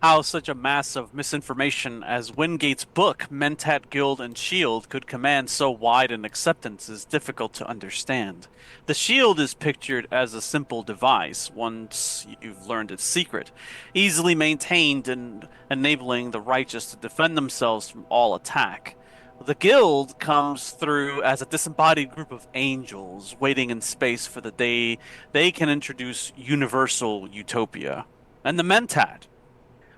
How such a mass of misinformation as Wingate's book, Mentat Guild and Shield, could command so wide an acceptance is difficult to understand. The shield is pictured as a simple device, once you've learned its secret, easily maintained and enabling the righteous to defend themselves from all attack. The guild comes through as a disembodied group of angels waiting in space for the day they can introduce universal utopia. And the Mentat.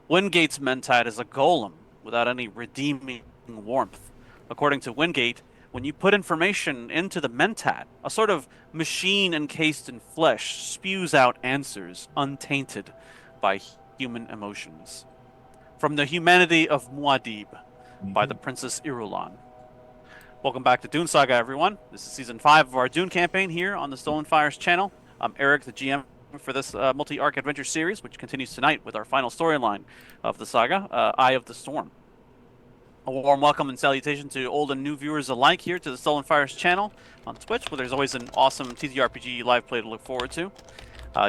Wingate's Mentide is a golem without any redeeming warmth. According to Wingate, when you put information into the Mentat, a sort of machine encased in flesh spews out answers untainted by human emotions. From the Humanity of Muad'Dib by the Mhm. Princess Irulan. Welcome back to Dune Saga, everyone. This is season 5 of our Dune campaign here on the Stolen Fires channel. I'm Eric, the GM for this multi-arc adventure series, which continues tonight with our final storyline of the saga, Eye of the Storm. A warm welcome and salutation to old and new viewers alike here to the Stolen Fires channel on Twitch, where there's always an awesome TTRPG live play to look forward to.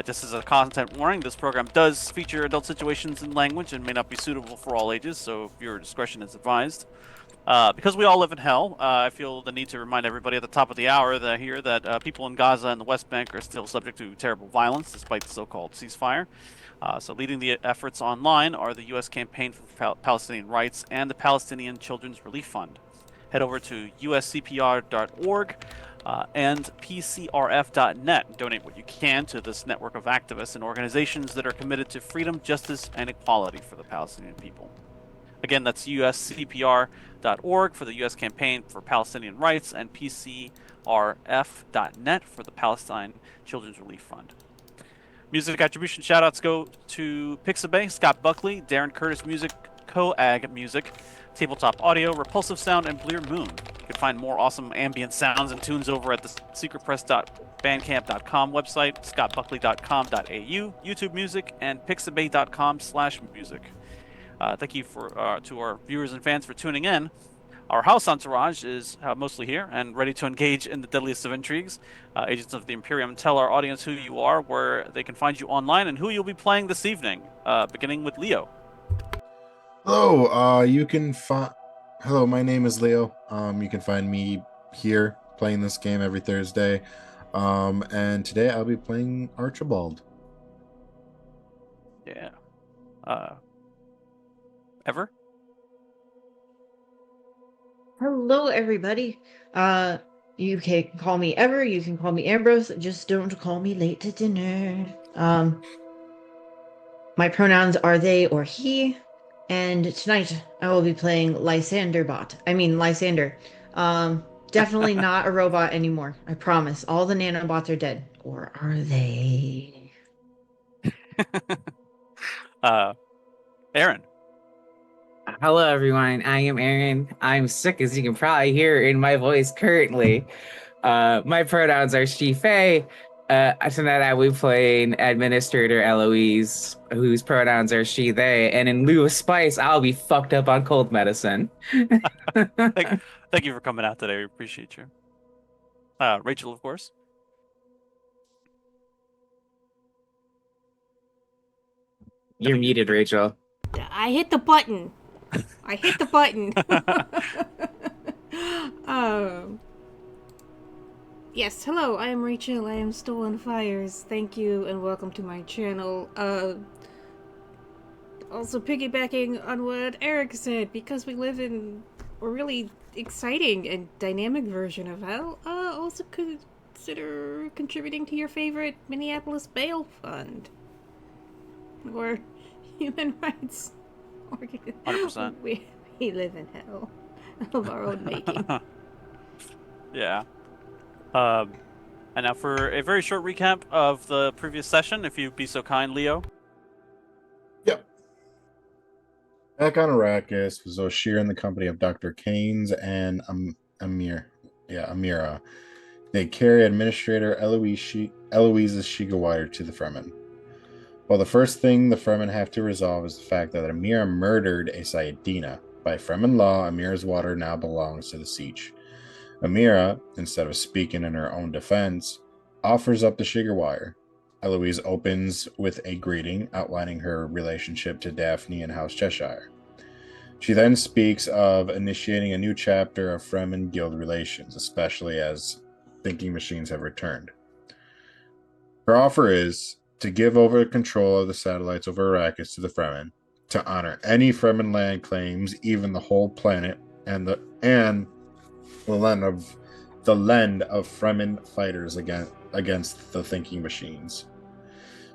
Just as a content warning, this program does feature adult situations and language and may not be suitable for all ages, so viewer discretion is advised. Because we all live in hell, I feel the need to remind everybody at the top of the hour that people in Gaza and the West Bank are still subject to terrible violence despite the so-called ceasefire. So leading the efforts online are the U.S. Campaign for Palestinian Rights and the Palestinian Children's Relief Fund. Head over to uscpr.org and pcrf.net and donate what you can to this network of activists and organizations that are committed to freedom, justice, and equality for the Palestinian people. Again, that's uscpr.org for the U.S. Campaign for Palestinian Rights and pcrf.net for the Palestine Children's Relief Fund. Music attribution shoutouts go to Pixabay, Scott Buckley, Darren Curtis Music, Coag Music, Tabletop Audio, Repulsive Sound, and Blear Moon. You can find more awesome ambient sounds and tunes over at the secretpress.bandcamp.com website, scottbuckley.com.au, YouTube Music, and pixabay.com/music. Thank you to our viewers and fans for tuning in. Our house entourage is mostly here and ready to engage in the deadliest of intrigues. Agents of the Imperium, tell our audience who you are, where they can find you online, and who you'll be playing this evening, beginning with Leo. Hello, you can find. Hello, my name is Leo. You can find me here playing this game every Thursday. And today I'll be playing Archibald. Yeah. Uh, Ever? Hello, everybody. Uh, you can call me Ever. You can call me Ambrose. Just don't call me late to dinner. My pronouns are they or he. And tonight I will be playing Lysander Bot. I mean Lysander. Definitely not a robot anymore. I promise. All the nanobots are dead. Or are they? uh, Aaron. Hello, everyone. I am Aaron. I'm sick, as you can probably hear in my voice currently. My pronouns are she, Faye. Tonight I will be playing Administrator Eloise, whose pronouns are she, they. And in lieu of spice, I'll be fucked up on cold medicine. thank, thank you for coming out today. We appreciate you. Rachel, of course. I You're think you muted, muted. Rachel. I hit the button. I hit the button. um. Yes, hello, I am Rachel. I am Stolen Fires. Thank you and welcome to my channel. Also piggybacking on what Eric said, because we live in a really exciting and dynamic version of hell, also consider contributing to your favorite Minneapolis bail fund. Or human rights 100%. we live in hell of our own making. Yeah. Um, and now for a very short recap of the previous session, if you'd be so kind, Leo. Yep. Back on Arrakis was Oshir in the company of Dr. Keynes and Amira. They carry Administrator Eloise's Shigawire to the Fremen. Well, the first thing the Fremen have to resolve is the fact that Amira murdered a Sayadina. By Fremen law, Amira's water now belongs to the Siege. Amira, instead of speaking in her own defense, offers up the Shigawire. Eloise opens with a greeting outlining her relationship to Daphne and House Cheshire. She then speaks of initiating a new chapter of Fremen Guild relations, especially as thinking machines have returned. Her offer is to give over control of the satellites over Arrakis to the Fremen, to honor any Fremen land claims, even the whole planet, and the lend of Fremen fighters against the thinking machines.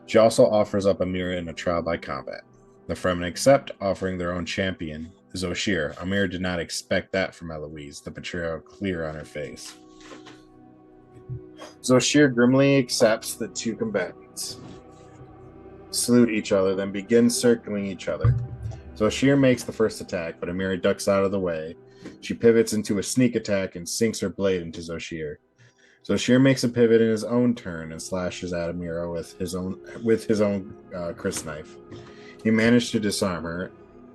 She also offers up Amira in a trial by combat. The Fremen accept, offering their own champion, Zoshir. Amira did not expect that from Eloise, the betrayal clear on her face. Zoshir grimly accepts the two combatants, salute each other, then begin circling each other. Zoshir makes the first attack, but Amira ducks out of the way. She pivots into a sneak attack and sinks her blade into Zoshir. Zoshir makes a pivot in his own turn and slashes at Amira with his own crysknife. He managed to disarm her,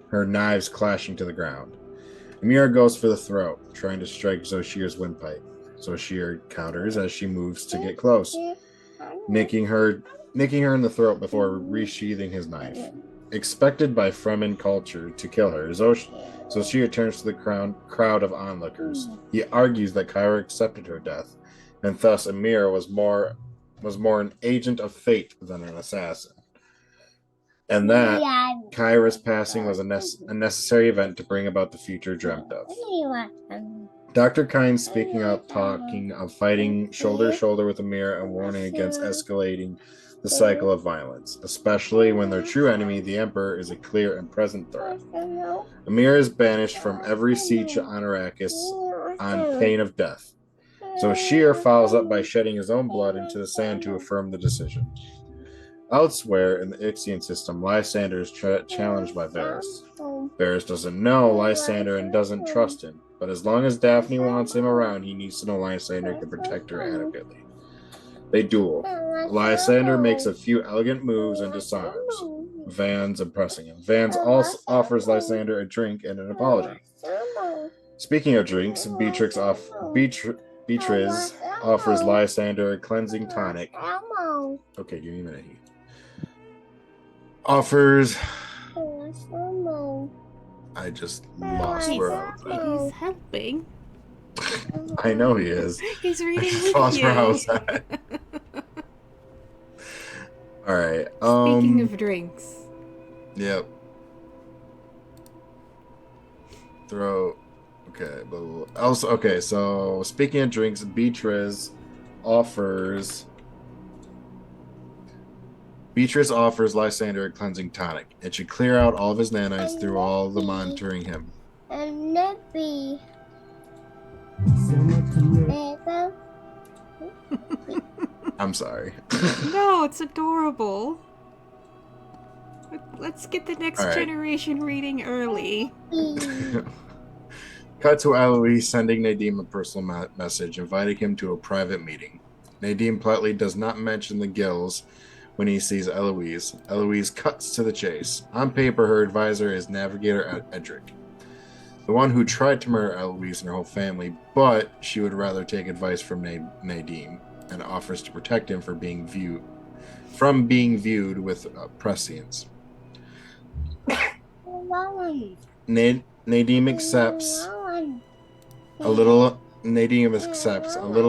her knives clashing to the ground. Amira goes for the throat, trying to strike Zoshir's windpipe. Zoshir counters as she moves to get close, nicking her in the throat before resheathing his knife. Expected by Fremen culture to kill her, Zoshir turns to the crowd of onlookers. He argues that Kyra accepted her death, and thus Amira was more an agent of fate than an assassin, and that Kyra's passing was a necessary event to bring about the future dreamt of. Dr. Kynes speaking up, talking of fighting shoulder to shoulder with Amira and warning against escalating the cycle of violence, especially when their true enemy, the Emperor, is a clear and present threat. Amira is banished from every siege on Arrakis on pain of death. Zoshir follows up by shedding his own blood into the sand to affirm the decision. Elsewhere in the Ixian system, Lysander is challenged by Varys. Varys doesn't know Lysander and doesn't trust him, but as long as Daphne wants him around, he needs to know Lysander can protect her adequately. They duel. Lysander makes a few elegant moves and disarms Vans, impressing him. Vans also offers Lysander a drink and an apology. Speaking of drinks, Beatriz offers Lysander a cleansing tonic. Okay, give me a minute. Offers. I just lost where I was at. He's helping. I know he is. He's reading I with lost you. where I was at. All right. Speaking of drinks. Yep. Throw. Okay, but also okay. So speaking of drinks, Beatriz offers Lysander a cleansing tonic. It should clear out all of his nanites through all the monitoring him. I'm sorry. No, it's adorable. Let's get the next generation reading early. Cut to Eloise sending Nadim a personal message, inviting him to a private meeting. Nadim politely does not mention the gills when he sees Eloise. Eloise cuts to the chase. On paper, her advisor is Navigator Edric, the one who tried to murder Eloise and her whole family, but she would rather take advice from Nadim and offers to protect him from being viewed with prescience. Nadim accepts. A little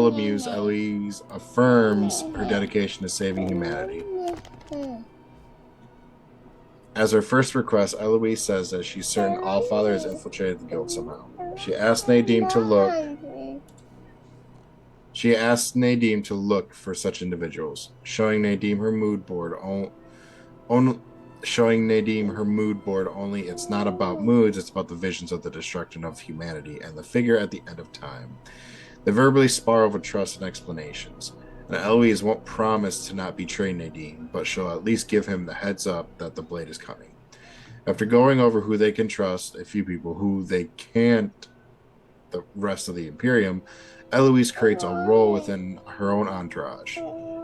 amused, Eloise affirms her dedication to saving humanity. As her first request, Eloise says that she's certain Allfather has infiltrated the guild somehow. She asks Nadim to look for such individuals, showing Nadim her mood board only it's not about moods, it's about the visions of the destruction of humanity and the figure at the end of time. They verbally spar over trust and explanations, and Eloise won't promise to not betray Nadim, but she'll at least give him the heads up that the blade is coming. After going over who they can trust, a few people who they can't, the rest of the Imperium, Eloise creates a role within her own entourage,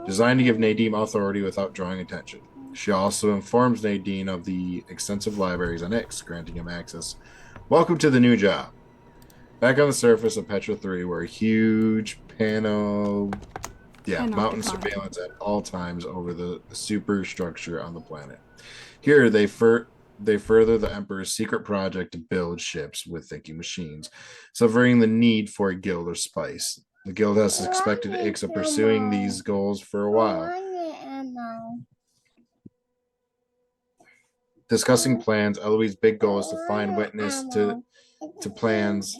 designed to give Nadim authority without drawing attention. She also informs Nadim of the extensive libraries on Ix, granting him access. Welcome to the new job. Back on the surface of Petra 3, where a huge panel Yeah, And mountain Opticon. surveillance at all times over the superstructure on the planet. Here, they further the Emperor's secret project to build ships with thinking machines, subverting the need for a guild or spice. The guild has suspected Ixa pursuing these goals for a while. Discussing plans, Eloise's big goal is to find witness to plans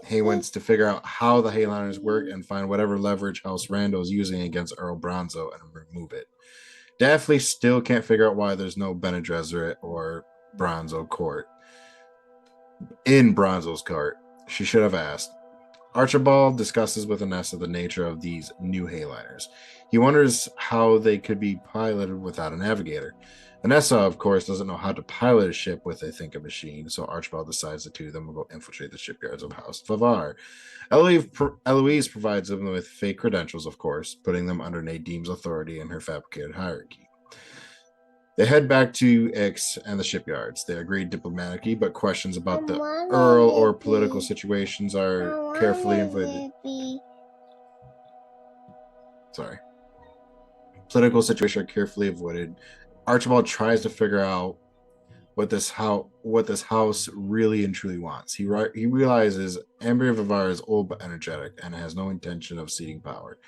Haywins to figure out how the Hayliners work and find whatever leverage House Randall is using against Earl Bronzo and remove it. Daphne still can't figure out why there's no Bene Gesserit or Bronzo court. In Bronzo's court, she should have asked. Archibald discusses with Anessa the nature of these new Hayliners. He wonders how they could be piloted without a navigator. Anessa, of course, doesn't know how to pilot a ship with a thinker machine, so Archibald decides the two of them will go infiltrate the shipyards of House Favar. Eloise provides them with fake credentials, of course, putting them under Nadine's authority in her fabricated hierarchy. They head back to Ix and the shipyards. They agree diplomatically, but questions about the Earl or political situations are carefully avoided. Political situations are carefully avoided. Archibald tries to figure out what this house really and truly wants. He realizes Ambria Vivar is old but energetic and has no intention of ceding power,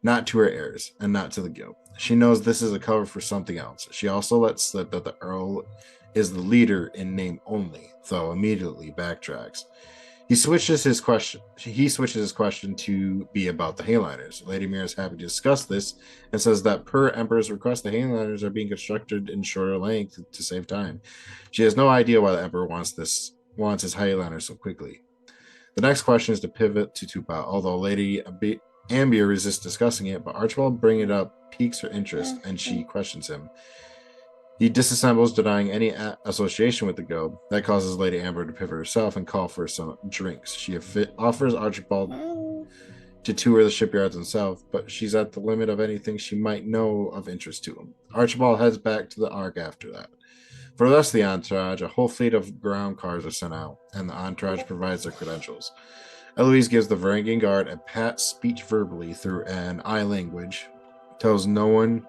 not to her heirs and not to the guild. She knows this is a cover for something else. She also lets slip that the Earl is the leader in name only, though immediately backtracks. He switches his question to be about the Hayliners. Lady Mira is happy to discuss this and says that per Emperor's request, the Hayliners are being constructed in shorter length to save time. She has no idea why the Emperor wants his Hayliners so quickly. The next question is to pivot to Tupa, although Lady Ambia resists discussing it, but Archibald bringing it up piques her interest and she questions him. He disassembles, denying any association with the guild. That causes Lady Amber to pivot herself and call for some drinks. She offers Archibald to tour the shipyards himself, but she's at the limit of anything she might know of interest to him. Archibald heads back to the Ark after that. For the rest of the entourage, a whole fleet of ground cars are sent out, and the entourage provides their credentials. Eloise gives the Varangian guard a pat speech verbally through an eye language, tells no one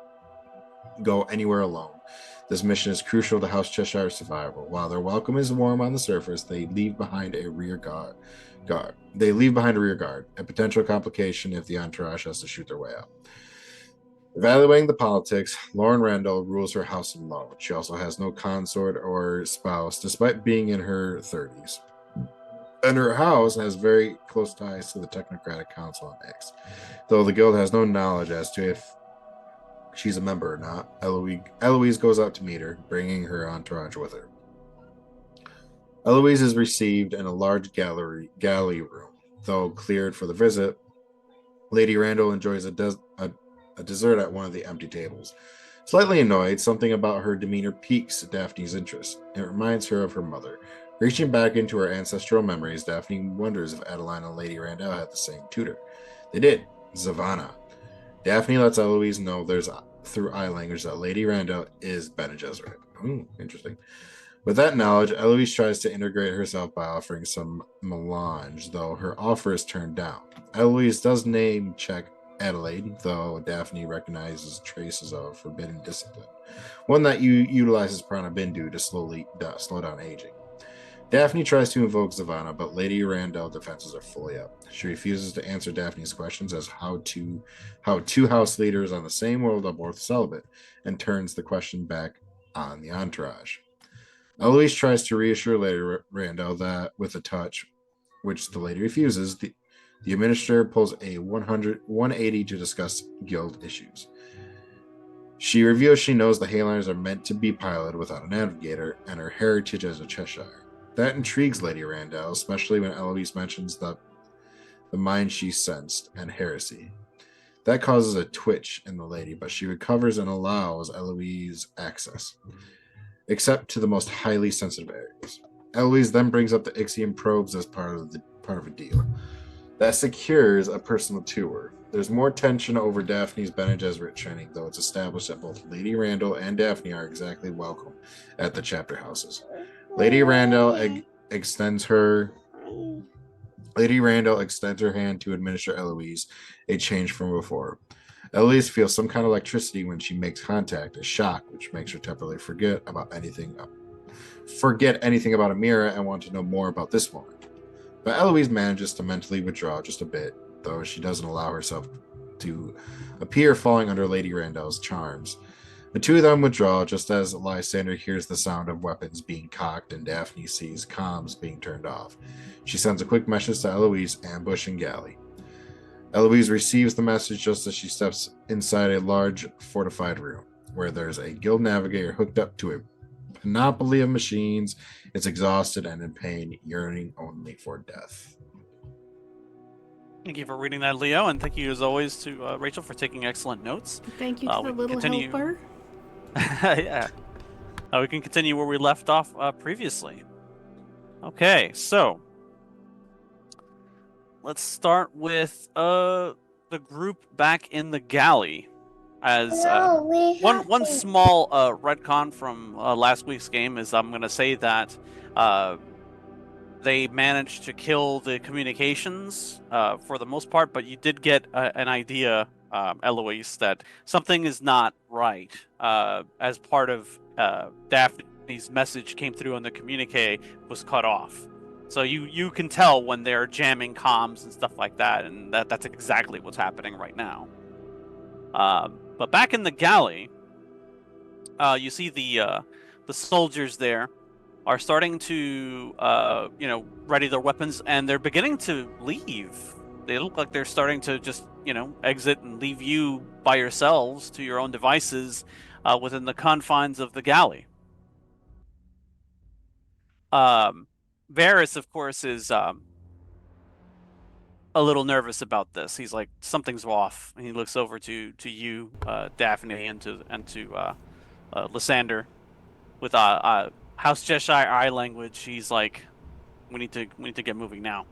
go anywhere alone. This mission is crucial to House Cheshire's survival. While their welcome is warm on the surface, they leave behind a rear guard. A potential complication if the entourage has to shoot their way out. Evaluating the politics, Lauren Randall rules her house alone. She also has no consort or spouse, despite being in her 30s. And her house has very close ties to the Technocratic Council on X, though the guild has no knowledge as to if she's a member or not. Eloise goes out to meet her, bringing her entourage with her. Eloise is received in a large galley room. Though cleared for the visit, Lady Randall enjoys a dessert at one of the empty tables. Slightly annoyed, something about her demeanor piques Daphne's interest. It reminds her of her mother. Reaching back into her ancestral memories, Daphne wonders if Adeline and Lady Randall had the same tutor. They did, Zavanna. Daphne lets Eloise know through eye language that Lady Randall is Bene Gesserit. Interesting. With that knowledge, Eloise tries to integrate herself by offering some melange, though her offer is turned down. Eloise does name check Adelaide, though Daphne recognizes traces of forbidden discipline, one that utilizes Prana Bindu to slow down aging. Daphne tries to invoke Zavanna, but Lady Randall's defenses are fully up. She refuses to answer Daphne's questions as how two house leaders on the same world are both celibate, and turns the question back on the entourage. Eloise tries to reassure Lady Randall that with a touch, which the lady refuses, the administrator pulls a 180 to discuss guild issues. She reveals she knows the Hayliners are meant to be piloted without a navigator, and her heritage as a Cheshire. That intrigues Lady Randall, especially when Eloise mentions the mind she sensed and heresy. That causes a twitch in the lady, but she recovers and allows Eloise access, except to the most highly sensitive areas. Eloise then brings up the Ixian probes as part of a deal. That secures a personal tour. There's more tension over Daphne's Bene Gesserit training, though it's established that both Lady Randall and Daphne are exactly welcome at the chapter houses. Lady Randall extends her Lady Randall extends her hand to administer Eloise, a change from before. Eloise feels some kind of electricity when she makes contact, a shock, which makes her temporarily forget anything about Amira and want to know more about this woman. But Eloise manages to mentally withdraw just a bit, though she doesn't allow herself to appear falling under Lady Randall's charms. The two of them withdraw just as Lysander hears the sound of weapons being cocked and Daphne sees comms being turned off. She sends a quick message to Eloise, ambush and galley. Eloise receives the message just as she steps inside a large fortified room, where there's a guild navigator hooked up to a panoply of machines. It's exhausted and in pain, yearning only for death. Thank you for reading that, Leo, and thank you as always to Rachel for taking excellent notes. Thank you to We the can little continue. helper. Yeah. We can continue where we left off previously. Okay, so let's start with the group back in the galley. As one small retcon from last week's game is I'm going to say that they managed to kill the communications for the most part, but you did get an idea, Eloise, that something is not right. As part of Daphne's message came through on the communique was cut off. So you can tell when they're jamming comms and stuff like that, and that's exactly what's happening right now. But back in the galley, you see the soldiers there are starting to ready their weapons, and they're beginning to leave. They look like they're starting to just exit and leave you by yourselves to your own devices within the confines of the galley. Varys, of course, is a little nervous about this. He's like, something's off, and he looks over to you, Daphne, and to Lysander with House Cheshire eye language. He's like, we need to get moving now.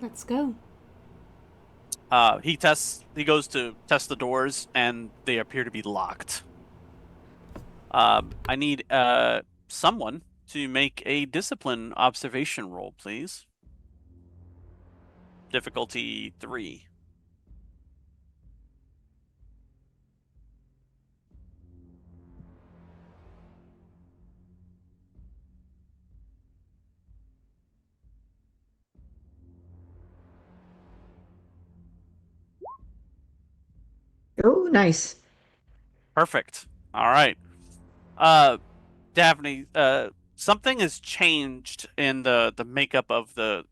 Let's go. He goes to test the doors, and they appear to be locked. I need someone to make a discipline observation roll, please. Difficulty 3. Oh, nice. Perfect. All right. Daphne, something has changed in the makeup of the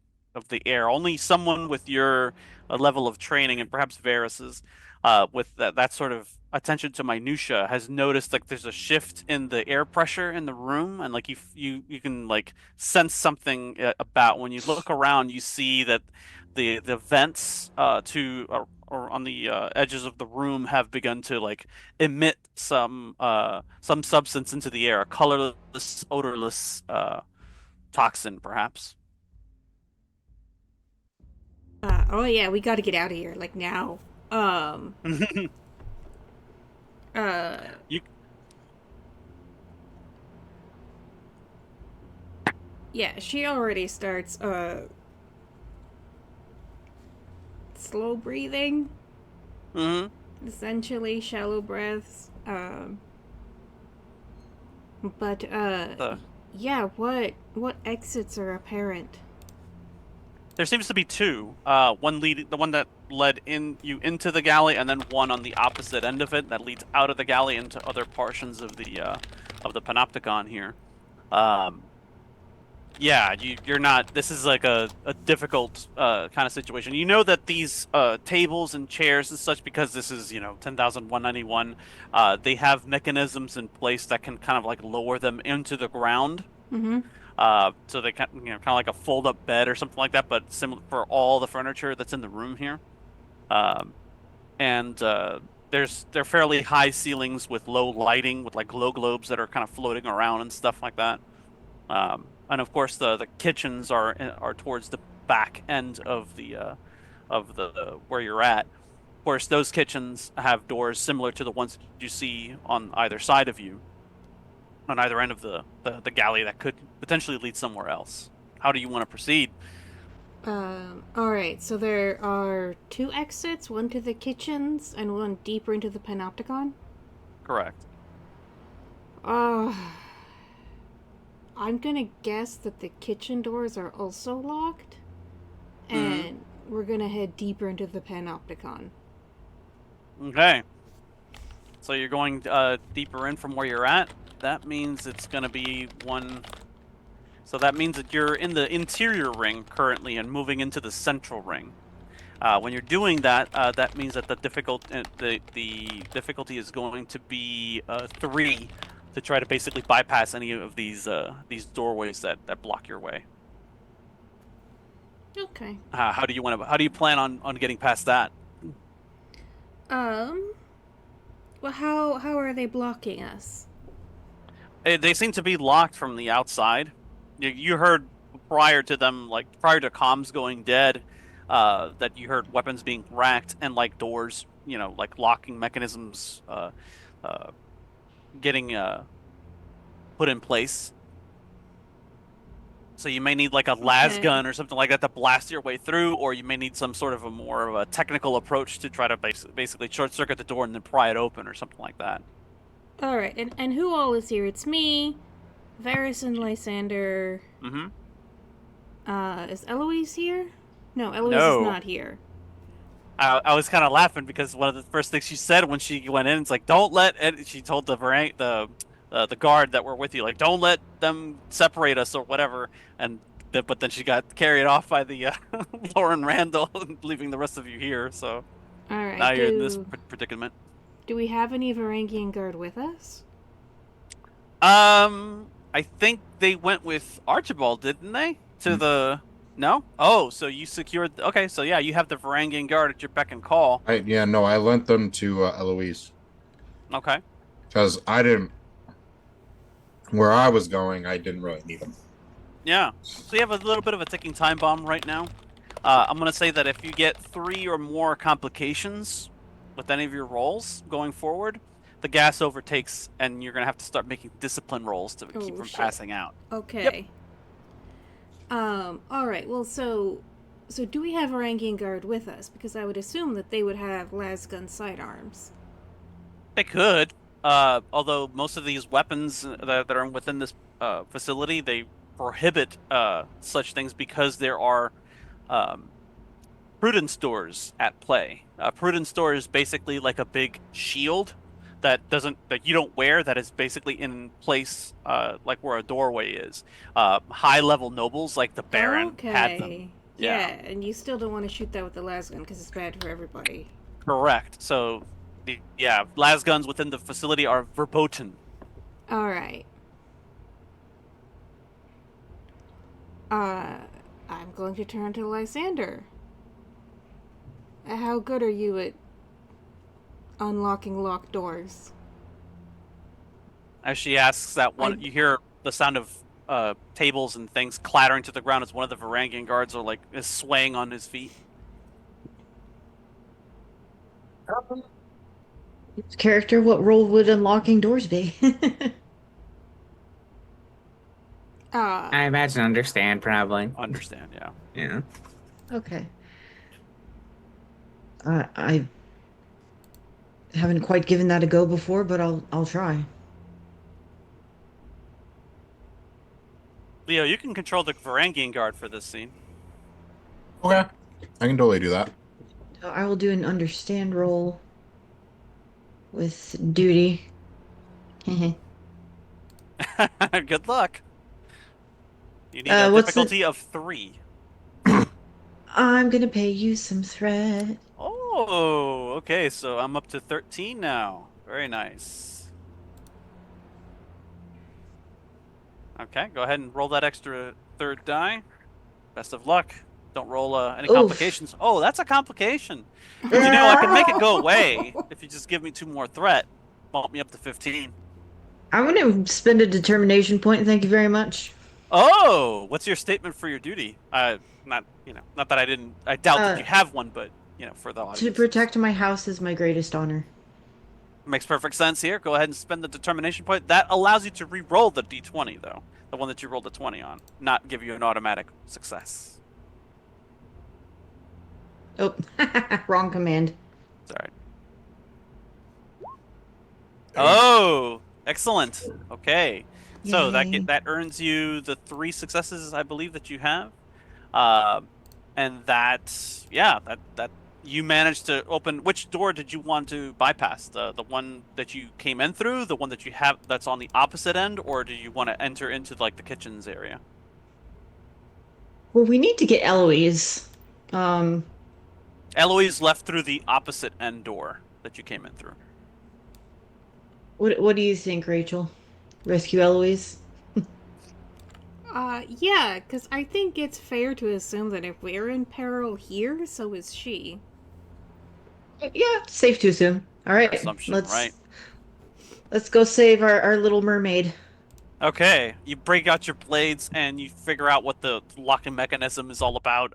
air. Only someone with your level of training, and perhaps Varys's, with that sort of attention to minutia, has noticed like there's a shift in the air pressure in the room, and like you can like sense something about when you look around. You see that the vents or on the edges of the room have begun to like emit some substance into the air, a colorless, odorless toxin, perhaps. Oh yeah, we got to get out of here like now. You Yeah, she already starts slow breathing, hmm essentially shallow breaths. But uh, yeah, what exits are apparent? there seems to be two. The one that led into the galley, and then one on the opposite end of it that leads out of the galley into other portions of the panopticon here. Yeah, you're not. This is like a difficult kind of situation. You know that these tables and chairs and such, because this is 10,191. They have mechanisms in place that can kind of like lower them into the ground. Mm-hmm. So they kind of like a fold-up bed or something like that, but similar for all the furniture that's in the room here. And they're fairly high ceilings with low lighting, with like glow globes that are kind of floating around and stuff like that. And of course, the kitchens are towards the back end of the where you're at. Of course, those kitchens have doors similar to the ones that you see on either side of you, on either end of the galley that could potentially lead somewhere else. How do you want to proceed? Alright, so there are 2 exits, one to the kitchens and one deeper into the panopticon. Correct. Uh, I'm gonna guess that the kitchen doors are also locked, and we're gonna head deeper into the panopticon. Okay. So you're going deeper in from where you're at. That means it's going to be one. So that means that you're in the interior ring currently and moving into the central ring. When you're doing that, that means that the difficulty is going to be 3 to try to basically bypass any of these doorways that block your way. Okay. How do you plan on getting past that? Well, how are they blocking us? They seem to be locked from the outside. You heard prior to them, like prior to comms going dead, that you heard weapons being racked and like doors, like locking mechanisms, getting put in place. So you may need like a las Okay. gun or something like that to blast your way through, or you may need some sort of a more of a technical approach to try to basically short circuit the door and then pry it open or something like that. Alright, and who all is here? It's me, Varys and Lysander. Mm-hmm. Is Eloise here? No, Eloise is No. not here. I was kind of laughing because one of the first things she said when she went in, it's like, "Don't let." She told the guard that were with you, like, "Don't let them separate us or whatever." But then she got carried off by the Lauren Randall, leaving the rest of you here. So now Alright, you're in this do predicament. we have any Varangian guard with us? I think they went with Archibald, didn't they? To Hmm. the No? Oh, so you secured. Okay, so yeah, you have the Varangian guard at your beck and call. I lent them to Eloise Okay. because I didn't. Where I was going, I didn't really need them. Yeah. So you have a little bit of a ticking time bomb right now. I'm gonna say that if you get 3 or more complications with any of your rolls going forward, the gas overtakes, and you're gonna have to start making discipline rolls to keep from shit. passing out. Okay. Alright, well, so do we have Varangian guard with us? Because I would assume that they would have lasgun sidearms. They could, although most of these weapons that are within this facility, they prohibit such things because there are prudence doors at play. Prudence door is basically like a big shield that you don't wear, that is basically in place like where a doorway is. High level nobles like the Baron had them. Okay. Yeah. And you still don't want to shoot that with the lasgun because it's bad for everybody. Correct. So yeah, las guns within the facility are verboten. Alright. I'm going to turn to Lysander. How good are you at unlocking locked doors? As she asks that one, you hear the sound of tables and things clattering to the ground as one of the Varangian guards is swaying on his feet. Character, what role would unlocking doors be? I imagine understand, probably. Understand, yeah. Yeah. Okay. I haven't quite given that a go before, but I'll try. Leo, you can control the Varangian guard for this scene. Okay, I can totally do that. I will do an understand roll with duty. Good luck. You need a What's difficulty of 3. I'm gonna pay you some threat. Oh, okay. So I'm up to 13 now. Very nice. Okay, go ahead and roll that extra 3rd die. Best of luck. Don't roll any Oof. complications. Oh, that's a complication. But I can make it go away if you just give me 2 more threat. Bump me up to 15. I'm gonna spend a determination point. Thank you very much. Oh, what's your statement for your duty? Not that I doubt that you have one, but for the audience. To protect my house is my greatest honor. Makes perfect sense here. Go ahead and spend the determination point. That allows you to re-roll the d20 though, the one that you rolled a 20 on, not give you an automatic success. Oh, wrong command. Sorry. Oh, excellent. Okay. So Yay. that earns you the 3 successes I believe that you have. Uh, and that yeah, that you managed to open. Which door did you want to bypass? The one that you came in through, the one that you have that's on the opposite end, or do you want to enter into like the kitchens area? Well, we need to get Eloise. Um, Eloise left through the opposite end door that you came in through. what do you think, Rachel? Rescue Eloise? Yeah, because I think it's fair to assume that if we're in peril here, so is she. Yeah, safe to assume. All Fair right, assumption, right? let's go save our little mermaid. Okay, you break out your blades and you figure out what the locking mechanism is all about.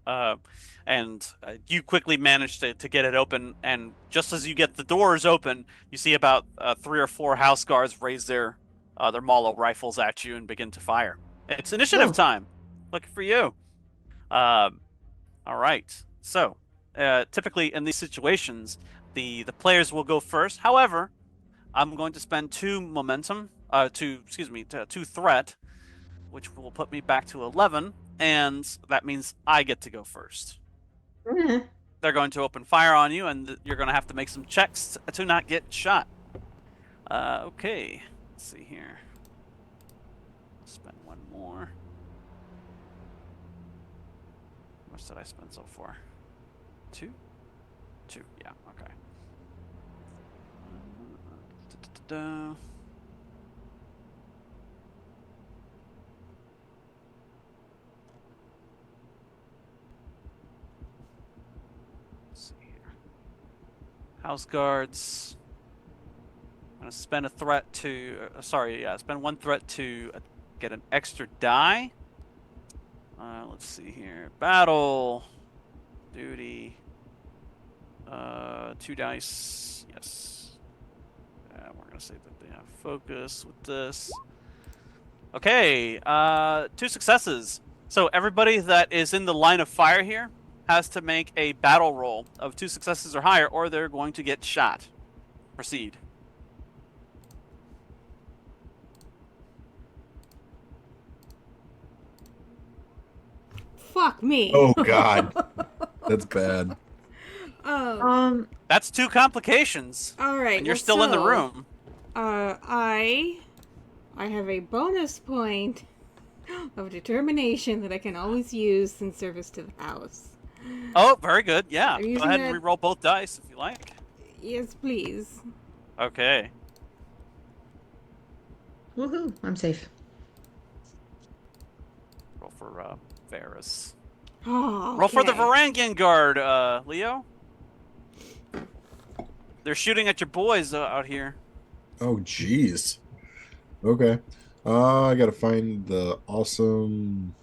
And you quickly manage to get it open. And just as you get the doors open, you see about 3 or 4 house guards raise their Molo rifles at you and begin to fire. It's initiative Oh, time. Looking for you. Um, all right. So, typically in these situations, the players will go first. However, I'm going to spend 2 momentum, two threat, which will put me back to 11, and that means I get to go first. eh. They're going to open fire on you, and you're going to have to make some checks to not get shot. Okay, let's see here. Spend 1 more. How much did I spend so far? 2? 2, yeah, okay. Da-da-da-da. Let's see here. House guards. I'm gonna spend a threat to. Spend 1 threat to get an extra die. Let's see here. Battle. Duty. 2 dice. Yes. We're gonna say that they have focus with this. Okay. 2 successes. So everybody that is in the line of fire here has to make a battle roll of 2 successes or higher, or they're going to get shot. Proceed. Fuck me. Oh God, that's bad. Oh. That's 2 complications, All right. and you're well, still in the so, room. I have a bonus point of determination that I can always use in service to the house. Oh, very good. Yeah. I'm Go using ahead and that- re-roll both dice if you like. Yes, please. Okay. Woohoo! I'm safe. Roll for Varus. Oh, Roll for the okay. Varangian Guard, Leo. They're shooting at your boys out here. Oh jeez. Okay. I gotta find the awesome.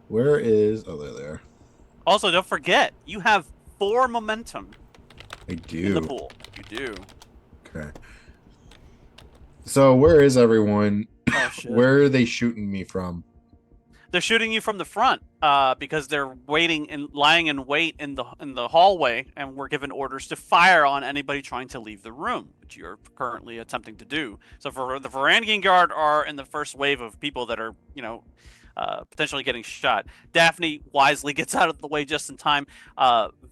Where is? Oh, there they are. Also, don't forget, you have 4 momentum I in the do. pool. You do. Okay. So where is everyone? Oh shit. Where are they shooting me from? They're shooting you from the front because they're waiting and lying in wait in the hallway, and we're given orders to fire on anybody trying to leave the room, which you're currently attempting to do. So for the Varangian Guard are in the first wave of people that are potentially getting shot. Daphne wisely gets out of the way just in time.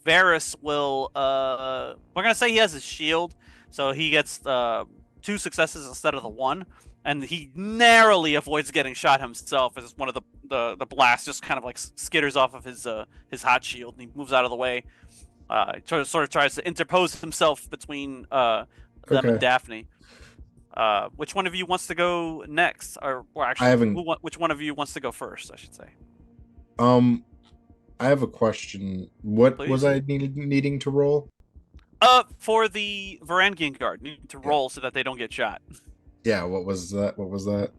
Varus will we're gonna say he has his shield, so he gets 2 successes instead of the 1. And he narrowly avoids getting shot himself as one of the blasts just kind of like skitters off of his hot shield, and he moves out of the way. Sort of tries to interpose himself between them Okay. and Daphne. Which one of you wants to go next, or actually, I haven't- which one of you wants to go first? I should say. I have a question. What Please. was I needing to roll? For the Varangian Guard, you need to roll so that they don't get shot. Yeah, what was that? What was that?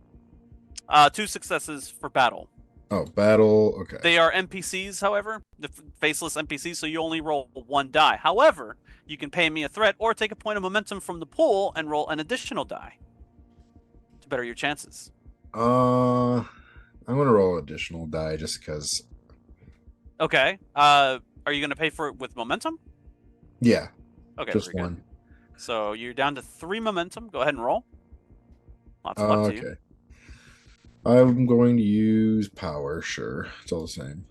2 successes for battle. Oh, battle. Okay. They are NPCs, however, the faceless NPCs, so you only roll 1 die. However, you can pay me a threat or take a point of momentum from the pool and roll an additional die to better your chances. I'm gonna roll additional die just because Okay. Are you gonna pay for it with momentum? Yeah, Okay, just very good. one. So you're down to 3 momentum. Go ahead and roll. Lots of luck to you. Okay. I'm going to use power. Sure, it's all the same.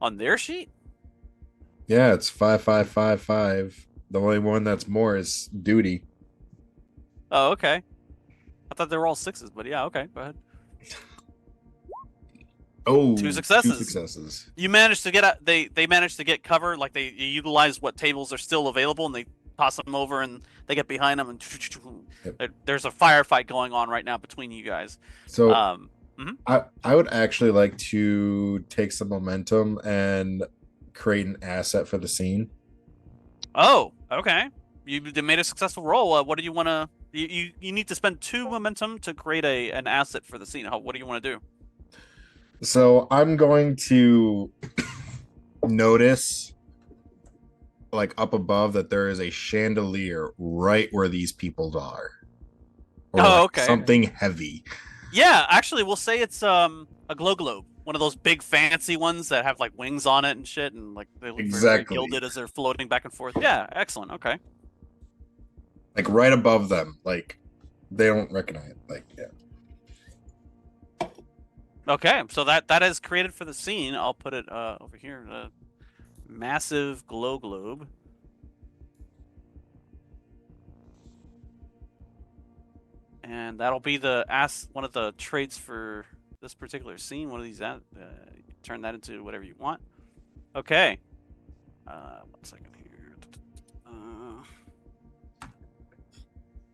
On their sheet? Yeah, it's 5 5 5 5. The only one that's more is duty. Oh, okay. I thought they were all 6s, but yeah, okay. Go ahead. Oh, 2 two successes. successes. You managed to get out. They managed to get cover. Like they utilize what tables are still available, and they toss them over, and they get behind them, and there's a firefight going on right now between you guys. So Mhm. I would actually like to take some momentum and create an asset for the scene. Oh, okay. You made a successful roll. What do you want to? You need to spend 2 momentum to create an asset for the scene. What do you want to do? So I'm going to notice, like up above, that there is a chandelier right where these people are, or Oh, like okay. something heavy. Yeah, actually, we'll say it's a glow globe, one of those big fancy ones that have like wings on it and shit, and like they look very, very Exactly. gilded as they're floating back and forth. Yeah, excellent. Okay. Like right above them, like they don't recognize it. Like, yeah. Okay, so that is created for the scene. I'll put it over here. Massive glow globe. And that'll be one of the traits for this particular scene. One of these, turn that into whatever you want. Okay. 1 second here.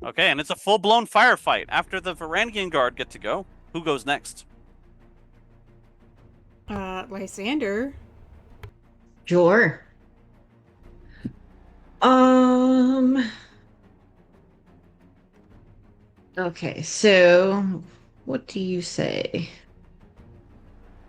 Okay, and it's a full-blown firefight. After the Varangian Guard get to go, who goes next? Lysander. Sure. Okay, so what do you say?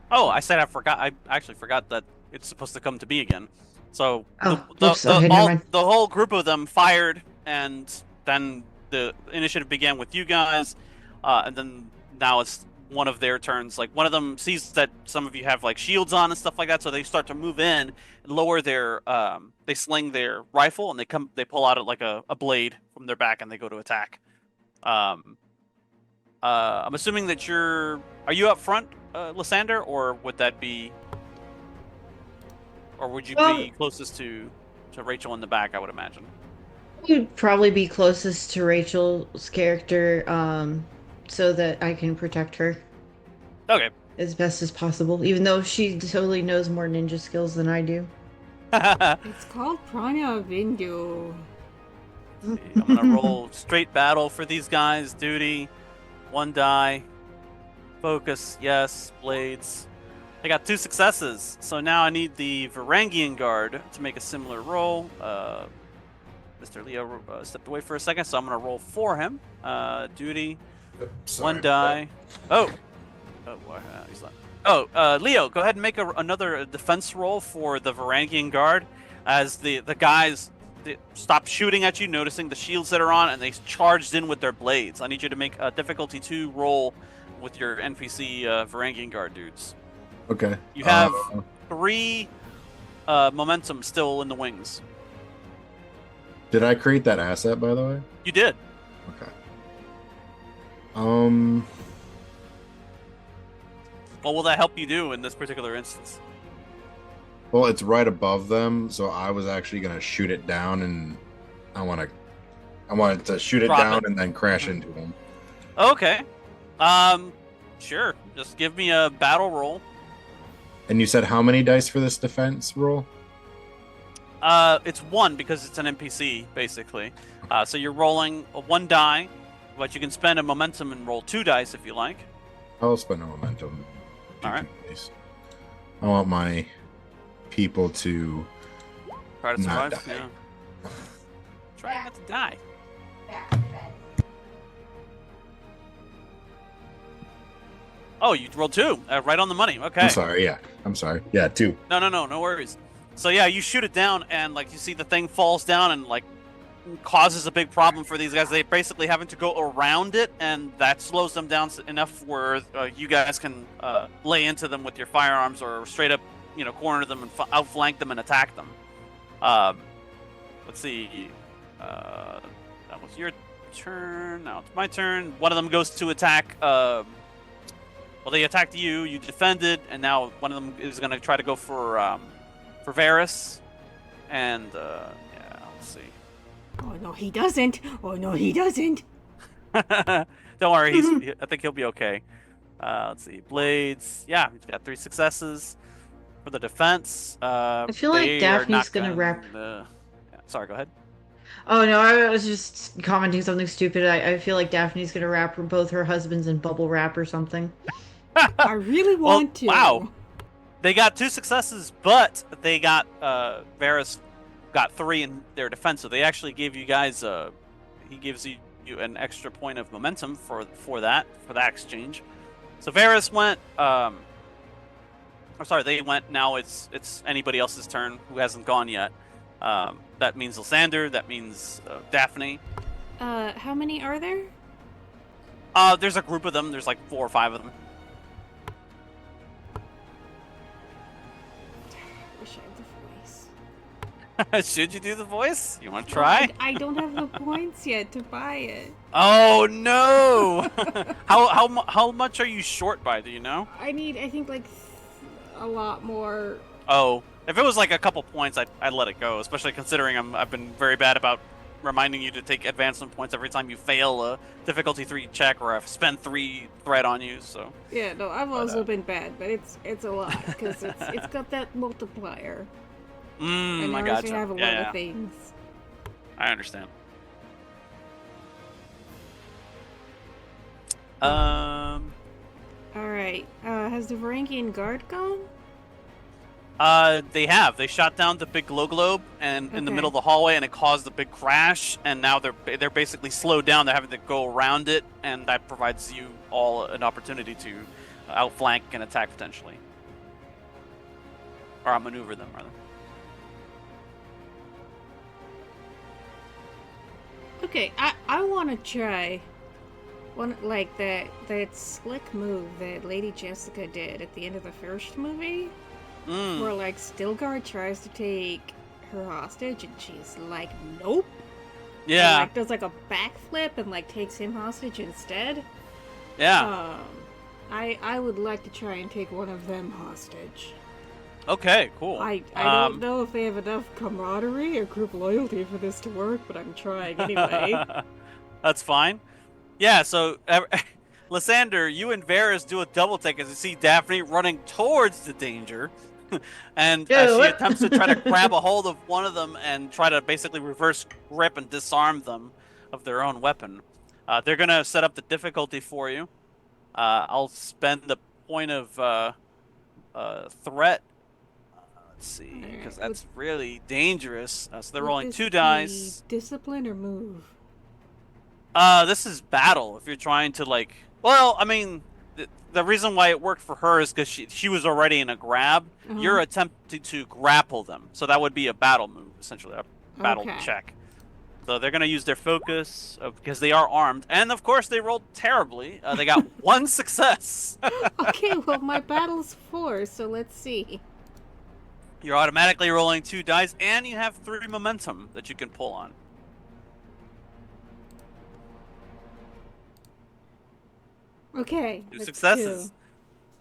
Oh, I said I forgot. I actually forgot that it's supposed to come to me again. So Oh, oops, okay, never mind. the whole group of them fired, and then the initiative began with you guys, and then now it's one of their turns. Like one of them sees that some of you have like shields on and stuff like that, so they start to move in and lower their. They sling their rifle and they pull out like a blade from their back and they go to attack. I'm assuming that are you up front, Lysander, or would that be, or would you be closest to Rachel in the back? I would imagine. You'd probably be closest to Rachel's character, so that I can protect her. Okay. As best as possible, even though she totally knows more ninja skills than I do. It's called Prana Vindu. I'm gonna roll straight battle for these guys. Duty, 1 die. Focus, yes. Blades. I got 2 successes, so now I need the Varangian Guard to make a similar roll. Mr. Leo stepped away for a second, so I'm gonna roll for him. Duty, Sorry. 1 die. Oh, he's not. Oh, Leo, go ahead and make another defense roll for the Varangian Guard as the guys stopped shooting at you, noticing the shields that are on, and they charged in with their blades. I need you to make a difficulty 2 roll with your NPC Varangian Guard dudes. Okay. You have 3 momentum still in the wings. Did I create that asset, by the way? You did. Okay. What will that help you do in this particular instance? Well, it's right above them, so I was actually gonna shoot it down, and I wanted to shoot it Drop down it. and then crash into them. Okay. Sure. Just give me a battle roll. And you said how many dice for this defense roll? It's 1 because it's an NPC basically. So you're rolling a 1 die, but you can spend a momentum and roll 2 dice if you like. I'll spend a momentum. All right. I want my people to Try to not survive. die. Yeah. Try not to die. Oh, you rolled 2, right on the money. Okay. I'm sorry. Yeah, I'm sorry. Yeah, 2. No worries. So yeah, you shoot it down, and like you see the thing falls down and like causes a big problem for these guys. They basically having to go around it, and that slows them down enough where you guys can lay into them with your firearms or straight up, corner them and outflank them and attack them. Let's see. That was your turn. Now it's my turn. One of them goes to attack. Well, they attacked you. You defended, and now one of them is going to try to go for Varys. And yeah, let's see. Oh no, he doesn't. Oh no, he doesn't. Don't worry. I think he'll be okay. Let's see. Blades. Yeah, he's got 3 successes for the defense. I feel like Daphne's gonna wrap. Yeah. Sorry, go ahead. Oh no, I was just commenting something stupid. I feel like Daphne's gonna wrap both her husbands in bubble wrap or something. I really want to. Wow. They got 2 successes, but they got Varys got 3 in their defense, so they actually gave you guys he gives you an extra point of momentum for that exchange. So Varys went they went. Now it's anybody else's turn who hasn't gone yet. That means Lysander, that means Daphne. How many are there? There's a group of them. There's like 4 or 5 of them. Wish I had the voice. Should you do the voice? You want to try? I don't have the points yet to buy it. Oh no! how much are you short by? Do you know? I think like a lot more. Oh, if it was like a couple points, I'd let it go. Especially considering I've been very bad about reminding you to take advancement points every time you fail a difficulty 3 check or I've spent 3 threat on you. So yeah, no, I've also been bad, but it's a lot because it's got that multiplier. And I I gotcha. have a lot of things. I understand. All right. Has the Varangian guard gone? They have. They shot down the big glow globe and in the middle of the hallway, and it caused a big crash. And now they're basically slowed down. They're having to go around it, and that provides you all an opportunity to outflank and attack potentially, or outmaneuver them rather. Okay, I want to try one like that slick move that Lady Jessica did at the end of the first movie. Where like Stilgar tries to take her hostage and she's like, nope. Yeah. And, like does like a backflip and like takes him hostage instead. Yeah. I would like to try and take one of them hostage. Okay, cool. I don't know if they have enough camaraderie or group loyalty for this to work, but I'm trying anyway. That's fine. Yeah, so Lysander, you and Varys do a double take as you see Daphne running towards the danger. And she attempts to try to grab a hold of one of them and try to basically reverse grip and disarm them of their own weapon. They're going to set up the difficulty for you. I'll spend the point of threat. Let's see, because that's really dangerous. So they're rolling 2 dice. Discipline or move? This is battle. If you're trying to like, well, I mean, the reason why it worked for her is because she was already in a grab. You're attempting to grapple them, so that would be a battle move, essentially, a battle check. So they're gonna use their focus because they are armed, and of course they rolled terribly. They got 1 success. Okay, well my battle's 4, so let's see. You're automatically rolling 2 dice, and you have 3 momentum that you can pull on. Okay. 2 successes.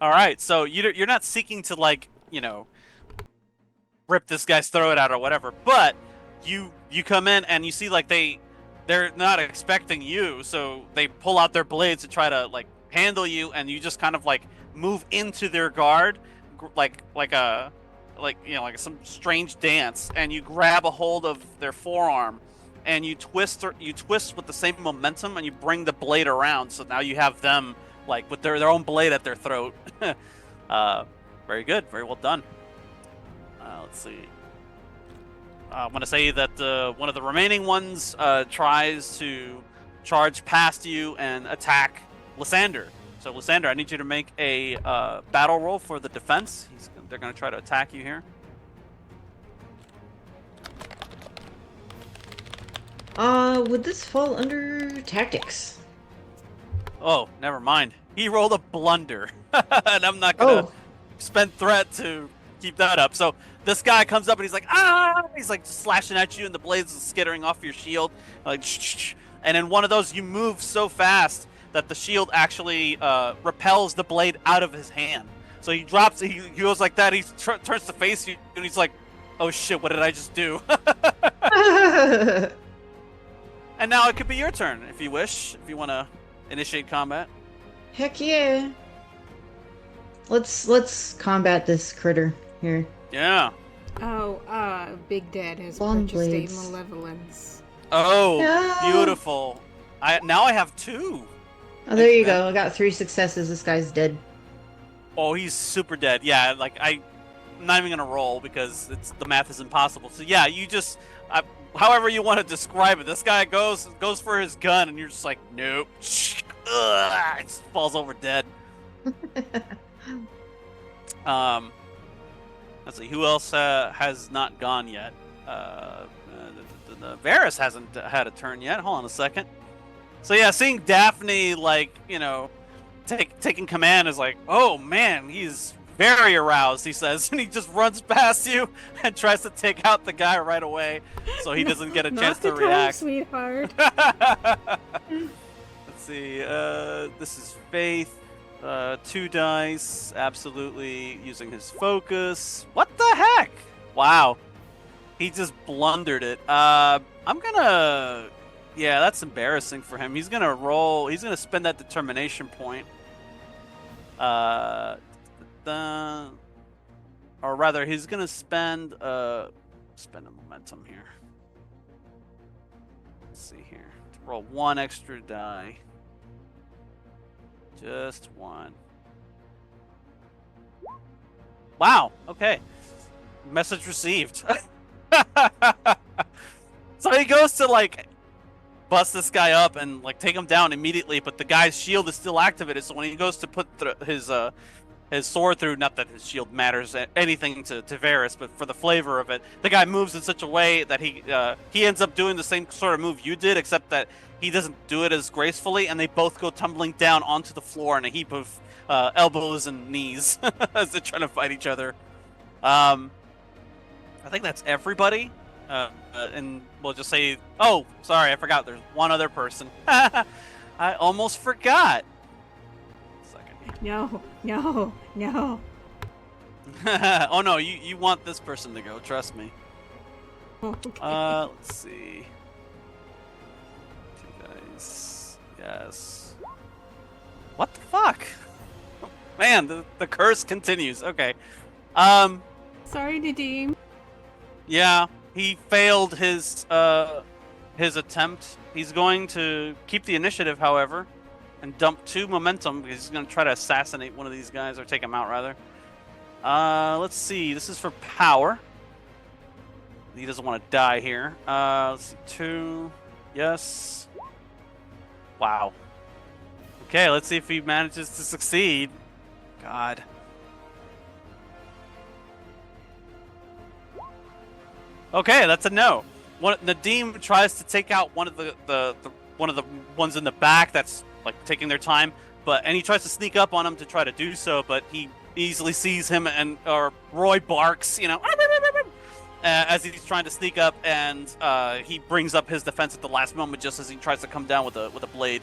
All right, so you're not seeking to like rip this guy's throat out or whatever, but you come in and you see like they're not expecting you, so they pull out their blades to try to like handle you, and you just kind of like move into their guard, like some strange dance, and you grab a hold of their forearm, and you twist with the same momentum, and you bring the blade around, so now you have them like with their own blade at their throat. Very good, very well done. Let's see. I'm going to say that one of the remaining ones tries to charge past you and attack Lysander. So Lysander, I need you to make a battle roll for the defense. They're going to try to attack you here. Would this fall under tactics? Oh, never mind. He rolled a blunder, and I'm not gonna Oh. spend threat to keep that up. So this guy comes up and he's like, ah! He's like slashing at you, and the blades are skittering off your shield. Like, shh. And in one of those, you move so fast that the shield actually repels the blade out of his hand. So he drops. He goes like that. He turns to face you, and he's like, "Oh shit! What did I just do?" And now it could be your turn if you wish. If you want to initiate combat. Heck yeah. Let's combat this critter here. Yeah. Oh, Big Dad has Long purchased blades. a malevolence. Oh, No. beautiful. Now I have 2. Oh, there you go. I got 3 successes. This guy's dead. Oh, he's super dead. Yeah, like I'm not even gonna roll because the math is impossible. So yeah, you just however you want to describe it. This guy goes for his gun, and you're just like, nope. Ugh, it just falls over dead. Let's see who else has not gone yet. The Varys hasn't had a turn yet. Hold on a second. So yeah, seeing Daphne taking command is like, oh man, he's very aroused. He says, and he just runs past you and tries to take out the guy right away, so he doesn't get a chance to Not the time, react. sweetheart. Let's see. This is Faith. 2 dice. Absolutely using his focus. What the heck? Wow. He just blundered it. I'm gonna. Yeah, that's embarrassing for him. He's gonna roll. He's gonna spend that determination point. Or rather, he's gonna spend a momentum here. Let's see here. Roll 1 extra die. Just 1. Wow. Okay. Message received. So he goes to bust this guy up and take him down immediately, but the guy's shield is still activated. So when he goes to put his sword through, not that his shield matters anything to Varys, but for the flavor of it, the guy moves in such a way that he ends up doing the same sort of move you did, except that he doesn't do it as gracefully, and they both go tumbling down onto the floor in a heap of elbows and knees as they're trying to fight each other. I think that's everybody. And we'll just say, oh, sorry, I forgot. There's one other person. I almost forgot. No. Oh no, you want this person to go. Trust me. Okay. Let's see. 2 dice. Yes. What the fuck? Man, the curse continues. Okay. Sorry, Nadim. Yeah, he failed his attempt. He's going to keep the initiative, however, and dump 2 momentum because he's going to try to assassinate one of these guys, or take him out, rather. Let's see. This is for power. He doesn't want to die here. Let's see. 2. Yes. Wow. Okay, let's see if he manages to succeed. God. Okay, that's a no. Nadim tries to take out one of the ones in the back that's taking their time, and he tries to sneak up on him to try to do so, but he easily sees him, or Roy barks, as he's trying to sneak up, and he brings up his defense at the last moment, just as he tries to come down with a blade,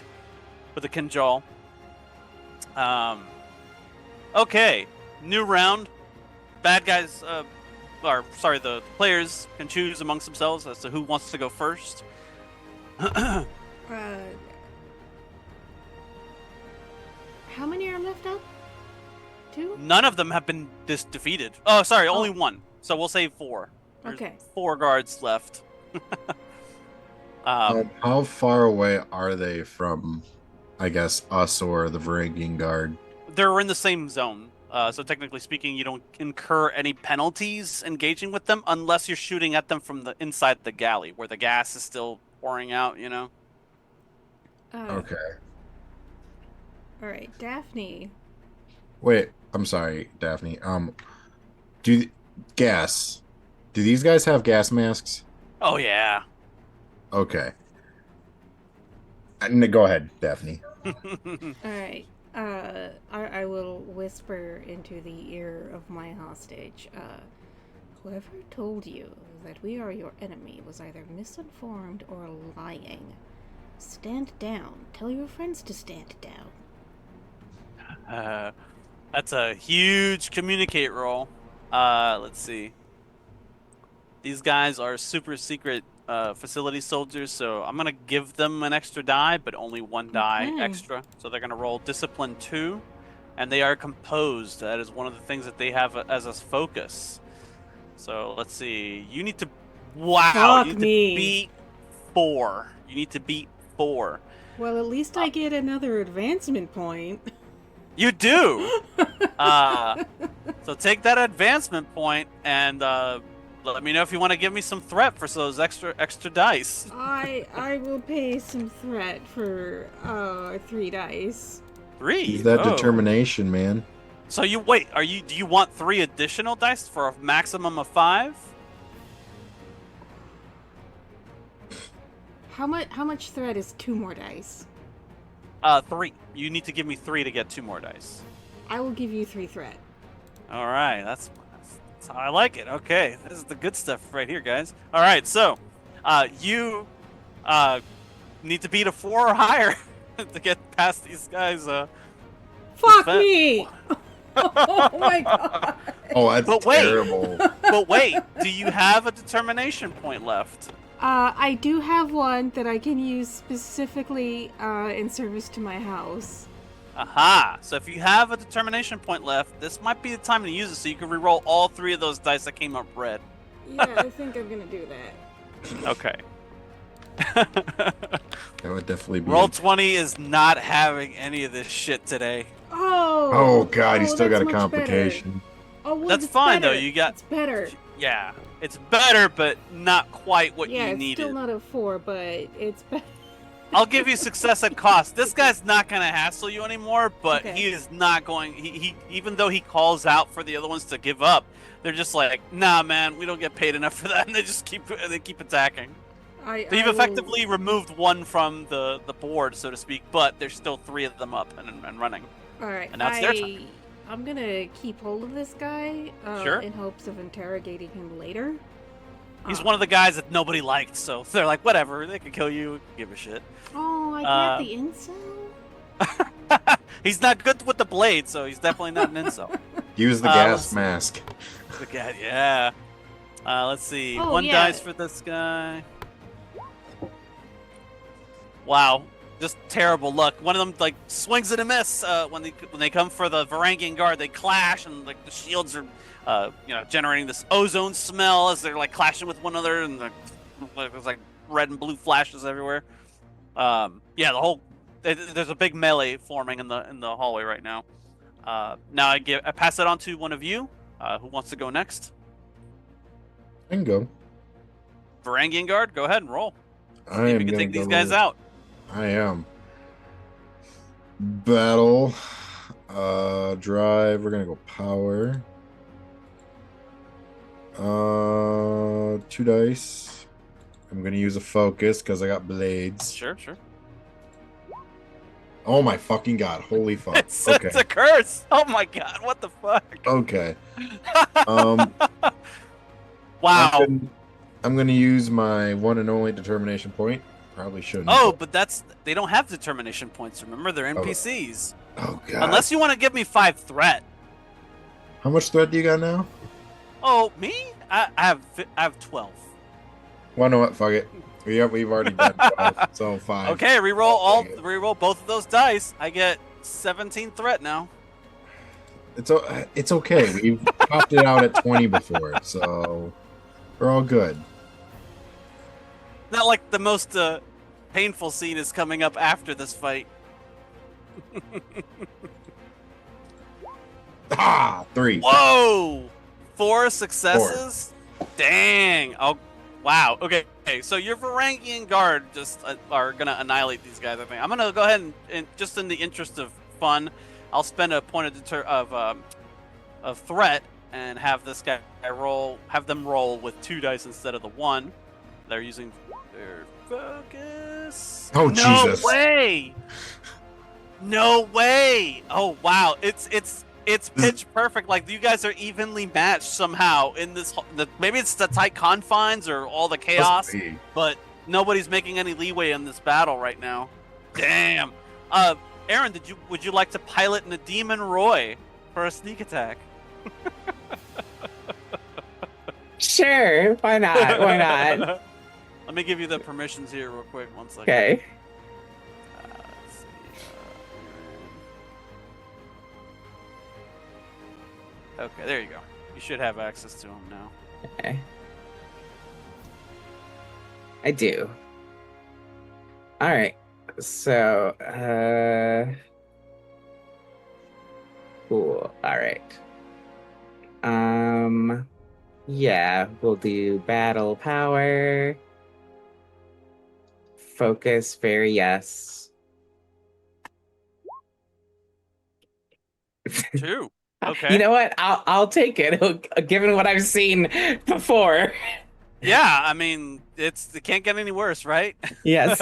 with a kinjal. Okay, new round. Bad guys. The players can choose amongst themselves as to who wants to go first. How many are left up? 2? None of them have been defeated. Oh, sorry, only 1. So we'll say 4. There's Okay. 4 guards left. How far away are they from, I guess, us or the Varangian Guard? They're in the same zone. So technically speaking, you don't incur any penalties engaging with them unless you're shooting at them from the inside the galley, where the gas is still pouring out, Okay. All right, Daphne. Wait, I'm sorry, Daphne. Do these guys have gas masks? Oh, yeah. Okay. Go ahead, Daphne. Alright. I will whisper into the ear of my hostage. Whoever told you that we are your enemy was either misinformed or lying. Stand down. Tell your friends to stand down. That's a huge communicate roll. Let's see. These guys are super secret facility soldiers, so I'm gonna give them an extra die, but only one die Okay. extra. So they're gonna roll Discipline 2, and they are composed. That is one of the things that they have as a focus. So let's see. You need to. Wow. Fuck you need me. to beat 4. You need to beat 4. Well, at least I get another advancement point. You do. So take that advancement point and let me know if you want to give me some threat for those extra dice. I will pay some threat for 3 dice. 3. Use that Oh. determination, man. So you wait. Do you want 3 additional dice for a maximum of 5? How much threat is 2 more dice? 3. You need to give me 3 to get 2 more dice. I will give you 3 threat. All right, that's how I like it. Okay, this is the good stuff right here, guys. All right, so you need to beat a 4 or higher to get past these guys. Fuck me! Oh my god! Oh, that's But wait. terrible. But wait, do you have a determination point left? I do have one that I can use specifically in service to my house. Aha! So if you have a determination point left, this might be the time to use it so you can re-roll all 3 of those dice that came up red. Yeah, I think I'm gonna do that. Okay. That would definitely be. Roll 20 is not having any of this shit today. Oh! Oh God, you still that's got a much complication. better. Oh, well, That's it's fine, though, better. you got- It's better. Yeah, it's better, but not quite what Yeah, you it's needed. still not a 4, but it's better. I'll give you success at cost. This guy's not gonna hassle you anymore, but Okay. he is not going. He even though he calls out for the other ones to give up, they're just like, nah, man, we don't get paid enough for that, and they just keep attacking. So you've I will- effectively removed one from the board, so to speak, but there's still 3 of them up and running. All right, and now it's their turn. I'm gonna keep hold of this guy Sure. in hopes of interrogating him later. He's one of the guys that nobody liked, so they're like, whatever, they can kill you, give a shit. Oh, I get the incel? He's not good with the blade, so he's definitely not an incel. Use the let's gas see. mask. The guy, yeah. Let's see. Oh, 1 yeah. dice for this guy. Wow, just terrible luck. One of them like swings and a miss. When they come for the Varangian guard, they clash, and like the shields are, generating this ozone smell as they're like clashing with one another, and there's like red and blue flashes everywhere. There's a big melee forming in the hallway right now. Now I pass it on to one of you. Who wants to go next? I can go. Varangian guard, go ahead and roll. I See if am you can gonna take these go- guys out. I am. Battle. Drive. We're gonna go power. 2 dice. I'm gonna use a focus because I got blades. Sure. Oh my fucking god! Holy fuck! It's Okay. a curse. Oh my god, what the fuck? Okay. Um. Wow. I'm gonna use my one and only determination point. Probably shouldn't. Oh, but they don't have determination points. Remember, they're NPCs. Oh god. Unless you want to give me 5 threat. How much threat do you got now? Oh, me? I have 12. Well, know what? Fuck it. We've already done 12, so 5. Okay, reroll both of those dice. I get 17 threat now. It's okay. We've topped it out at 20 before, so we're all good. Not like the most painful scene is coming up after this fight. 3. Whoa! 4 successes? Dang. Oh, wow. Okay, so your Varangian guard just are going to annihilate these guys, I think. I'm going to go ahead and just in the interest of fun, I'll spend a point of threat and have this guy have them roll with 2 dice instead of the 1. They're using their focus. this? Oh, No Jesus. way! No way! Oh wow, it's pitch perfect. Like you guys are evenly matched somehow in this. Maybe it's the tight confines or all the chaos, but nobody's making any leeway in this battle right now. Damn. Aaron, would you like to pilot Nadim and Roy for a sneak attack? Sure, why not? Why not? Let me give you the permissions here real quick. One second. Okay. Let's see. Okay, there you go. You should have access to them now. Okay. I do. All right. So, cool. All right. Yeah, we'll do battle power. Focus, very yes. 2. Okay. You know what? I'll take it, given what I've seen before. Yeah, I mean, it can't get any worse, right? Yes.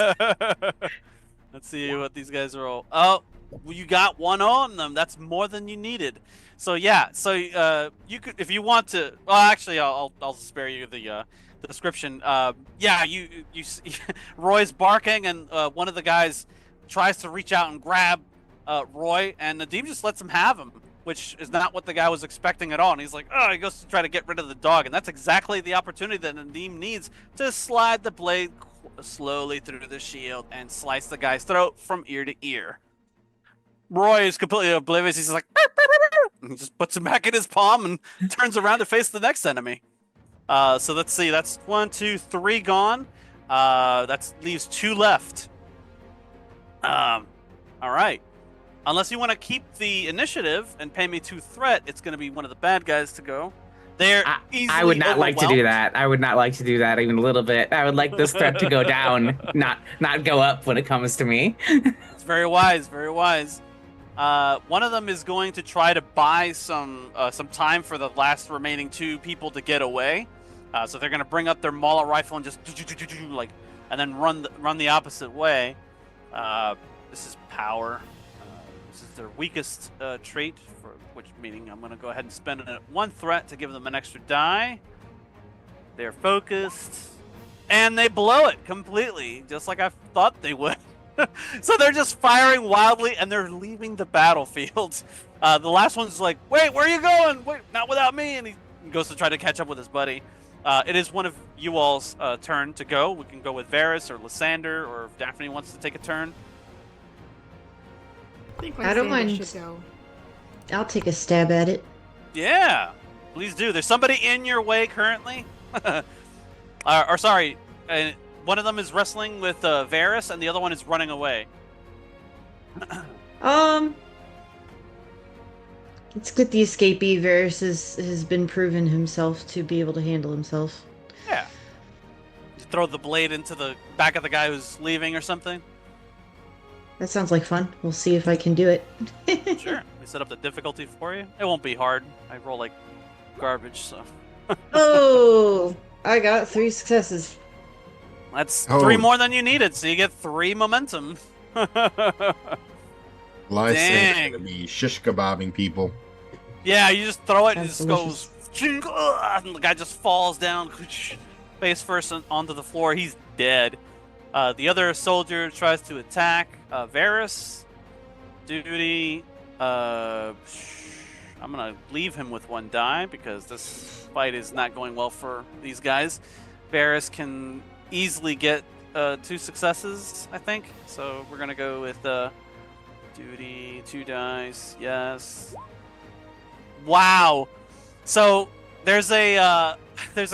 Let's see what these guys are all. Oh, well, you got one on them. That's more than you needed. So yeah, so you could, if you want to. Well, actually, I'll spare you the description. Yeah, you Roy's barking, and one of the guys tries to reach out and grab Roy, and Nadim just lets him have him, which is not what the guy was expecting at all. And he's like, oh, he goes to try to get rid of the dog, and that's exactly the opportunity that Nadim needs to slide the blade slowly through the shield and slice the guy's throat from ear to ear. Roy is completely oblivious. He's like, and he just puts him back in his palm and turns around to face the next enemy. So let's see. That's 1, 2, 3 gone. That leaves 2 left. All right. Unless you want to keep the initiative and pay me 2 threat, it's going to be one of the bad guys to go. I would not like to do that. I would not like to do that even a little bit. I would like this threat to go down, not go up when it comes to me. It's very wise, very wise. One of them is going to try to buy some time for the last remaining 2 people to get away. So they're going to bring up their Mauler rifle and just like, and then run the opposite way. This is power. This is their weakest trait, which meaning I'm going to go ahead and spend 1 threat to give them an extra die. They're focused, and they blow it completely, just like I thought they would. So they're just firing wildly, and they're leaving the battlefield. The last one's like, wait, where are you going? Wait, not without me. And he goes to try to catch up with his buddy. It is one of you all's turn to go. We can go with Varys or Lysander, or if Daphne wants to take a turn. I think I don't Lysander mind. should go. I'll take a stab at it. Yeah, please do. There's somebody in your way currently. Or sorry, one of them is wrestling with Varys, and the other one is running away. It's good the escapee Varys has been proven himself to be able to handle himself. Yeah. Just throw the blade into the back of the guy who's leaving or something. That sounds like fun. We'll see if I can do it. Sure. We set up the difficulty for you. It won't be hard. I roll like garbage, so. Oh, I got 3 successes. That's 3 more than you needed, so you get 3 momentum. Lysander's gonna be shish kebabbing people. Yeah, you just throw it and it That's just goes, and the guy just falls down, face first onto the floor. He's dead. The other soldier tries to attack Varys. Duty. I'm gonna leave him with 1 die because this fight is not going well for these guys. Varys can easily get 2 successes, I think. So we're gonna go with duty, 2 dice. Yes. Wow. So there's a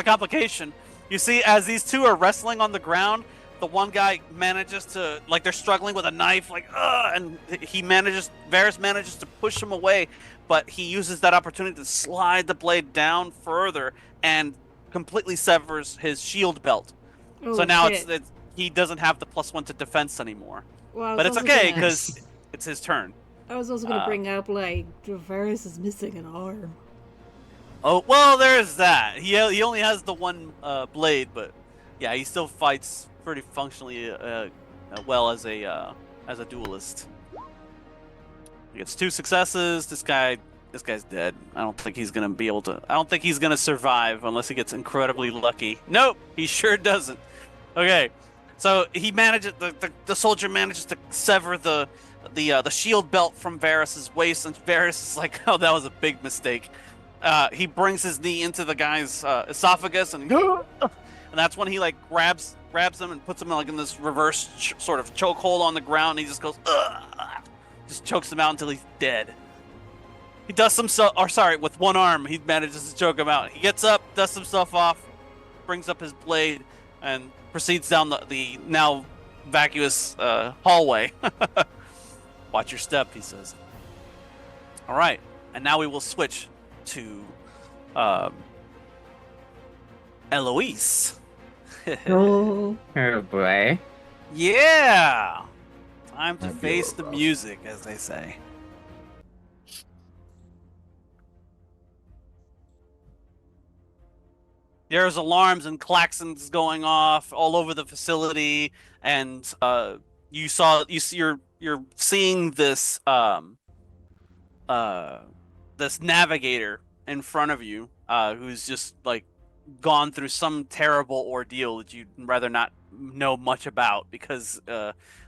complication. You see, as these 2 are wrestling on the ground, the one guy manages to, like, they're struggling with a knife, like, and Varys manages to push him away, but he uses that opportunity to slide the blade down further and completely severs his shield belt. Oh, so now shit. he doesn't have the +1 to defense anymore. Well, But it's okay because it's his turn. I was also gonna bring up, like, Varys is missing an arm. Oh, well, there's that. He only has the 1 blade, but yeah, he still fights pretty functionally well as a duelist. He gets 2 successes. This guy's dead. I don't think he's gonna be able to. I don't think he's gonna survive unless he gets incredibly lucky. Nope, he sure doesn't. Okay, so he manages. The soldier manages to sever the shield belt from Varys's waist, and Varys is like, "Oh, that was a big mistake." He brings his knee into the guy's esophagus, and that's when he like grabs him and puts him like in this reverse sort of chokehold on the ground. And he just goes, ugh, just chokes him out until he's dead. He dusts himself, or sorry, with one arm, he manages to choke him out. He gets up, dusts himself off, brings up his blade, and proceeds down the now vacuous hallway. Watch your step, he says. All right, and now we will switch to Eloise. Oh, Oh boy. Yeah! Time to Might be a face little the rough. music, as they say. There's alarms and klaxons going off all over the facility, and you're seeing this this navigator in front of you, who's just like gone through some terrible ordeal that you'd rather not know much about, because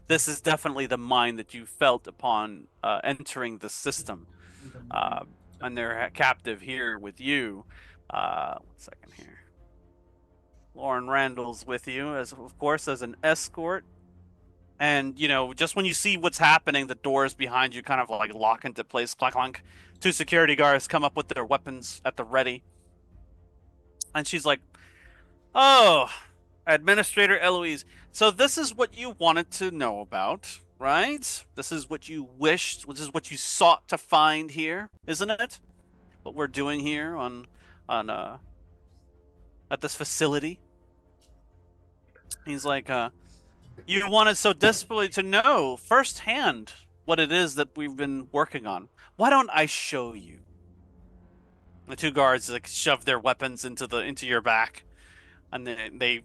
this is definitely the mind that you felt upon entering the system, and they're captive here with you. 1 second here. Lauren Randall's with you, as of course, as an escort. And just when you see what's happening, the doors behind you kind of like lock into place. Clank, clank. 2 security guards come up with their weapons at the ready, and she's like, "Oh, Administrator Eloise. So this is what you wanted to know about, right? This is what you wished. This is what you sought to find here, isn't it? What we're doing here on at this facility." He's like, "You wanted so desperately to know firsthand what it is that we've been working on. Why don't I show you?" The 2 guards like shove their weapons into your back, and then they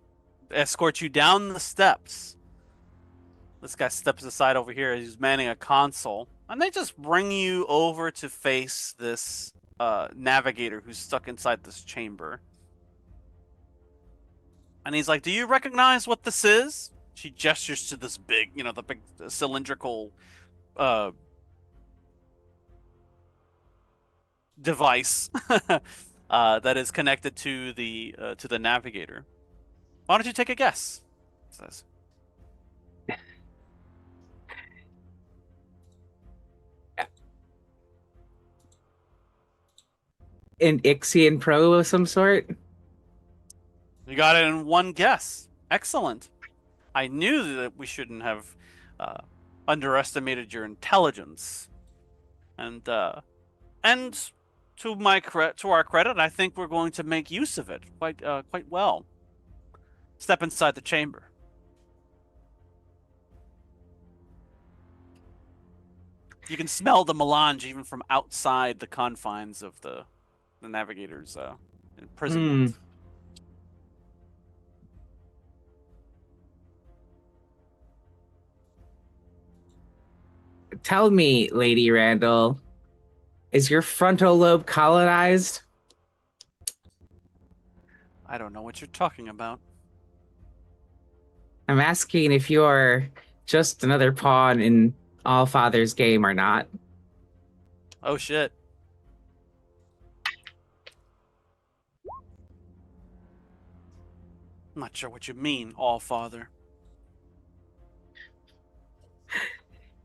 escort you down the steps. This guy steps aside over here. He's manning a console, and they just bring you over to face this navigator who's stuck inside this chamber. And he's like, "Do you recognize what this is?" She gestures to this big, the big cylindrical device that is connected to the navigator. "Why don't you take a guess?" It says. An Ixian probe of some sort? You got it in one guess. Excellent. I knew that we shouldn't have underestimated your intelligence, and to our credit, I think we're going to make use of it quite well. Step inside the chamber. You can smell the melange even from outside the confines of the navigator's imprisonment. Tell me, Lady Randall, is your frontal lobe colonized? I don't know what you're talking about. I'm asking if you're just another pawn in Allfather's game or not. Oh shit. I'm not sure what you mean, Allfather.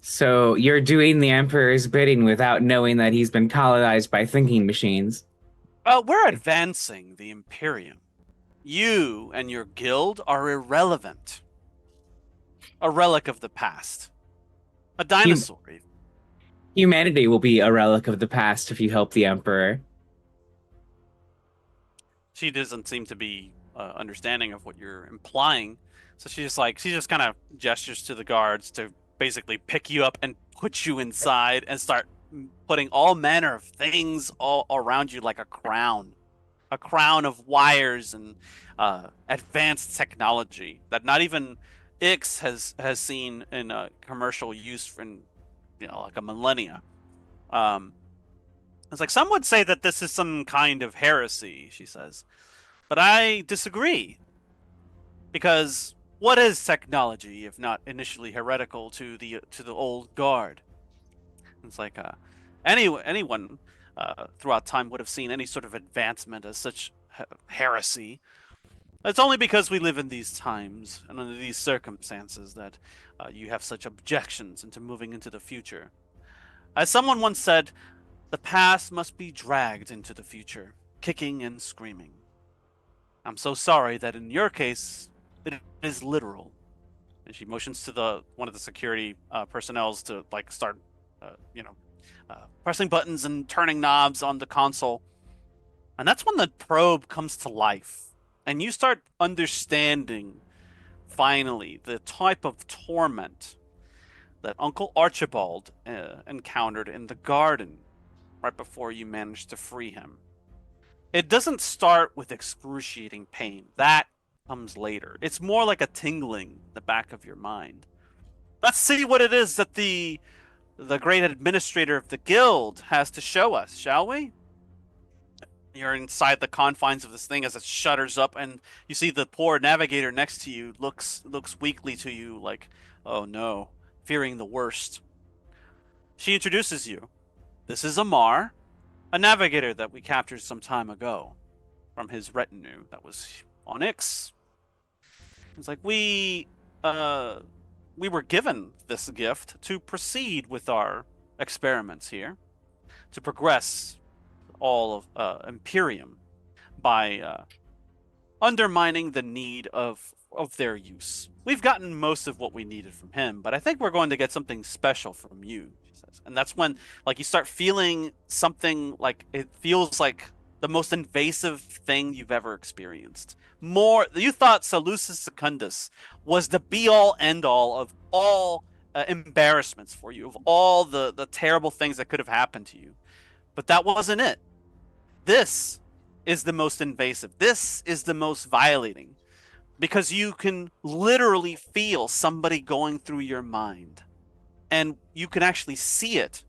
So you're doing the Emperor's bidding without knowing that he's been colonized by thinking machines. We're advancing the Imperium. You and your guild are irrelevant. A relic of the past. A dinosaur, even. Humanity will be a relic of the past if you help the Emperor. She doesn't seem to be understanding of what you're implying. So she just kind of gestures to the guards to basically pick you up and put you inside and start putting all manner of things all around you like a crown of wires and advanced technology that not even Ix has seen in commercial use in like a millennia. It's like some would say that this is some kind of heresy, she says, but I disagree because what is technology if not initially heretical to the old guard? It's like anyone throughout time would have seen any sort of advancement as such heresy. It's only because we live in these times and under these circumstances that you have such objections into moving into the future. As someone once said, the past must be dragged into the future, kicking and screaming. I'm so sorry that in your case, it is literal. And she motions to one of the security personnel to like start, pressing buttons and turning knobs on the console. And that's when the probe comes to life, and you start understanding finally the type of torment that Uncle Archibald encountered in the garden right before you managed to free him. It doesn't start with excruciating pain. That comes later. It's more like a tingling in the back of your mind. Let's see what it is that the great administrator of the guild has to show us, shall we? You're inside the confines of this thing as it shutters up, and you see the poor navigator next to you looks weakly to you, like, oh no, fearing the worst. She introduces you. This is Amar, a navigator that we captured some time ago from his retinue that was on Ix. It's like we were given this gift to proceed with our experiments here, to progress all of Imperium by undermining the need of their use. We've gotten most of what we needed from him, but I think we're going to get something special from you, she says. And that's when like you start feeling something like it feels like the most invasive thing you've ever experienced. More, you thought Salusus Secundus was the be-all, end-all of all embarrassments for you, of all the terrible things that could have happened to you. But that wasn't it. This is the most invasive. This is the most violating, because you can literally feel somebody going through your mind, and you can actually see it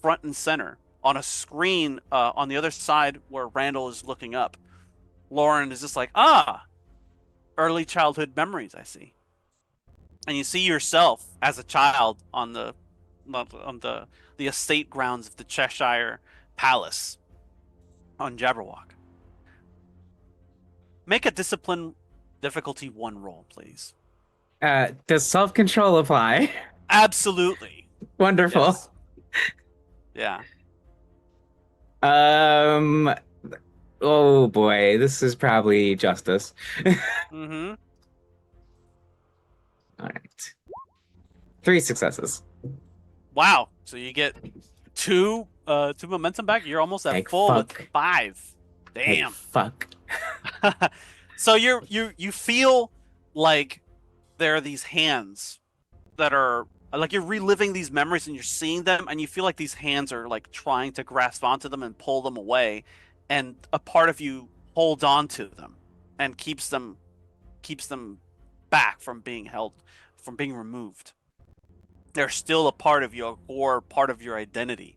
front and center on a screen on the other side where Randall is looking up. Lauren is just like, early childhood memories I see. And you see yourself as a child on the estate grounds of the Cheshire Palace on Jabberwock. Make a discipline difficulty 1 roll, please. Does self-control apply? Absolutely. Wonderful. Yes. Yeah. Oh boy, this is probably justice. Mm-hmm. All right. 3 successes. Wow. So you get two momentum back. You're almost at Heck, full fuck. with 5. Hey, Damn. fuck. So you feel like there are these hands that are like you're reliving these memories and you're seeing them, and you feel like these hands are like trying to grasp onto them and pull them away, and a part of you holds on to them and keeps them back from being held, from being removed. They're still a part of you, or part of your identity.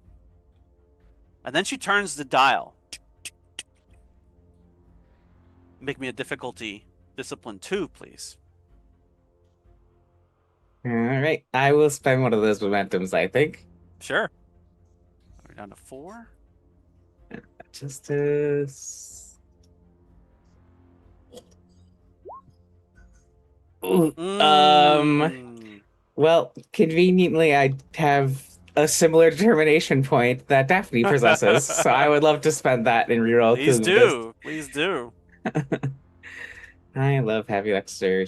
And then she turns the dial. Make me a difficulty discipline 2, please. All right, I will spend one of those momentums, I think. Sure. We're down to 4. Justice. Ooh, well, conveniently, I have a similar determination point that Daphne possesses, so I would love to spend that in reroll. Please do. Please do. I love having extra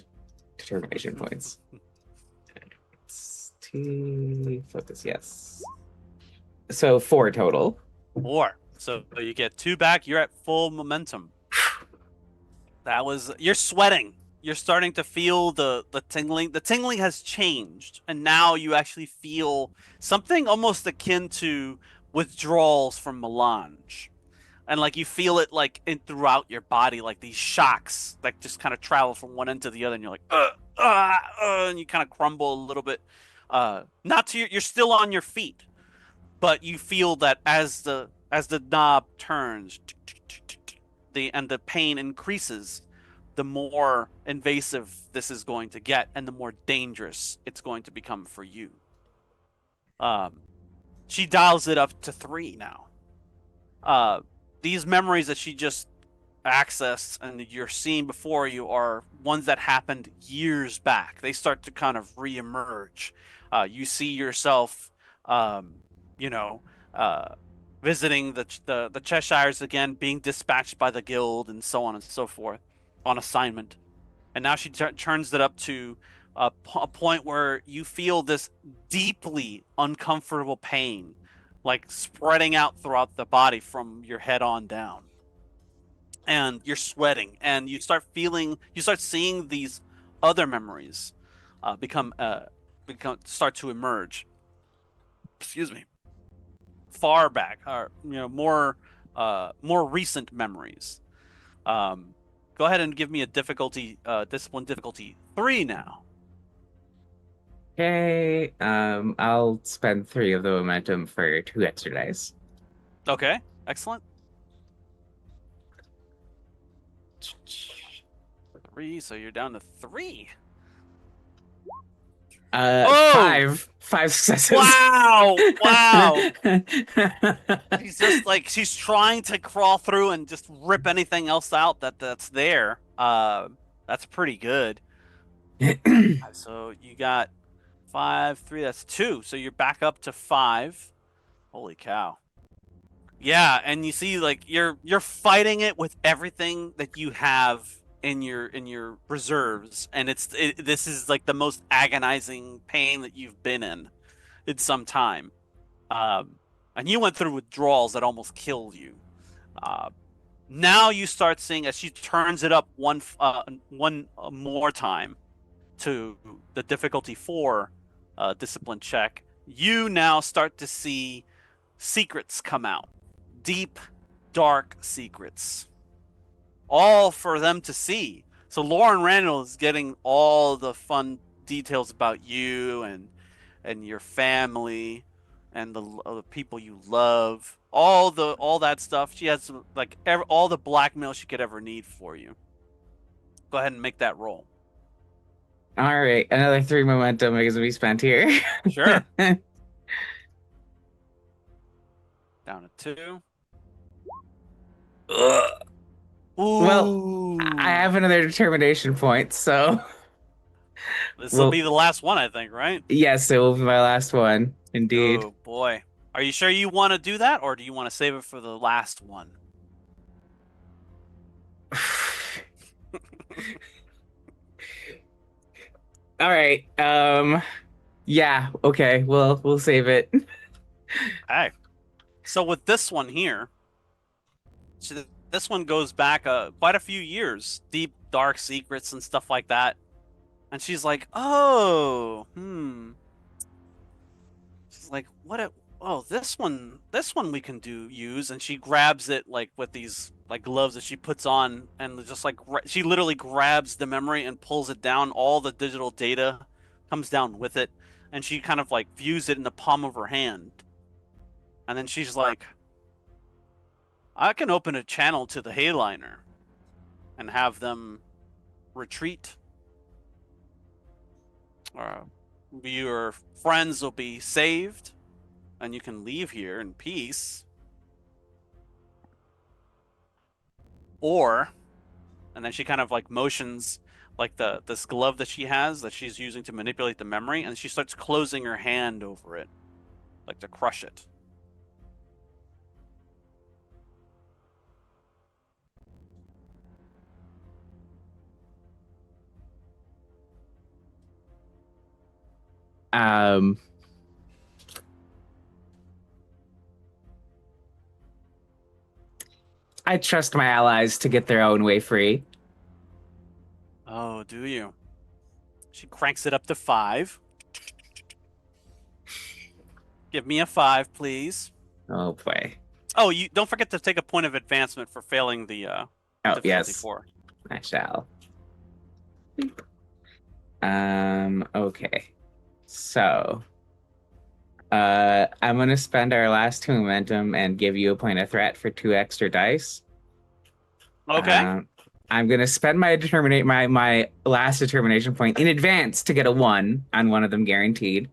determination points. T focus, yes. So 4 total. 4. So you get 2 back. You're at full momentum. You're sweating. You're starting to feel the tingling. The tingling has changed, and now you actually feel something almost akin to withdrawals from melange. and like you feel it like in throughout your body, like these shocks like just kind of travel from one end to the other, and you're like and you kind of crumble a little bit. Not to you're still on your feet, but you feel that as the knob turns, the pain increases, the more invasive this is going to get, and the more dangerous it's going to become for you. Um, she dials it up to 3 now. These memories that she just accessed and you're seeing before you are ones that happened years back. They start to kind of reemerge. You see yourself, um, you know, uh, visiting the Cheshires again, being dispatched by the guild, and so on and so forth, on assignment. And now she turns it up to a point where you feel this deeply uncomfortable pain, like spreading out throughout the body from your head on down. And you're sweating, and you start seeing these other memories start to emerge. Excuse me. Far back, or more recent memories. Go ahead and give me a discipline difficulty 3 now. Okay. I'll spend 3 of the momentum for 2 extra dice. Okay, excellent. 3, so you're down to 3. Oh! 5 successes. Wow! Wow! She's just like she's trying to crawl through and just rip anything else out that's there. That's pretty good. So you got 5, 3. That's 2. So you're back up to 5. Holy cow! Yeah, and you see, like you're fighting it with everything that you have in your reserves, and this is like the most agonizing pain that you've been in some time. And you went through withdrawals that almost killed you. Now you start seeing as she turns it up one more time to the difficulty 4 discipline check. You now start to see secrets come out, deep, dark secrets, all for them to see. So Lauren Randall is getting all the fun details about you and your family and the people you love, all that stuff. She has like all the blackmail she could ever need for you. Go ahead and make that roll. All right, another 3 momentum is to be spent here. Sure. Down to 2. Ugh. Well, I have another determination point, so this will be the last one, I think, right? Yes, it will be my last one, indeed. Oh boy. Are you sure you want to do that, or do you want to save it for the last one? All right. Yeah, okay. We'll save it. Okay. So with this one here, so this one goes back quite a few years, deep dark secrets and stuff like that. And she's like, "Oh, She's like, oh, this one we can use." And she grabs it like with these like gloves that she puts on, and just like she literally grabs the memory and pulls it down. All the digital data comes down with it, and she kind of like views it in the palm of her hand. And then she's like, "I can open a channel to the Hayliner and have them retreat. Your friends will be saved, and you can leave here in peace. Or," and then she kind of like motions like this glove that she has that she's using to manipulate the memory, and she starts closing her hand over it, like to crush it. Um, I trust my allies to get their own way free. Oh, do you? She cranks it up to 5. Give me a 5, please. Oh boy. Oh, you don't forget to take a point of advancement for failing the Oh, difficulty yes. 4. I shall. Okay. So, I'm gonna spend our last 2 momentum and give you a point of threat for 2 extra dice. Okay. I'm gonna spend my last determination point in advance to get a 1 on one of them guaranteed.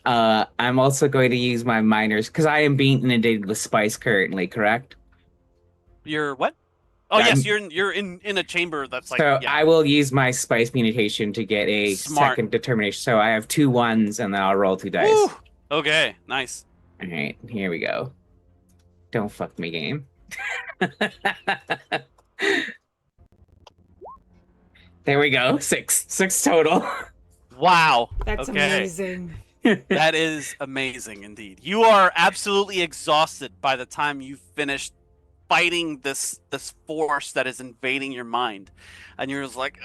I'm also going to use my minors because I am being inundated with spice currently, correct? You're what? Oh yes, I'm you're in a chamber that's like, So yeah, I will use my spice mutation to get a smart. second determination. So I have 2 1s and then I'll roll 2 Woo! dice. Okay, nice. All right, here we go. Don't fuck me, game. There we go. 6 total. Wow. That's Okay. amazing. That is amazing indeed. You are absolutely exhausted by the time you finish fighting this force that is invading your mind, and you're just like,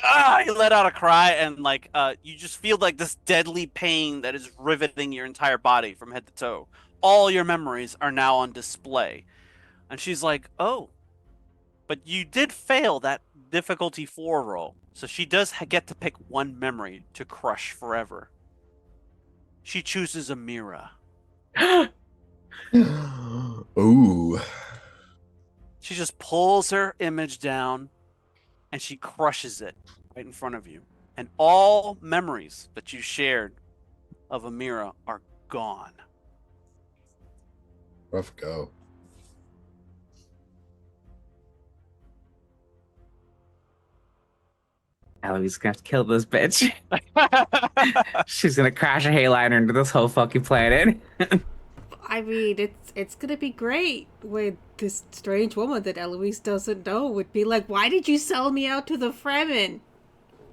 you let out a cry, and like you just feel like this deadly pain that is riveting your entire body from head to toe. All your memories are now on display, and she's like, oh, but you did fail that difficulty 4 roll, so she does get to pick one memory to crush forever. She chooses Amira. Ooh. She just pulls her image down and she crushes it right in front of you. And all memories that you shared of Amira are gone. Rough go. Eloise gonna have to kill this bitch. She's gonna crash a hayliner into this whole fucking planet. I mean, it's gonna be great with this strange woman that Eloise doesn't know would be like, why did you sell me out to the Fremen?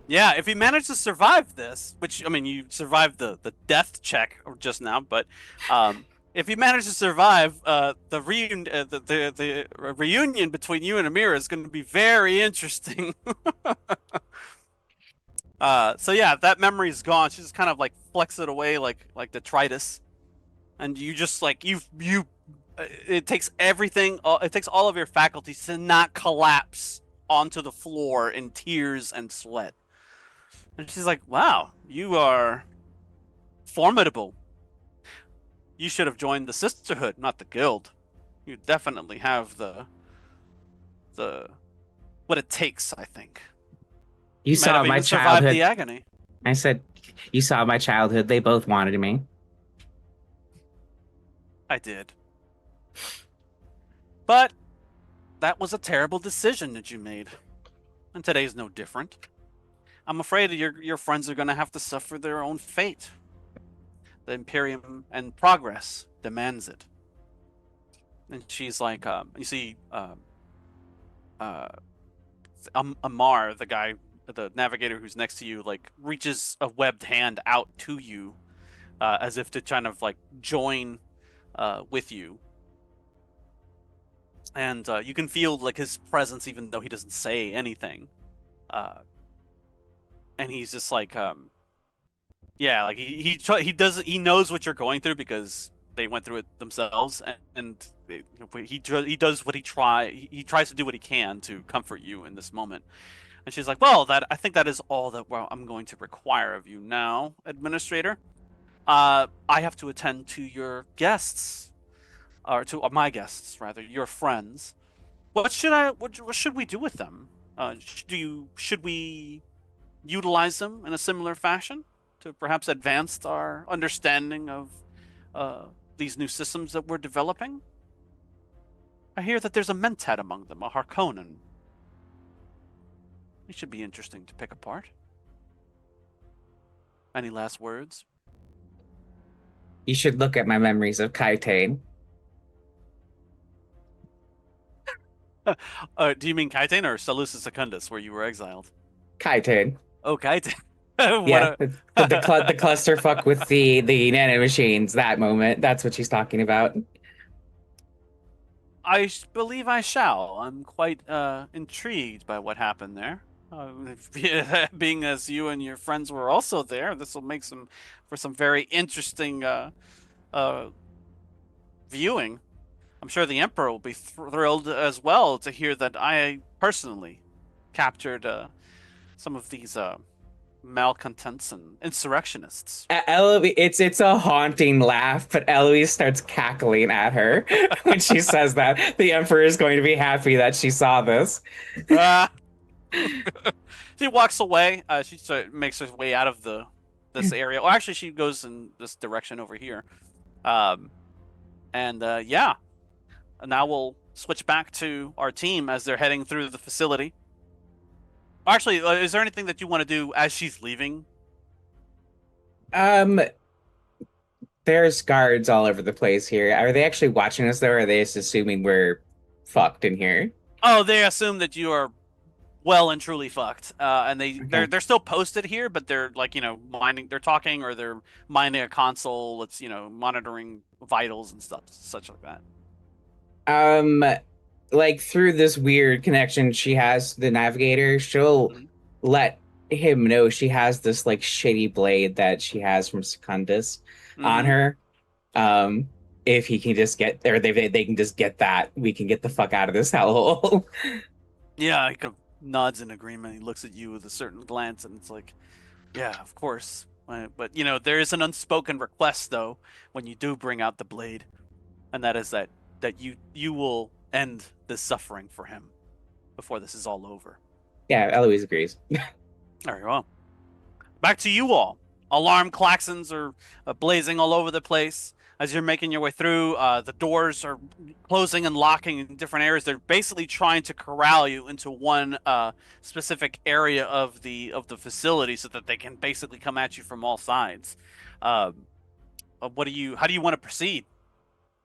Yeah, if you manage to survive this, which, I mean, you survived the death check just now, but if you manage to survive, the reunion between you and Amira is going to be very interesting. So yeah, that memory is gone. She just kind of like flecks it away like detritus, and you just like you. It takes everything. It takes all of your faculties to not collapse onto the floor in tears and sweat. And she's like, "Wow, you are formidable. You should have joined the sisterhood, not the guild. You definitely have the what it takes, I think. You Might saw have my even survived the childhood. agony." I said, you saw my childhood. They both wanted me. I did. But that was a terrible decision that you made. And today's no different. I'm afraid your friends are going to have to suffer their own fate. The Imperium and progress demands it. And she's like, you see, Amar, the guy, the navigator who's next to you, like reaches a webbed hand out to you, as if to kind of like join with you. And you can feel like his presence, even though he doesn't say anything. And he's just like, yeah, like he knows what you're going through because they went through it themselves, and he does what he tries to do what he can to comfort you in this moment. And she's like, well, that I think that is all that I'm going to require of you now, Administrator. I have to attend to your guests, or to my guests rather, your friends. What should we do with them? Should we utilize them in a similar fashion to perhaps advance our understanding of these new systems that we're developing? I hear that there's a Mentat among them, a Harkonnen. It should be interesting to pick apart. Any last words? You should look at my memories of Kaitane. Do you mean Kaiten or Salusa Secundus, where you were exiled? Kaitane. Oh, Kaiten. Yeah, the clusterfuck with the nanomachines. That moment. That's what she's talking about. I believe I shall. I'm quite intrigued by what happened there. Being as you and your friends were also there, this will make for some very interesting viewing. I'm sure the Emperor will be thrilled as well to hear that I personally captured some of these malcontents and insurrectionists. It's a haunting laugh, but Eloise starts cackling at her when she says that. The Emperor is going to be happy that she saw this. Ah! She walks away. She makes her way out of this area. Well, actually, she goes in this direction over here. And yeah, now we'll switch back to our team as they're heading through the facility. Actually, is there anything that you want to do as she's leaving? Um, there's guards all over the place here. Are they actually watching us though, or are they just assuming we're fucked in here? Oh, they assume that you are well and truly fucked. And Okay. they're still posted here, but they're like, minding, they're talking, or they're minding a console that's, monitoring vitals and stuff, such like that. Um, like through this weird connection she has to the navigator, she'll Mhm. let him know she has this like shitty blade that she has from Secundus on Mhm. her. Um, if he can just get, or they can just get that, we can get the fuck out of this hellhole. Yeah, he kind of nods in agreement. He looks at you with a certain glance, and it's like, yeah, of course. But there is an unspoken request though when you do bring out the blade, and that is that you will end this suffering for him before this is all over. Yeah, Eloise agrees. Very well. Back to you all. Alarm klaxons are blazing all over the place as you're making your way through. The doors are closing and locking in different areas. They're basically trying to corral you into one specific area of the facility so that they can basically come at you from all sides. How do you want to proceed?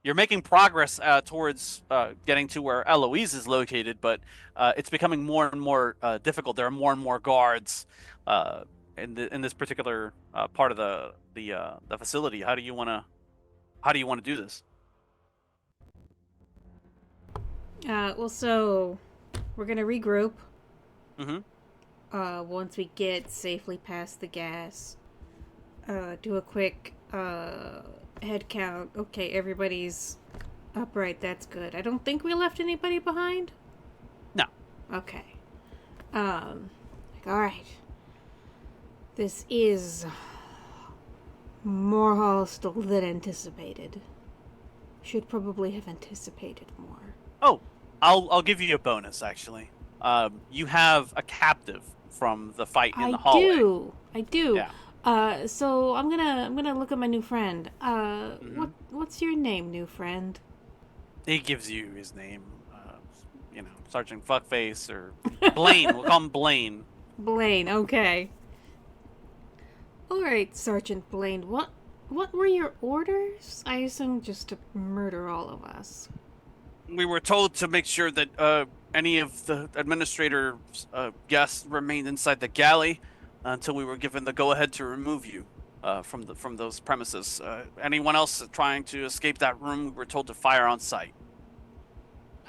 You're making progress towards getting to where Eloise is located, but it's becoming more and more difficult. There are more and more guards in this particular part of the facility. How do you want to do this? Well, so we're gonna regroup. Mm-hmm. Once we get safely past the gas, do a quick head count. Okay, everybody's upright. That's good. I don't think we left anybody behind. No. Okay. All right. This is more hostile than anticipated. Should probably have anticipated more. Oh, I'll give you a bonus actually. You have a captive from the fight in the hallway. I do. Yeah. So I'm gonna look at my new friend. Mhm. What's your name, new friend? He gives you his name. Sergeant Fuckface or Blaine. We'll call him Blaine. Blaine. Okay. All right, Sergeant Blaine. What were your orders? I assume just to murder all of us. We were told to make sure that any of the administrator's guests remained inside the galley until we were given the go-ahead to remove you from those premises. Anyone else trying to escape that room, we were told to fire on sight.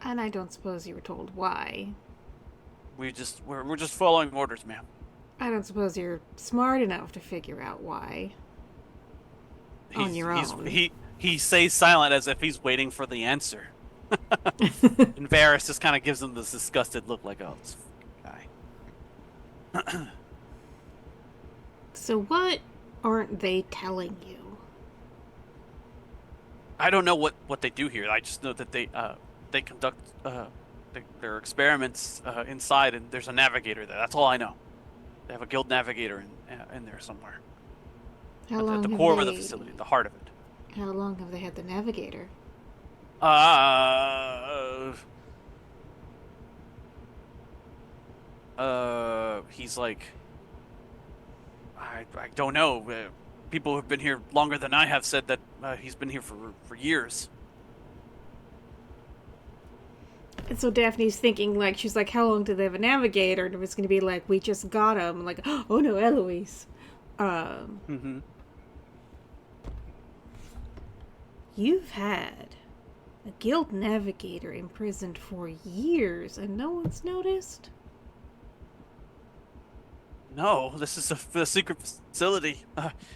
And I don't suppose you were told why. We're just following orders, ma'am. I don't suppose you're smart enough to figure out why. On your own. He stays silent as if he's waiting for the answer. And Varys just kind of gives him this disgusted look, like, oh, this guy. So what aren't they telling you? I don't know what they do here. I just know that they conduct their experiments inside, and there's a navigator there. That's all I know. They have a guild navigator in there somewhere. How long At the have core of they- the facility, the heart of it. How long have they had the navigator? He's like, I don't know. People who've been here longer than I have said that he's been here for years. And so Daphne's thinking, like, she's like, how long do they have a navigator? And it was going to be like, we just got him. Like, oh no, Eloise. Mm-hmm. You've had a guild navigator imprisoned for years and no one's noticed? No, this is a secret facility.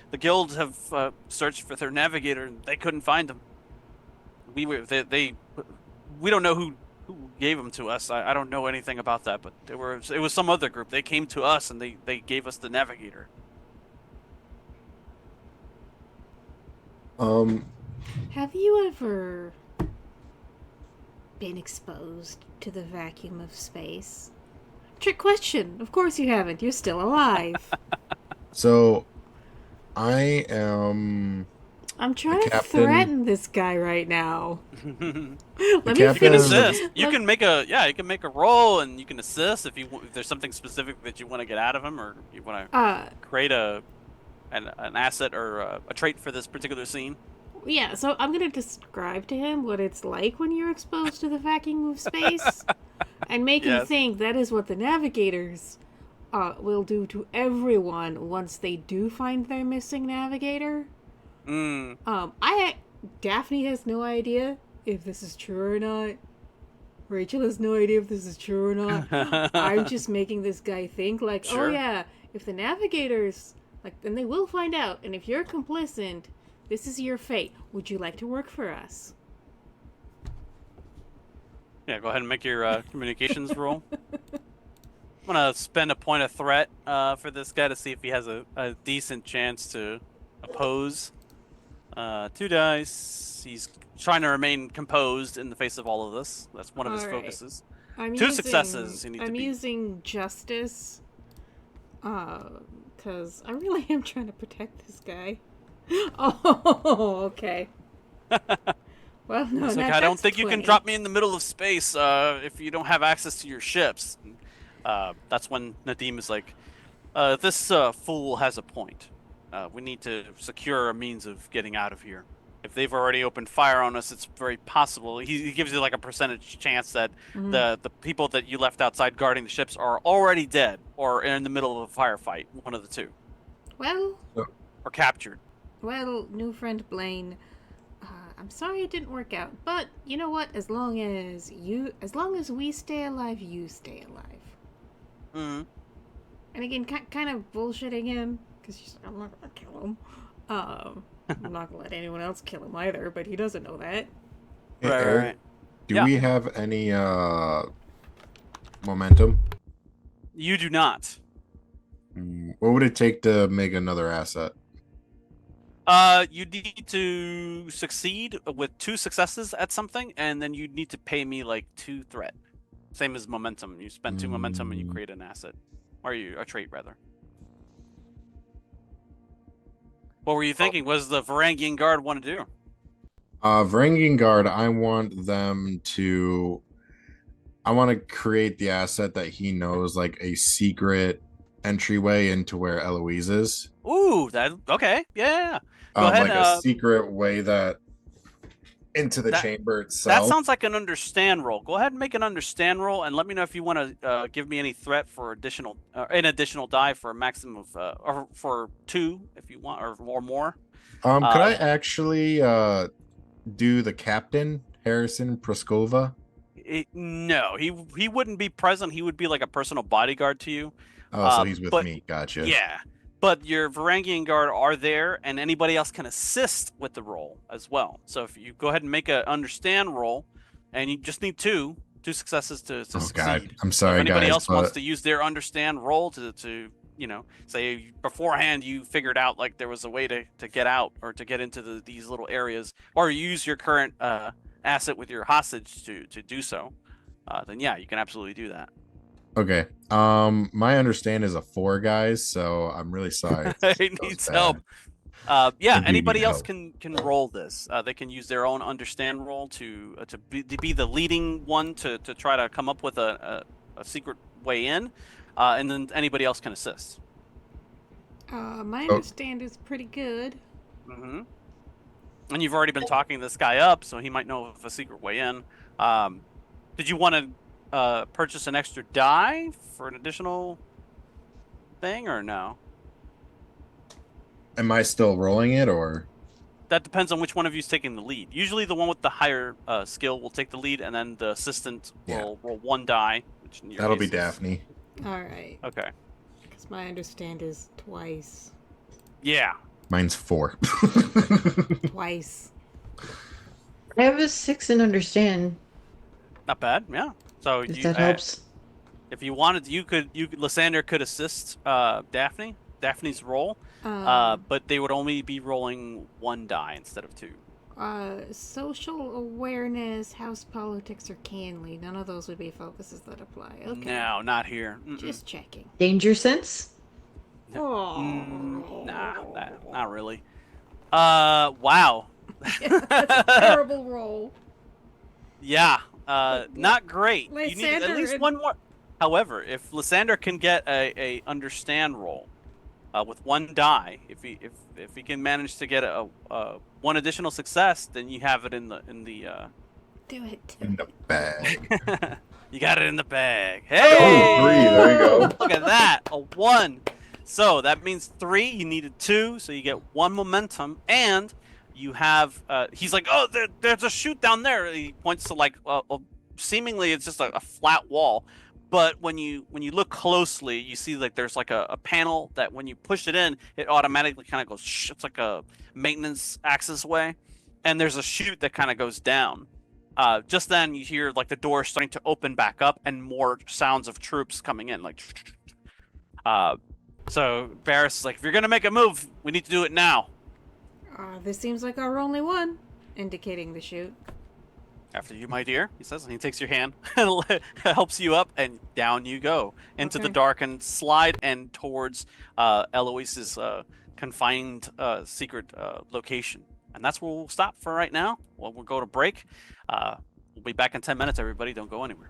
The guilds have searched for their navigator, and they couldn't find him. They we don't know who gave them to us. I don't know anything about that, but it was some other group. They came to us and they gave us the navigator. Have you ever been exposed to the vacuum of space? Trick question. Of course you haven't. You're still alive. So, I am I'm trying the to captain. threaten this guy right now. You Let me captain can finish. of the- assist. You can make a roll, and you can assist if if there's something specific that you want to get out of him, or you want to create an asset or a trait for this particular scene. Yeah, so I'm going to describe to him what it's like when you're exposed to the vacuum of space and make him Yes. think that is what the navigators will do to everyone once they do find their missing navigator. Mm. Daphne has no idea if this is true or not. Rachel has no idea if this is true or not. I'm just making this guy think like, Sure. oh yeah, if the navigators, like, then they will find out, and if you're complicit, this is your fate. Would you like to work for us? Yeah, go ahead and make your communications roll. I'm gonna spend a point of threat for this guy to see if he has a decent chance to oppose. 2 dice. He's trying to remain composed in the face of all of this. That's one of his All right. focuses. I'm 2 using, successes. You need to I'm beat. using justice, because I really am trying to protect this guy. Oh, okay. Well, no, It's that, like, I don't that's think you can 20. drop me in the middle of space if you don't have access to your ships. That's when Nadim is like, this fool has a point. We need to secure a means of getting out of here. If they've already opened fire on us, it's very possible. He gives you like a percentage chance that the people that you left outside guarding the ships are already dead or in the middle of a firefight, one of the two, Well, or captured. well, new friend Blaine, I'm sorry it didn't work out, but you know what? As long as we stay alive, you stay alive. Mm-hmm. And again, kind of bullshitting him, because I'm not gonna kill him. I'm not gonna let anyone else kill him either, but he doesn't know that. Hey, Right, Eric, right. do Yeah. we have any momentum? You do not. What would it take to make another asset? You need to succeed with 2 successes at something, and then you need to pay me like 2 threat. Same as momentum. You spend 2 momentum and you create an asset, or a trait rather. What were you thinking? What does the Varangian Guard want to do? Varangian Guard, I want to create the asset that he knows, like a secret entryway into where Eloise is. Ooh, that okay? Yeah. Go ahead. Like a secret way that into the that- chamber That itself. sounds like an understand roll. Go ahead and make an understand roll, and let me know if you want to give me any threat for an additional die for a maximum of or for 2 if you want, or more. Could I actually do the captain, Harrison Proskova? No, he wouldn't be present. He would be like a personal bodyguard to you. Oh, so he's with me. Gotcha. Yeah, but your Varangian Guard are there, and anybody else can assist with the roll as well. So if you go ahead and make an understand roll, and you just need two successes to succeed. God, I'm So sorry, if anybody guys, else wants but to use their understand roll to say beforehand you figured out like there was a way to get out or to get into these little areas, or use your current asset with your hostage to do so, then yeah, you can absolutely do that. okay. My understand is a 4, guys, so I'm really sorry. He needs help. I Yeah, do anybody need else help. can roll this. They can use their own understand roll to be the leading one to try to come up with a secret way in, and then anybody else can assist. My understand is pretty good. Mm-hmm. And you've already been talking this guy up, so he might know of a secret way in. Did you want to purchase an extra die for an additional thing, or no? Am I still rolling it, or? That depends on which one of you is taking the lead. Usually the one with the higher skill will take the lead, and then the assistant will roll 1 die. Which in your That'll be case is- Daphne. All right, Okay. because my understand is twice. Yeah. Mine's 4. Twice. I have a 6 in understand. Not bad. Yeah. So If you, that helps. if you wanted, Lysander could assist Daphne. Daphne's roll, Um, but they would only be rolling one die instead of two. social awareness, house politics, or Canley. None of those would be focuses that apply. Okay. No, not here. Just checking. Danger sense? Not really. Wow. That's a terrible roll. Yeah. But Not great. You need at Lysander least and- one more. However, if Lysander can get a understand roll, with one die, if he can manage to get a one additional success, then you have it in the Do it. In the bag. you got it in the bag. Oh, Hey, 3. There you go. look at that, a 1. So that means 3. You needed 2, so you get 1 momentum, and you have. He's like, oh, there's a chute down there. He points to like, seemingly it's just a flat wall. But when you look closely, you see like there's like a panel that when you push it in, it automatically kind of goes. It's like a maintenance access way, and there's a chute that kind of goes down. Just then you hear like the door starting to open back up and more sounds of troops coming in. Like, so Barris is like, if you're gonna make a move, we need to do it now. This seems like our only one. Indicating the chute. After you, my dear, he says, and he takes your hand, helps you up, and down you go into the Okay. dark and slide and towards Eloise's confined secret location. And that's where we'll stop for right now. Well, we'll go to break. We'll be back in 10 minutes, everybody. Don't go anywhere.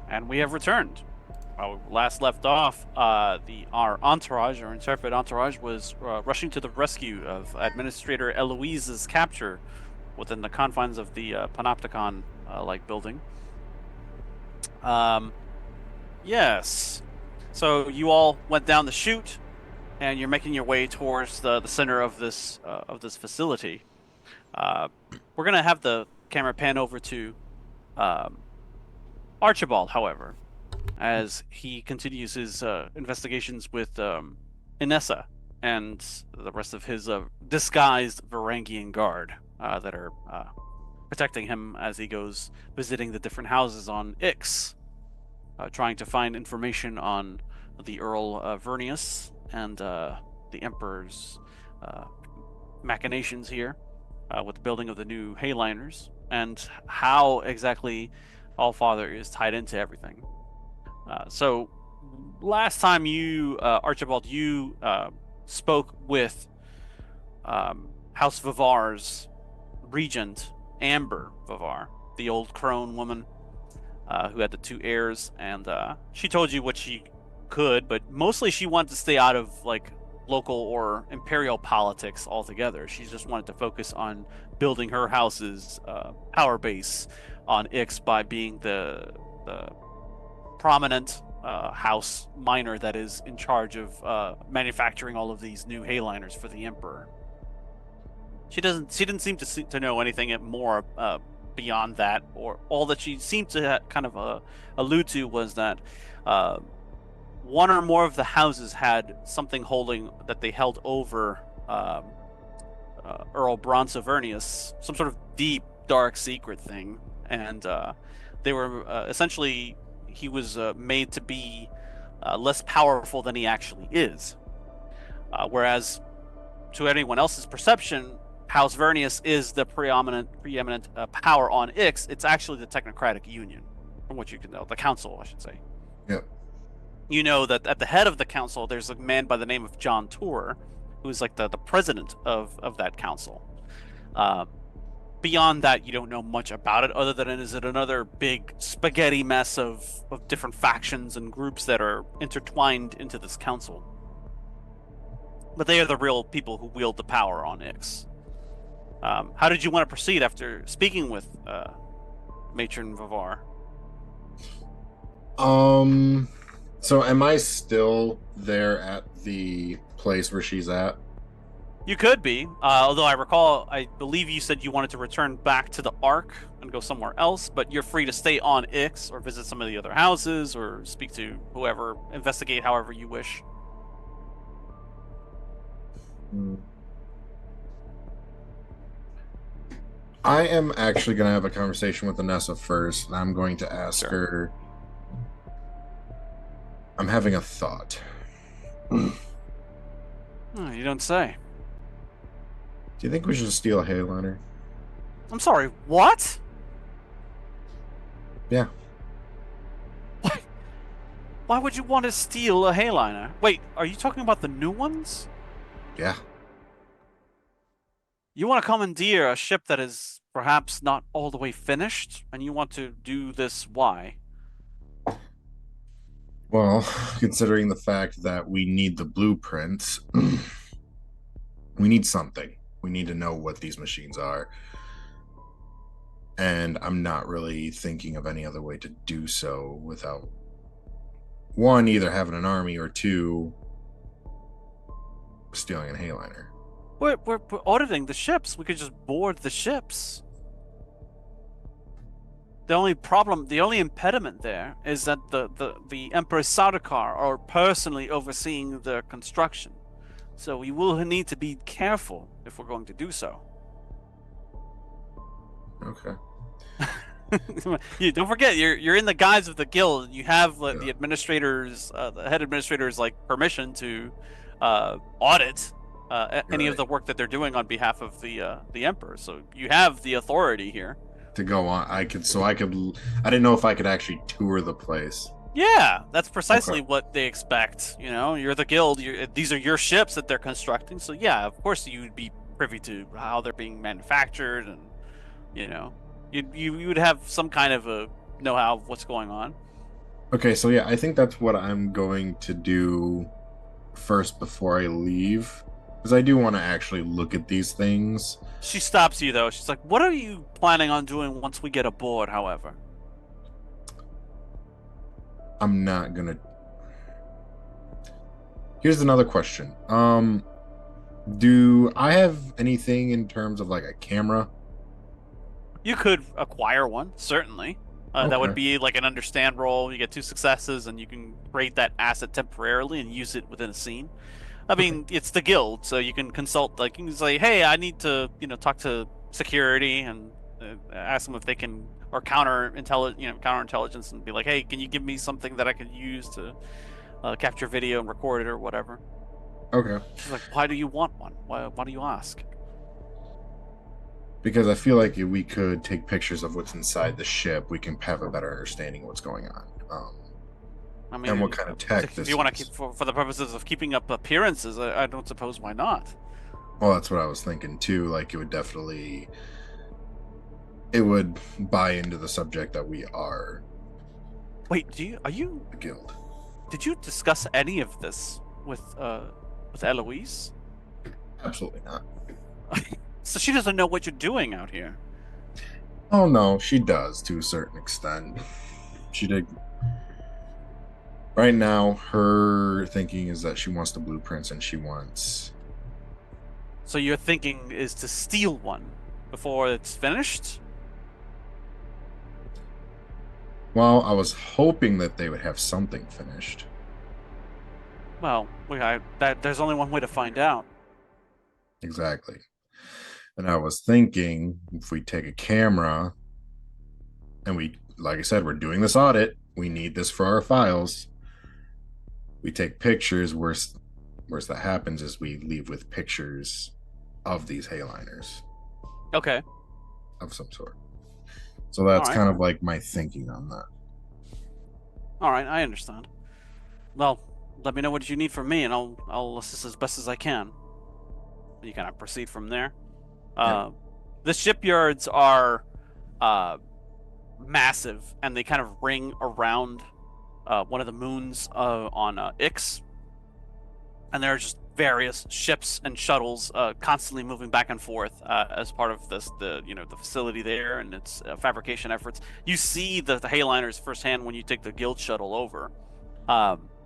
And we have returned. While we last left off, our entourage, our intrepid entourage, was rushing to the rescue of Administrator Eloise's capture within the confines of the Panopticon-like building. Yes. So you all went down the chute, and you're making your way towards the center of this facility. We're gonna have the camera pan over to Archibald, however, as he continues his investigations with Inessa and the rest of his disguised Varangian guard that are protecting him as he goes visiting the different houses on Ix, trying to find information on the Earl Vernius and the Emperor's machinations here with the building of the new Hayliners and how exactly Allfather is tied into everything. So last time you, Archibald, you spoke with House Vivar's regent, Amber Vivar, the old crone woman who had the two heirs, and she told you what she could, but mostly she wanted to stay out of like local or imperial politics altogether. She just wanted to focus on building her house's power base on Ix by being the prominent house miner that is in charge of manufacturing all of these new Hayliners for the Emperor. She didn't seem to know anything more beyond that, or all that she seemed to kind of allude to was that one or more of the houses had something holding that they held over Earl Bronsovernius, some sort of deep, dark secret thing, and they were essentially he was made to be less powerful than he actually is. Whereas to anyone else's perception, House Vernius is the preeminent power on Ix. It's actually the Technocratic Union, from what you can know, the Council, I should say. Yep. You know that at the head of the council, there's a man by the name of John Tour, who's like the president of that council. Beyond that, you don't know much about it, other than is it another big spaghetti mess of different factions and groups that are intertwined into this council. But they are the real people who wield the power on Ix. How did you want to proceed after speaking with Matron Vivar? So am I still there at the place where she's at? You could be, although I believe you said you wanted to return back to the Ark and go somewhere else, but you're free to stay on Ix or visit some of the other houses or speak to whoever, investigate however you wish. I am actually going to have a conversation with Inessa first, and I'm going to ask her. I'm having a thought. Oh, you don't say. Do you think we should steal a Hayliner? I'm sorry, what? Yeah. Why would you want to steal a Hayliner? Wait, are you talking about the new ones? Yeah. You want to commandeer a ship that is perhaps not all the way finished, and you want to do this why? Well, considering the fact that we need the blueprints, we need something. We need to know what these machines are. And I'm not really thinking of any other way to do so without, one, either having an army, or two, stealing a Hayliner. We're auditing the ships. We could just board the ships. The only impediment there is that the Emperor Sardaukar are personally overseeing the construction. So we will need to be careful if we're going to do so. Okay. Don't forget, you're in the guise of the guild. You have the administrators, the head administrators, like permission to audit any of the work that they're doing on behalf of the Emperor. So you have the authority here to go on. I didn't know if I could actually tour the place. Yeah, that's precisely what they expect. You know, you're the guild. These are your ships that they're constructing. So yeah, of course you'd be privy to how they're being manufactured, and you would have some kind of a know-how of what's going on. Okay, so yeah, I think that's what I'm going to do first before I leave, because I do want to actually look at these things. She stops you though. She's like, "What are you planning on doing once we get aboard?" However, I'm not gonna. Here's another question. Do I have anything in terms of like a camera? you could acquire one, certainly. That would Okay. be like an understand roll. You get 2 successes, and you can create that asset temporarily and use it within a scene. I Okay. mean, it's the guild, so you can consult. Like, you can say, "Hey, I need to, talk to security and ask them if they can, or counterintelligence, and be like, hey, can you give me something that I could use to capture video and record it or whatever?" Okay. She's like, "Why do you want one? Why do you ask?" Because I feel like if we could take pictures of what's inside the ship, we can have a better understanding of what's going on. I And what mean, kind of tech if this you want to keep is. for the purposes of keeping up appearances, I don't suppose why not. Well, that's what I was thinking too. Like it would buy into the subject that we are Wait, a guild. did you discuss any of this with Eloise? Absolutely not. So she doesn't know what you're doing out here. Oh no, she does to a certain extent. She did. Right now, her thinking is that she wants the blueprints and she wants. So your thinking is to steal one before it's finished? Well, I was hoping that they would have something finished. Well, there's only one way to find out. Exactly. And I was thinking if we take a camera and like I said, we're doing this audit, we need this for our files. We take pictures. Worst that happens is we leave with pictures of these hayliners Okay. of some sort. So that's All right. kind of like my thinking on that. All right, I understand. Well, let me know what you need from me, and I'll assist as best as I can. You kind of proceed from there. Yep. The shipyards are massive, and they kind of ring around one of the moons on Ix, and there are just various ships and shuttles constantly moving back and forth as part of the facility there and its fabrication efforts. You see the Hayliners firsthand when you take the guild shuttle over.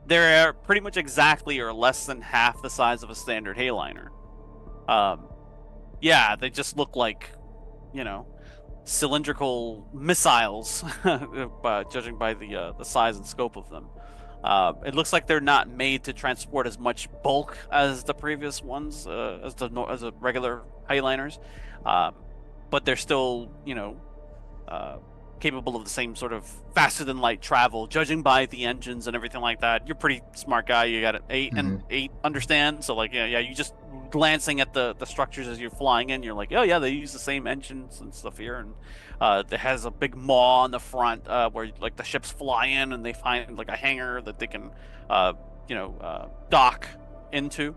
They're pretty much exactly or less than half the size of a standard Hayliner. Yeah, they just look like, you know, cylindrical missiles, judging by the size and scope of them. It looks like they're not made to transport as much bulk as the previous ones, as the regular Highliners, but they're still, uh, capable of the same sort of faster than light travel. Judging by the engines and everything like that, you're a pretty smart guy. You got an eight understand. So like, yeah, you just glancing at the structures as you're flying in, you're like, oh yeah, they use the same engines and stuff here, and it has a big maw on the front where like the ships fly in and they find like a hangar that they can, dock into.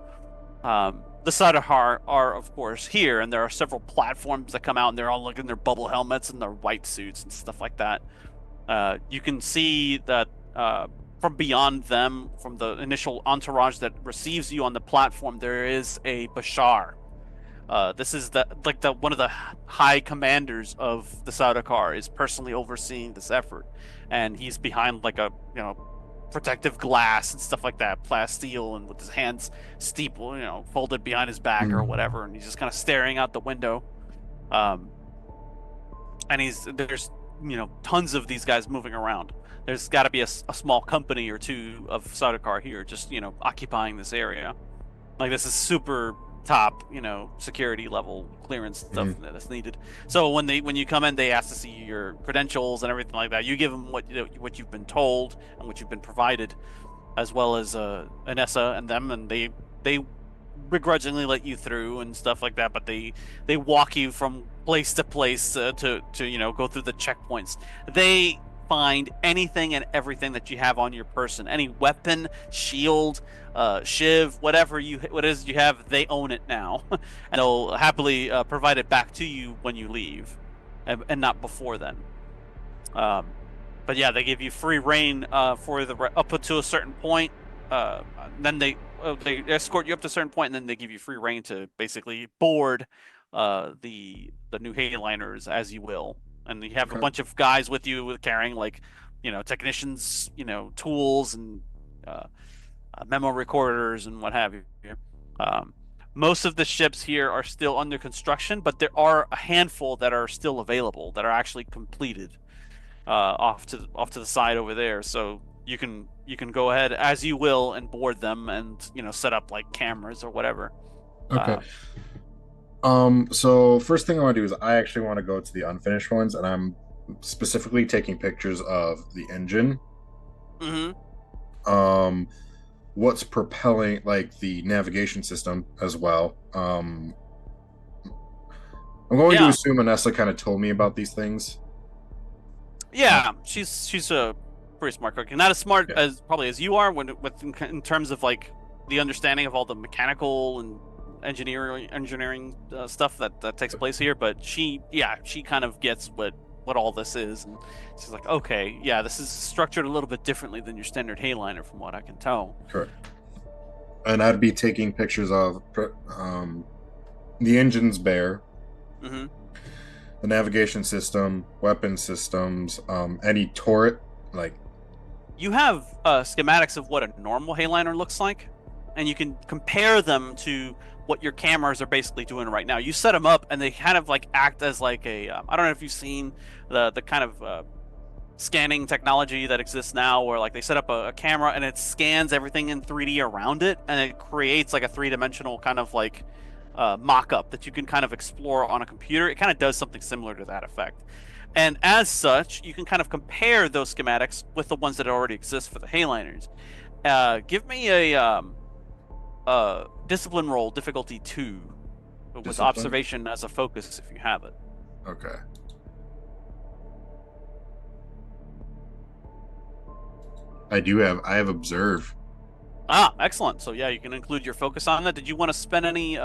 The Sadahar are, of course, here, and there are several platforms that come out, and they're all looking in their bubble helmets and their white suits and stuff like that. You can see that from beyond them, from the initial entourage that receives you on the platform, there is a Bashar. This is the one of the high commanders of the Sardaukar is personally overseeing this effort, and he's behind like a protective glass and stuff like that, plasteel, and with his hands folded behind his back or Mm-hmm. whatever, and he's just kind of staring out the window. Um, and there's tons of these guys moving around. There's got to be a small company or two of Sardaukar here, just occupying this area. Like this is super top, security level clearance stuff Mm-hmm. that's needed. So when you come in, they ask to see your credentials and everything like that. You give them what you've been told and what you've been provided, as well as Anessa and them, and they begrudgingly let you through and stuff like that. But they walk you from place to place to go through the checkpoints. They find anything and everything that you have on your person, any weapon, shield, shiv, whatever what it is you have, they own it now, and they'll happily provide it back to you when you leave, and not before then. Um, But yeah, they give you free reign for the up to a certain point. Uh, then they escort you up to a certain point, and then they give you free reign to basically board the new Hayliners as you will. And you have a Okay. bunch of guys with you with carrying like, technicians, tools and uh, memo recorders and what have you. Um, most of the ships here are still under construction, but there are a handful that are still available that are actually completed off to the side over there. So you can go ahead as you will and board them and set up like cameras or whatever. Okay. Uh, So first thing I want to do is I actually want to go to the unfinished ones, and I'm specifically taking pictures of the engine. hmm What's propelling, like the navigation system as well. I'm going to Yeah, assume Anessa kind of told me about these things. yeah. She's a pretty smart cookie. Not as smart Yeah. as probably as you are in terms of like the understanding of all the mechanical and engineering stuff that takes place here. But she kind of gets what all this is, and she's like, okay, yeah, this is structured a little bit differently than your standard Hayliner, from what I can tell. Correct. And I'd be taking pictures of the engine's bare, hmm the navigation system, weapon systems, any turret, like. You have schematics of what a normal Hayliner looks like, and you can compare them to what your cameras are basically doing right now. You set them up, and they kind of like act as like a I don't know if you've seen the kind of scanning technology that exists now, where like they set up a camera and it scans everything in 3D around it, and it creates like a three-dimensional kind of like mock-up that you can kind of explore on a computer. It kind of does something similar to that effect. And as such, you can kind of compare those schematics with the ones that already exist for the Hayliners. Give me a discipline roll, difficulty 2, with Discipline? observation as a focus if you have it. Okay. I have observe. Ah, excellent. So yeah, you can include your focus on that. Did you want to spend any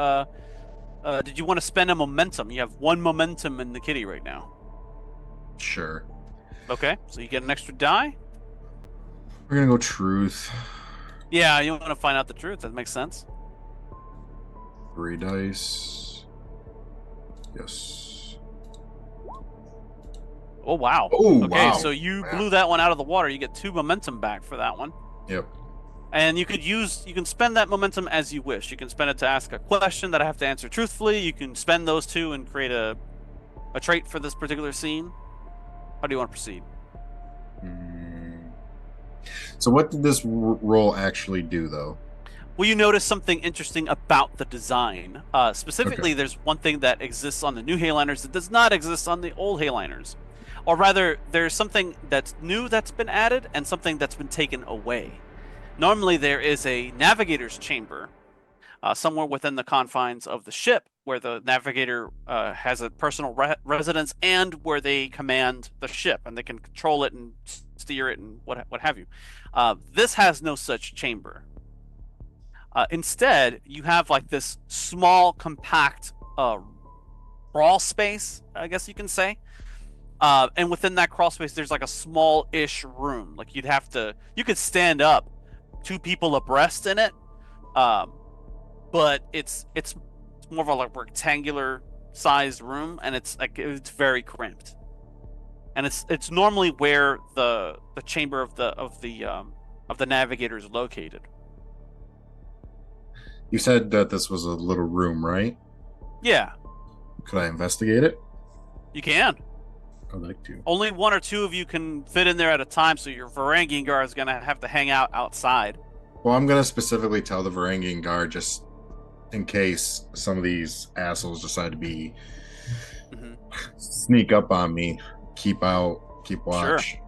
did you want to spend a momentum? You have 1 momentum in the kitty right now. Sure. Okay, so you get an extra die. We're gonna go truth. Yeah, you want to find out the truth. That makes sense. 3 dice. Yes. Oh wow. Oh, okay, wow. so you Wow. blew that one out of the water. You get 2 momentum back for that one. Yep. And you can spend that momentum as you wish. You can spend it to ask a question that I have to answer truthfully. You can spend those 2 and create a trait for this particular scene. How do you want to proceed? So what did this roll actually do, though? Well, you notice something interesting about the design. Specifically, there's one thing that exists on the new Hayliners that does not exist on the old Hayliners. Or rather, there's something that's new that's been added and something that's been taken away. Normally, there is a navigator's chamber somewhere within the confines of the ship where the navigator has a personal residence and where they command the ship and they can control it and steer it and what have you. This has no such chamber. Instead, you have like this small, compact crawl space, I guess you can say. And within that crawl space, there's like a small-ish room. Like you could stand up 2 people abreast in it, but it's more of a like rectangular sized room, and it's very cramped. And it's normally where the chamber of the navigator is located. You said that this was a little room, right? Yeah, Could I investigate it? you can. I'd like to. Only 1 or 2 of you can fit in there at a time, so your Varangian guard is gonna have to hang out outside. Well, I'm gonna specifically tell the Varangian guard just in case some of these assholes decide to be Mhm. sneak up on me, keep watch.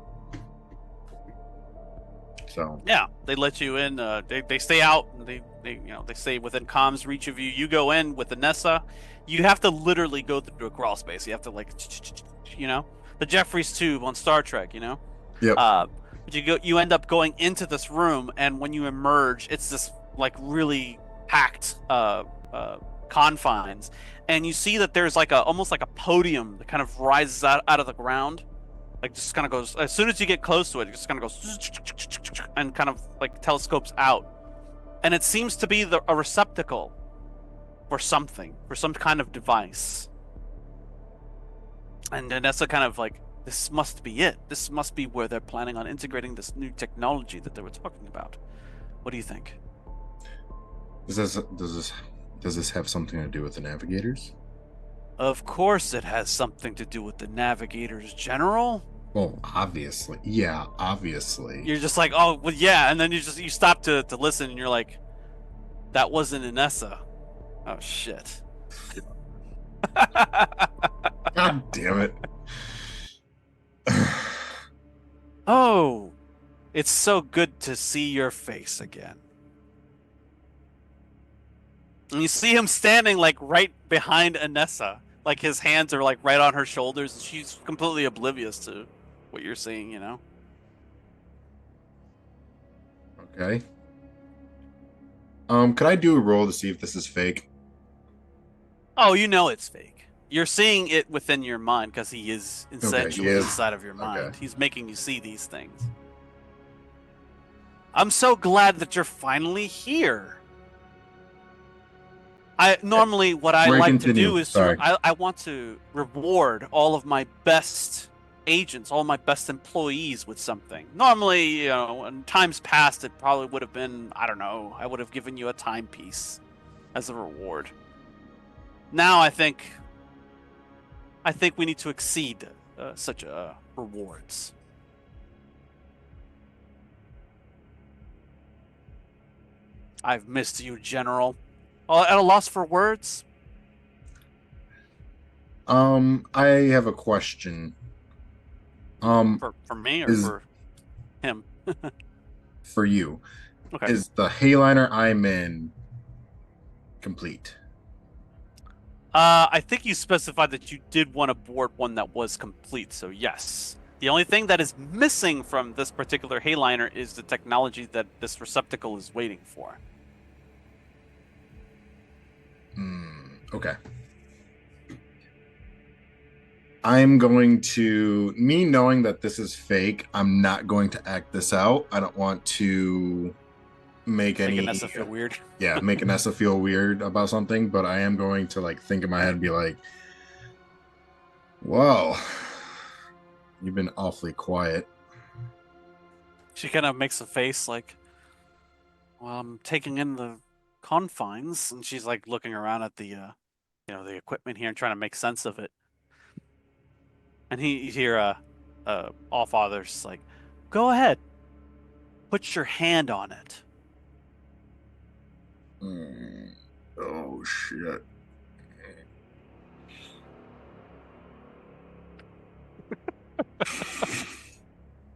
So Yeah, they let you in. They stay out. They stay within comms reach of you. You go in with the Nessa. You have to literally go through a crawl space. You have to the Jeffries tube on Star Trek. Yep. But you end up going into this room, and when you emerge, it's this like really packed confines, and you see that there's like almost like a podium that kind of rises out of the ground, Like just kind of goes as soon as you get close to it, it just kind of goes and kind of like telescopes out, and it seems to be a receptacle for something, for some kind of device. And Vanessa kind of like, this must be it. This must be where they're planning on integrating this new technology that they were talking about. What do you think? Does this have something to do with the navigators? Of course it has something to do with the navigators, General. Well, obviously. Yeah, obviously. You're just like, oh, well, yeah, and then you stop to listen, and you're like, that wasn't Inessa. Oh, shit. God damn it. Oh, it's so good to see your face again. And you see him standing like right behind Inessa. Like his hands are like right on her shoulders, and she's completely oblivious to what you're seeing, you know? Okay. Could I do a roll to see if this is fake? Oh, you know it's fake. You're seeing it within your mind because he is essentially is. inside of your mind. Okay. He's making you see these things. I'm so glad that you're finally here. Normally what I Before you like to continue, do is sorry. I want to reward all of my best agents, all my best employees with something. Normally, you know, in times past, it probably would have been, I don't know, I would have given you a timepiece as a reward. Now I think we need to exceed such rewards. I've missed you, General. At a loss for words? I have a question. For me or is- for him? For you. Okay. Is the Hayliner I'm in complete? I think you specified that you did want to board one that was complete, so yes. The only thing that is missing from this particular Hayliner is the technology that this receptacle is waiting for. Okay. I'm going to, me knowing that this is fake, I'm not going to act this out. I don't want to make any Vanessa feel weird. Yeah, make Vanessa feel weird about something, but I am going to like think in my head and be like, well, you've been awfully quiet. She kind of makes a face like, well, I'm taking in the confines, and she's like looking around at the the equipment here and trying to make sense of it. And you hear Allfather's like, go ahead, put your hand on it. Oh shit.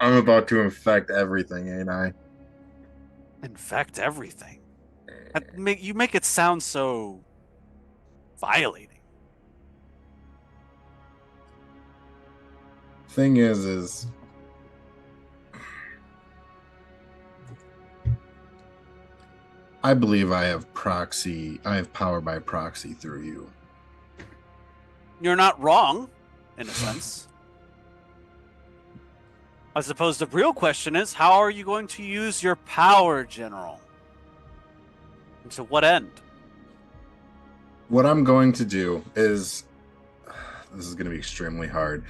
I'm about to infect everything, ain't I? Infect everything. You make it sound so violating. Thing is I believe I have power by proxy through you. You're not wrong, in a sense. I suppose the real question is, how are you going to use your power, General? And to what end? What I'm going to do is, this is going to be extremely hard.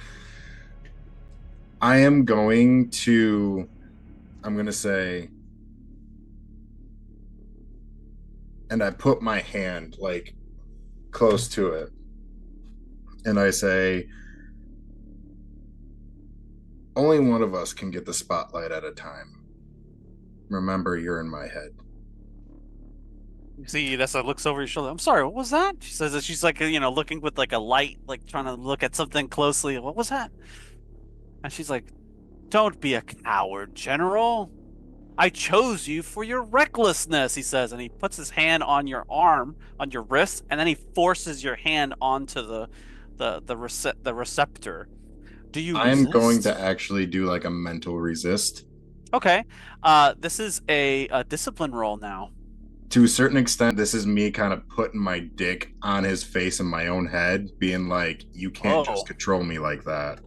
I'm going to say, and I put my hand like close to it, and I say, only one of us can get the spotlight at a time. Remember, you're in my head. You see, Nessa looks over your shoulder. I'm sorry, what was that? She says that she's like, looking with like a light, like trying to look at something closely. What was that? And she's like, don't be a coward, General. I chose you for your recklessness, he says, and he puts his hand on your arm, on your wrist, and then he forces your hand onto the receptor. Do you I'm resist? going to actually do like a mental resist. Okay. This is a discipline roll now. To a certain extent, this is me kind of putting my dick on his face in my own head, being like, you can't just control me like that.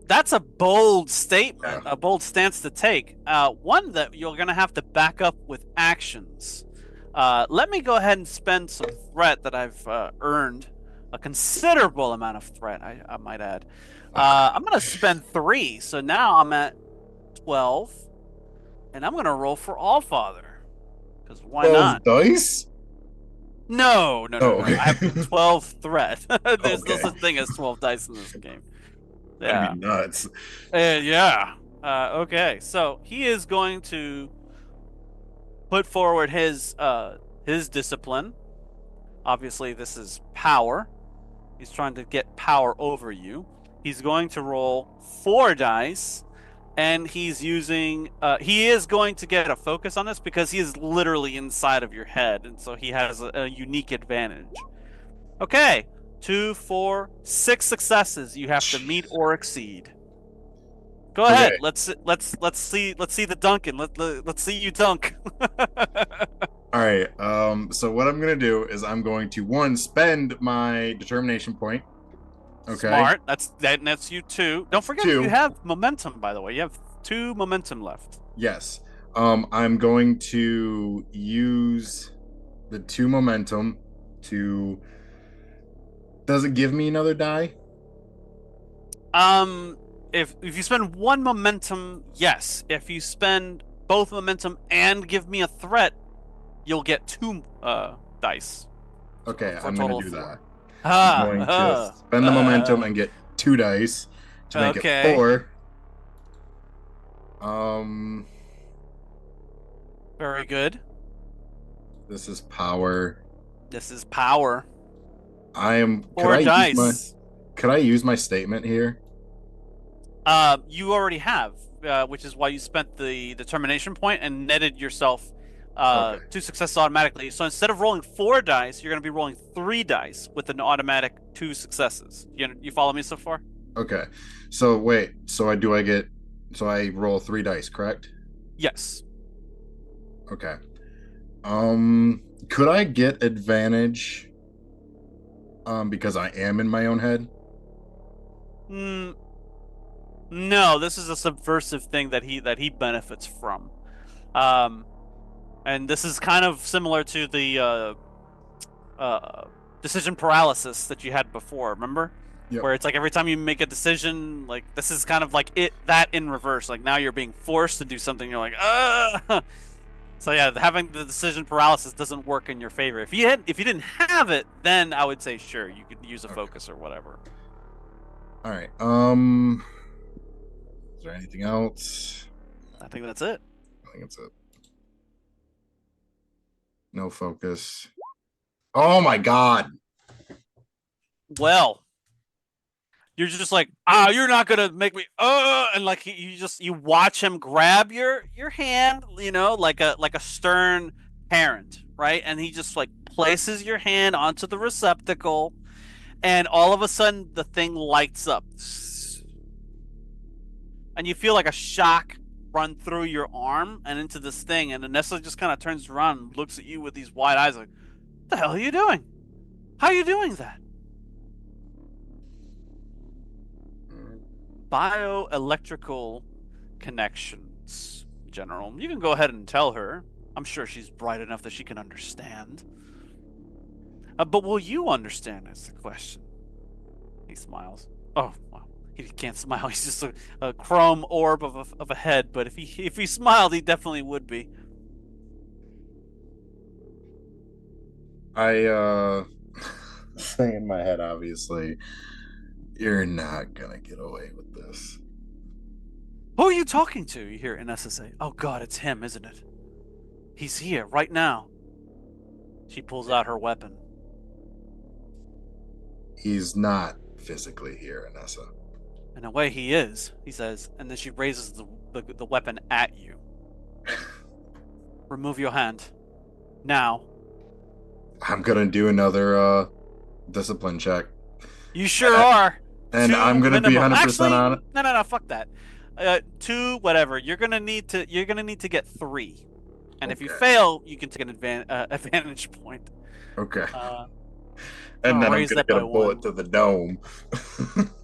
That's a bold statement, Yeah. a bold stance to take. One that you're going to have to back up with actions. Let me go ahead and spend some threat that I've earned, a considerable amount of threat, I might add. I'm going to spend 3, so now I'm at 12, and I'm going to roll for Allfather, because why 12 not? dice? No, no, no, Oh, no. I have okay. 12 threat. There's no Okay. such thing as 12 dice in this game. That'd Yeah. be nuts. Yeah. Okay. So he is going to put forward his discipline. Obviously, this is power. He's trying to get power over you. He's going to roll 4 dice, and he's using. He is going to get a focus on this because he is literally inside of your head, and so he has a unique advantage. Okay. 2, 4, 6 successes. You have to meet or exceed. Go Okay. ahead. Let's see the Duncan. Let's see you dunk. All right. So what I'm gonna do is I'm going to spend my determination point. Okay. Smart. That's you too. Don't forget 2. you have momentum, by the way. You have 2 momentum left. Yes. I'm going to use the 2 momentum to. Does it give me another die? If you spend 1 momentum, yes. If you spend both momentum and give me a threat, you'll get 2 dice. Okay, For a I'm total gonna of do 4. that. I'm going to spend the momentum and get 2 dice to make it Okay. 4. Very good. This is power. This is power. Could 4 dice. could I use my statement here? You already have, which is why you spent the determination point and netted yourself Okay. 2 successes automatically. So instead of rolling 4 dice, you're going to be rolling 3 dice with an automatic 2 successes. You follow me so far? Okay. So wait, so I roll 3 dice, correct? Yes. Okay. Could I get advantage because I am in my own head? Mm, no, this is a subversive thing that he benefits from. And this is kind of similar to the decision paralysis that you had before, remember? Yep. Where it's like every time you make a decision, like this is kind of like that in reverse. Like now you're being forced to do something, you're like, So yeah, having the decision paralysis doesn't work in your favor. If you didn't have it, then I would say sure, you could use a focus or whatever. All right. Is there anything else? I think that's it. I think that's it. No focus. Oh my god. Well, you're just like, you're not gonna make me, and like you watch him grab your hand, like a stern parent, right? And he just like places your hand onto the receptacle, and all of a sudden the thing lights up, and you feel like a shock run through your arm and into this thing, and Anessa just kind of turns around and looks at you with these wide eyes, like, "What the hell are you doing? How are you doing that?" Bioelectrical connections, General. You can go ahead and tell her. I'm sure she's bright enough that she can understand. But will you understand? Is the question. He smiles. Oh, well, he can't smile. He's just a chrome orb of a head. But if he smiled, he definitely would be. I saying in my head, obviously, you're not gonna get away with this. Who are you talking to? You hear Inessa say. Oh God, it's him, isn't it? He's here right now. She pulls out her weapon. He's not physically here, Anessa. In a way, he is, he says, and then she raises the weapon at you. Remove your hand. Now. I'm gonna do another discipline check. You sure are. And 2 I'm gonna be minimum. 100% Actually, on it. No, fuck that. 2, whatever. You're gonna need to get 3, and if you Okay. fail, you can take an advantage point. Okay. And And then I'm raise gonna that get by a bullet 1. to the dome.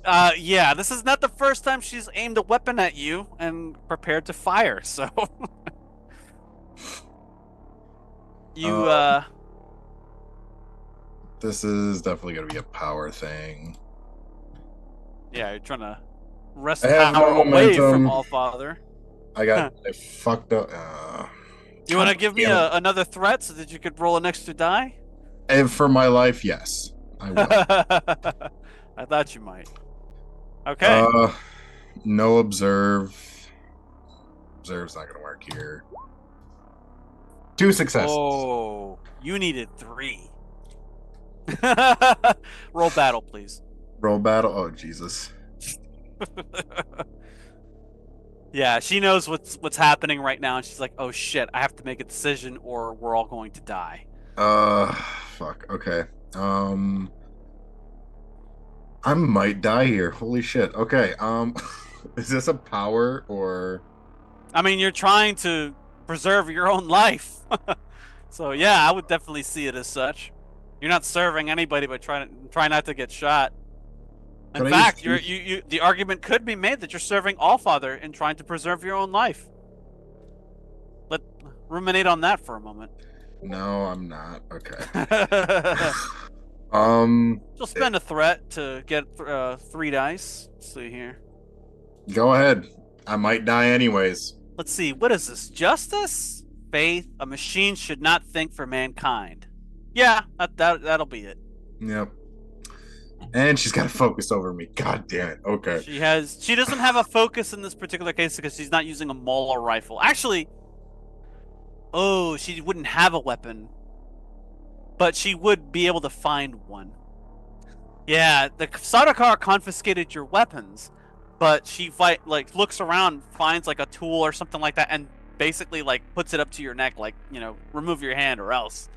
Yeah, this is not the first time she's aimed a weapon at you and prepared to fire, so you This is definitely gonna be a power thing. yeah, you're trying to I wrest have no power away from momentum. Allfather. I fucked up. You want to God give me damn it. another threat so that you could roll an extra die? And for my life, yes, I will. I thought you might. Okay. No observe. Observe's not gonna work here. 2 successes. Oh, you needed 3. Roll battle, please. Roll battle. Oh Jesus. Yeah, she knows what's happening right now, and she's like, "Oh shit, I have to make a decision, or we're all going to die." Fuck. Okay. Um, I might die here. Holy shit. Okay. Is this a power or? I mean, you're trying to preserve your own life, so yeah, I would definitely see it as such. You're not serving anybody, but try not to get shot. In Could I use fact, the argument could be made that you're serving Allfather and trying to preserve your own life. Let ruminate on that for a moment. No, I'm not. Okay. She'll spend a threat to get 3 dice. Let's see here. Go ahead. I might die anyways. Let's see. What is this? Justice? Faith? A machine should not think for mankind. Yeah, that'll be it. Yep. And she's got a focus over me. God damn it. Okay. She doesn't have a focus in this particular case because she's not using a Mauler rifle. Actually, oh, she wouldn't have a weapon, but she would be able to find one. Yeah, the Sardaukar confiscated your weapons, but she looks around, finds like a tool or something like that, and basically like puts it up to your neck, like, you know, remove your hand or else.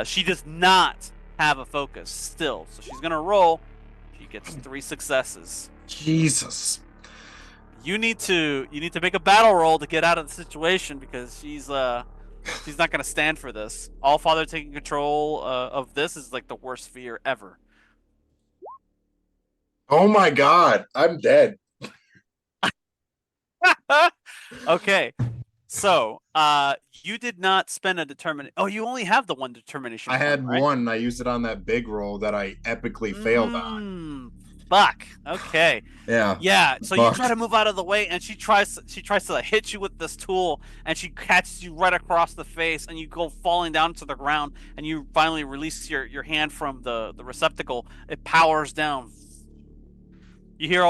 She does not have a focus still, so she's gonna roll. She gets 3 successes. Jesus. You need to make a battle roll to get out of the situation because she's not gonna stand for this. Allfather taking control of this is like the worst fear ever. Oh my God. I'm dead. Okay, so you did not spend a determination. Oh, you only have the 1 determination. I had point, right? 1. And I used it on that big roll that I epically failed on. Fuck. Okay. Yeah. Yeah. So Fuck. you try to move out of the way, and she tries to hit you with this tool, and she catches you right across the face, and you go falling down to the ground, and you finally release your hand from the receptacle. It powers down. You hear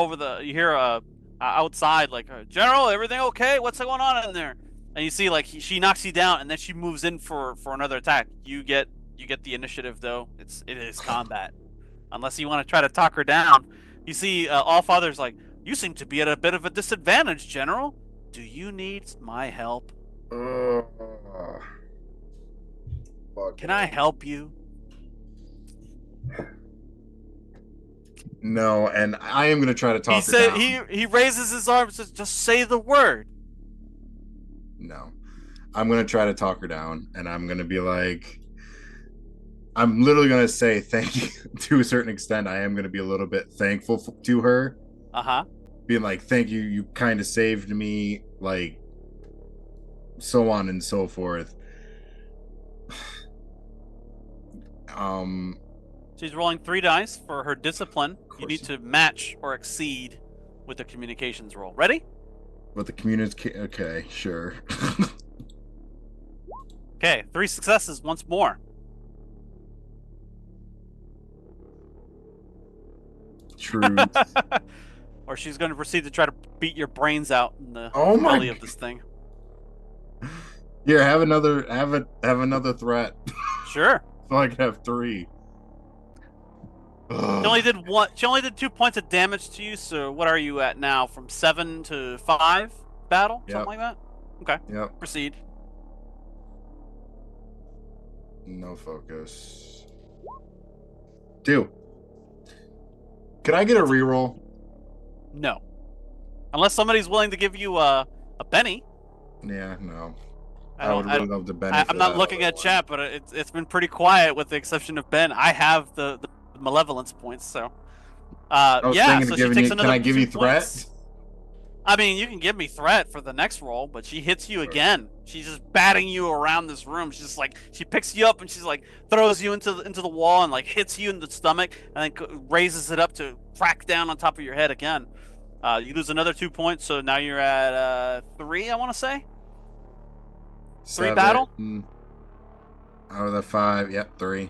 outside like, General, everything okay? What's going on in there? And you see like she knocks you down, and then she moves in for another attack. You get the initiative though. It is combat. Unless you want to try to talk her down. You see, Allfather's like, you seem to be at a bit of a disadvantage, General. Do you need my help? Can I help you? No, and I am going to try to talk He her said down. he raises his arm and says, just say the word. No. I'm going to try to talk her down, and I'm going to be like, I'm literally going to say thank you to a certain extent. I am going to be a little bit thankful to her. Uh-huh. Being like, thank you. You kind of saved me, like, so on and so forth. She's rolling 3 dice for her discipline. You need to match or exceed with the communications roll. Ready? With the communication, okay, sure. Okay, 3 successes once more. True. Or she's going to proceed to try to beat your brains out in the Oh my belly of this thing. Here, have another threat. Sure. So I can have 3. She only did 1. She only did 2 points of damage to you. So what are you at now? From 7 to 5 battle, something like that. Okay. Yep. Proceed. No focus. 2. Can I get a reroll? No. Unless somebody's willing to give you a Benny. Yeah, no. I would really love to benefit. I'm not looking at chat, but it's been pretty quiet with the exception of Ben. I have the malevolence points, so. I was Yeah, thinking so of she giving takes you. Can another I give you 2 threat? points. I mean, you can give me threat for the next roll, but she hits you Sure. again. She's just batting you around this room. She's just like, she picks you up and she's like throws you into the wall and like hits you in the stomach and then raises it up to crack down on top of your head again. You lose another 2 points, so now you're at 3. I want to say 3 battle. 7 out of the 5. Yep, 3.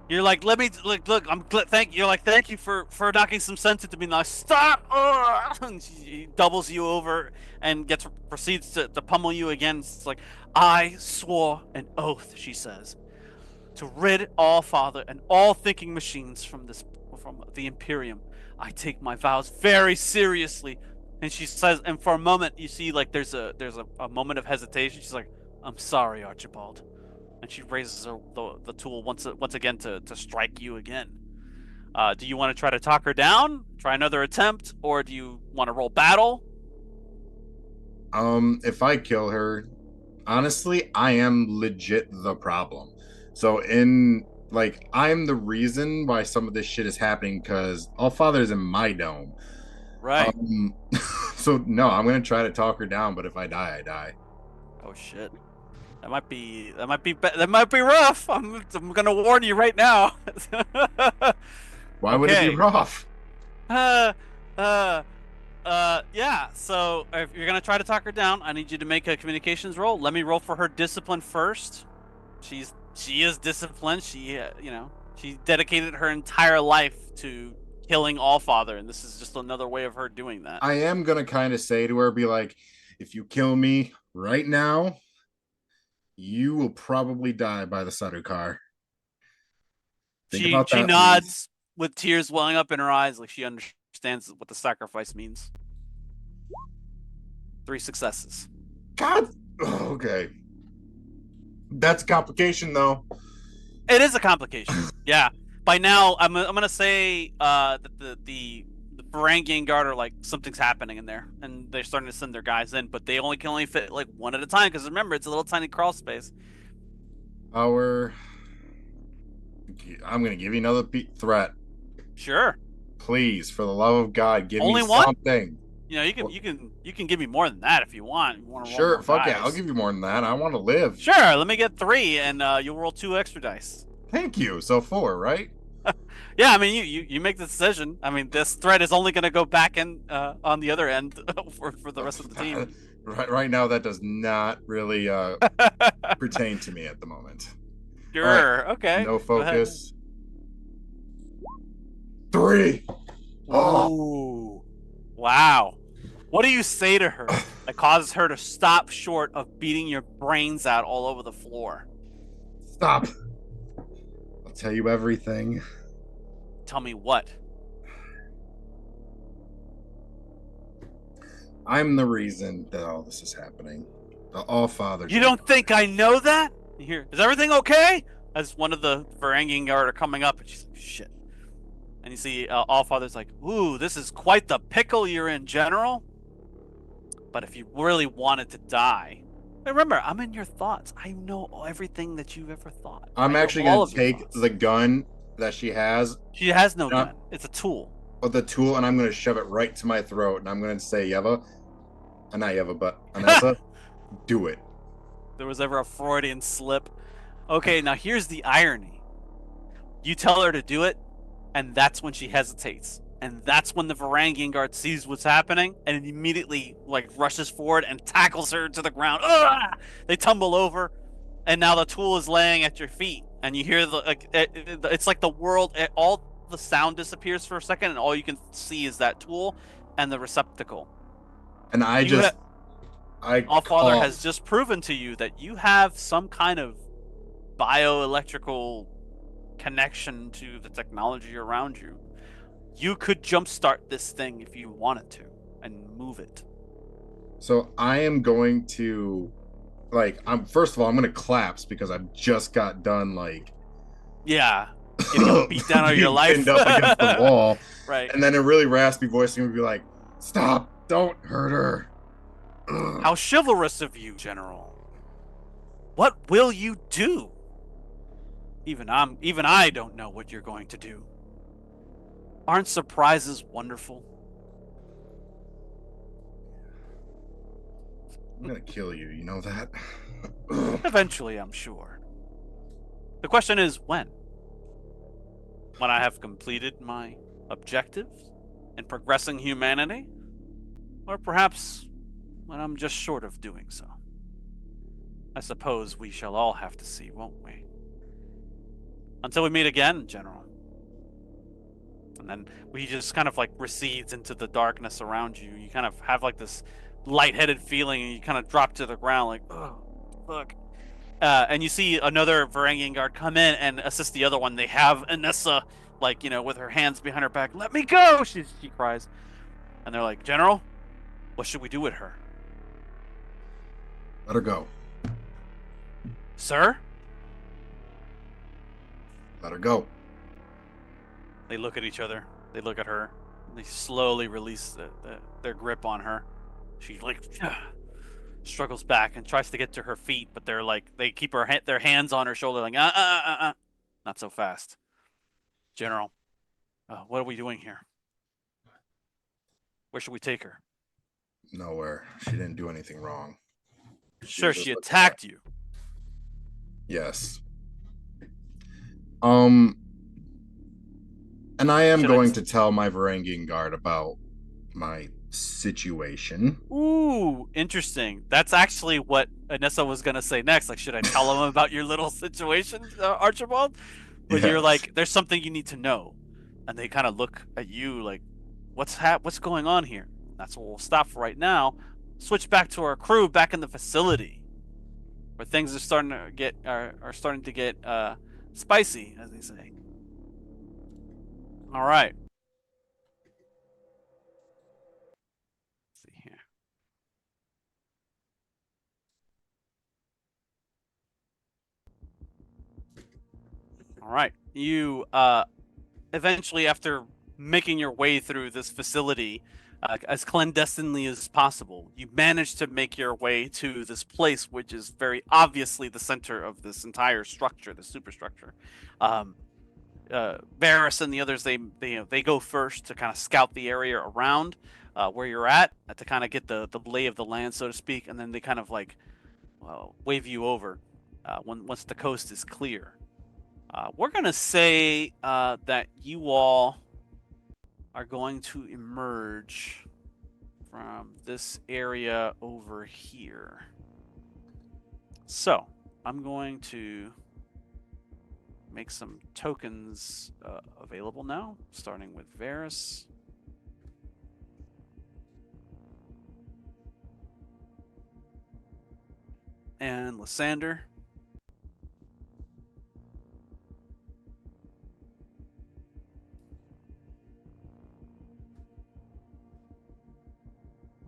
You're like, let me look. Thank you. You're like, thank you for knocking some sense into me. Now stop. And she doubles you over and proceeds to pummel you again. It's like, I swore an oath, she says, to rid all father and all thinking machines from the Imperium. I take my vows very seriously. And she says, and for a moment you see like there's a moment of hesitation. She's like, I'm sorry, Archibald. And she raises the tool once again to strike you again. Do you want to try to talk her down, try another attempt, or do you want to roll battle? If I kill her, honestly, I am legit the problem. So I'm the reason why some of this shit is happening because All Father's in my dome. Right. So no, I'm gonna try to talk her down, but if I die, I die. Oh shit. That might be rough. I'm gonna warn you right now. Why would it be Okay. rough? Yeah. So if you're gonna try to talk her down, I need you to make a communications roll. Let me roll for her discipline first. She is disciplined. She dedicated her entire life to killing Allfather, and this is just another way of her doing that. I am gonna kind of say to her, be like, if you kill me right now, you will probably die by the Sarukar. Think about She that, nods please. with tears welling up in her eyes, like she understands what the sacrifice means. 3 successes. God, okay. That's a complication, though. It is a complication. Yeah. By now, I'm gonna say that the Varangian guard are like something's happening in there, and they're starting to send their guys in, but they can only fit like one at a time because remember it's a little tiny crawl space. I'm gonna give you another threat. Sure. Please, for the love of God, give Only me one? something. You know, you can give me more than that if you want. You want to roll Sure, more fuck dice. yeah, I'll give you more than that. I want to live. Sure, let me get 3, and you'll roll 2 extra dice. Thank you. So 4, right? Yeah, I mean, you make the decision. I mean, this threat is only going to go back in on the other end for the rest of the team. Right now, that does not really pertain to me at the moment. Sure. Right. Okay. No focus. 3. Oh. Wow. What do you say to her that causes her to stop short of beating your brains out all over the floor? Stop. I'll tell you everything. Tell me what? I'm the reason that all this is happening. The All-Father. You don't think I know that? Here, is everything okay? As one of the Varangian guard are coming up, and she's like, shit. And you see Allfather's like, ooh, this is quite the pickle you're in, General. But if you really wanted to die, remember, I'm in your thoughts. I know everything that you've ever thought. I'm actually going to take the gun that she has. She has no gun. It's a tool. The tool, and I'm going to shove it right to my throat, and I'm going to say, Yeva, not Yeva, but Anessa, do it. There was ever a Freudian slip. Okay, now here's the irony. You tell her to do it, and that's when she hesitates. And that's when the Varangian guard sees what's happening and immediately rushes forward and tackles her to the ground. Ugh! They tumble over, and now the tool is laying at your feet. And you hear it's like the world, all the sound disappears for a second, and all you can see is that tool and the receptacle. And Allfather has just proven to you that you have some kind of bioelectrical connection to the technology around you. You could jumpstart this thing if you wanted to and move it. So I am going to, first of all, I'm going to collapse because I've just got done, yeah, getting beat down out of your life. Pinned up against the wall. Right. And then a really raspy voice is going to be like, stop, don't hurt her. How chivalrous of you, General. What will you do? Even I don't know what you're going to do. Aren't surprises wonderful? I'm gonna kill you. You know that. Eventually, I'm sure. The question is when? When I have completed my objectives in progressing humanity? Or perhaps when I'm just short of doing so? I suppose we shall all have to see, won't we? Until we meet again, General. And then he just kind of like recedes into the darkness around you. You kind of have like this lightheaded feeling, and you kind of drop to the ground, like, oh, fuck. And you see another Varangian guard come in and assist the other one. They have Anessa, like, with her hands behind her back. Let me go, she cries. And they're like, General, what should we do with her? Let her go. Sir? Let her go. They look at each other. They look at her. They slowly release their grip on her. She like struggles back and tries to get to her feet, but they keep their hands on her shoulder, like not so fast. General, what are we doing here? Where should we take her? Nowhere. She didn't do anything wrong. Sure, she attacked you. Yes. And I am going to tell my Varangian guard about my situation. Ooh, interesting. That's actually what Anessa was gonna say next. Like, should I tell him about your little situation, Archibald? But you're like, there's something you need to know, and they kind of look at you like, what's going on here? That's what we'll stop for right now. Switch back to our crew back in the facility, where things are starting to get spicy, as they say. All right. Let's see here. All right. You eventually, after making your way through this facility as clandestinely as possible, you manage to make your way to this place, which is very obviously the center of this entire structure, the superstructure. Varys and the others, they go first to kind of scout the area around where you're at to kind of get the lay of the land, so to speak, and then they kind of like wave you over once the coast is clear. We're gonna say that you all are going to emerge from this area over here. So I'm going to make some tokens available now, starting with Varys. And Lysander.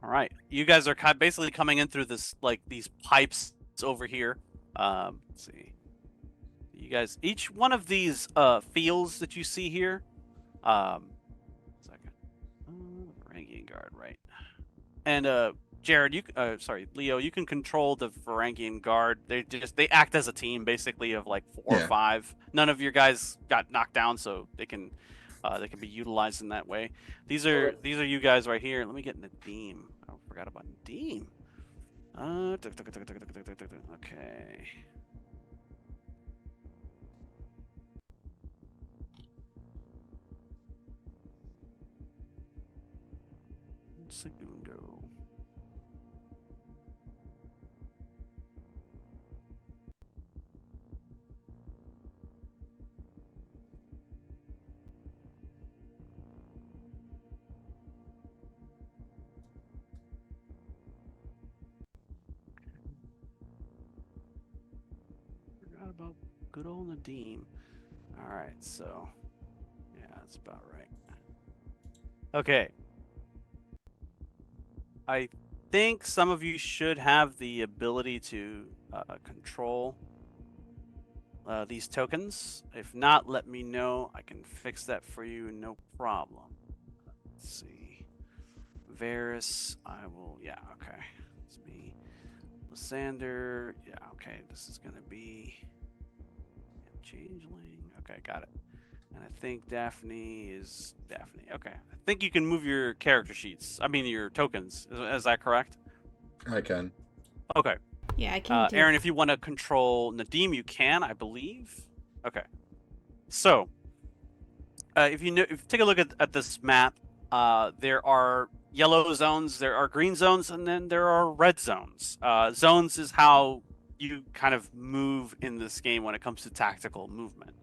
All right, you guys are basically coming in through this, like, these pipes over here. Let's see. You guys, each one of these fields that you see here, second, Varangian guard, right? And Jared, Leo, you can control the Varangian guard. They act as a team, basically, of like 4 or 5. None of your guys got knocked down, so they can be utilized in that way. These are you guys right here. Let me get Nadim. I forgot about Nadim. Okay. Segundo. Forgot about good old Nadim. All right, so yeah, that's about right. Okay. I think some of you should have the ability to control these tokens. If not, let me know. I can fix that for you, no problem. Let's see. Varys, I will, yeah, okay. It's me. Lysander, yeah, okay. This is going to be Changeling. Okay, got it. And I think Daphne is Daphne. Okay. I think you can move your character sheets. I mean, your tokens. Is that correct? I can. Okay. Yeah, I can do. Aaron, if you want to control Nadim, you can, I believe. Okay. So, if you take a look at this map, there are yellow zones, there are green zones, and then there are red zones. Zones is how you kind of move in this game when it comes to tactical movement.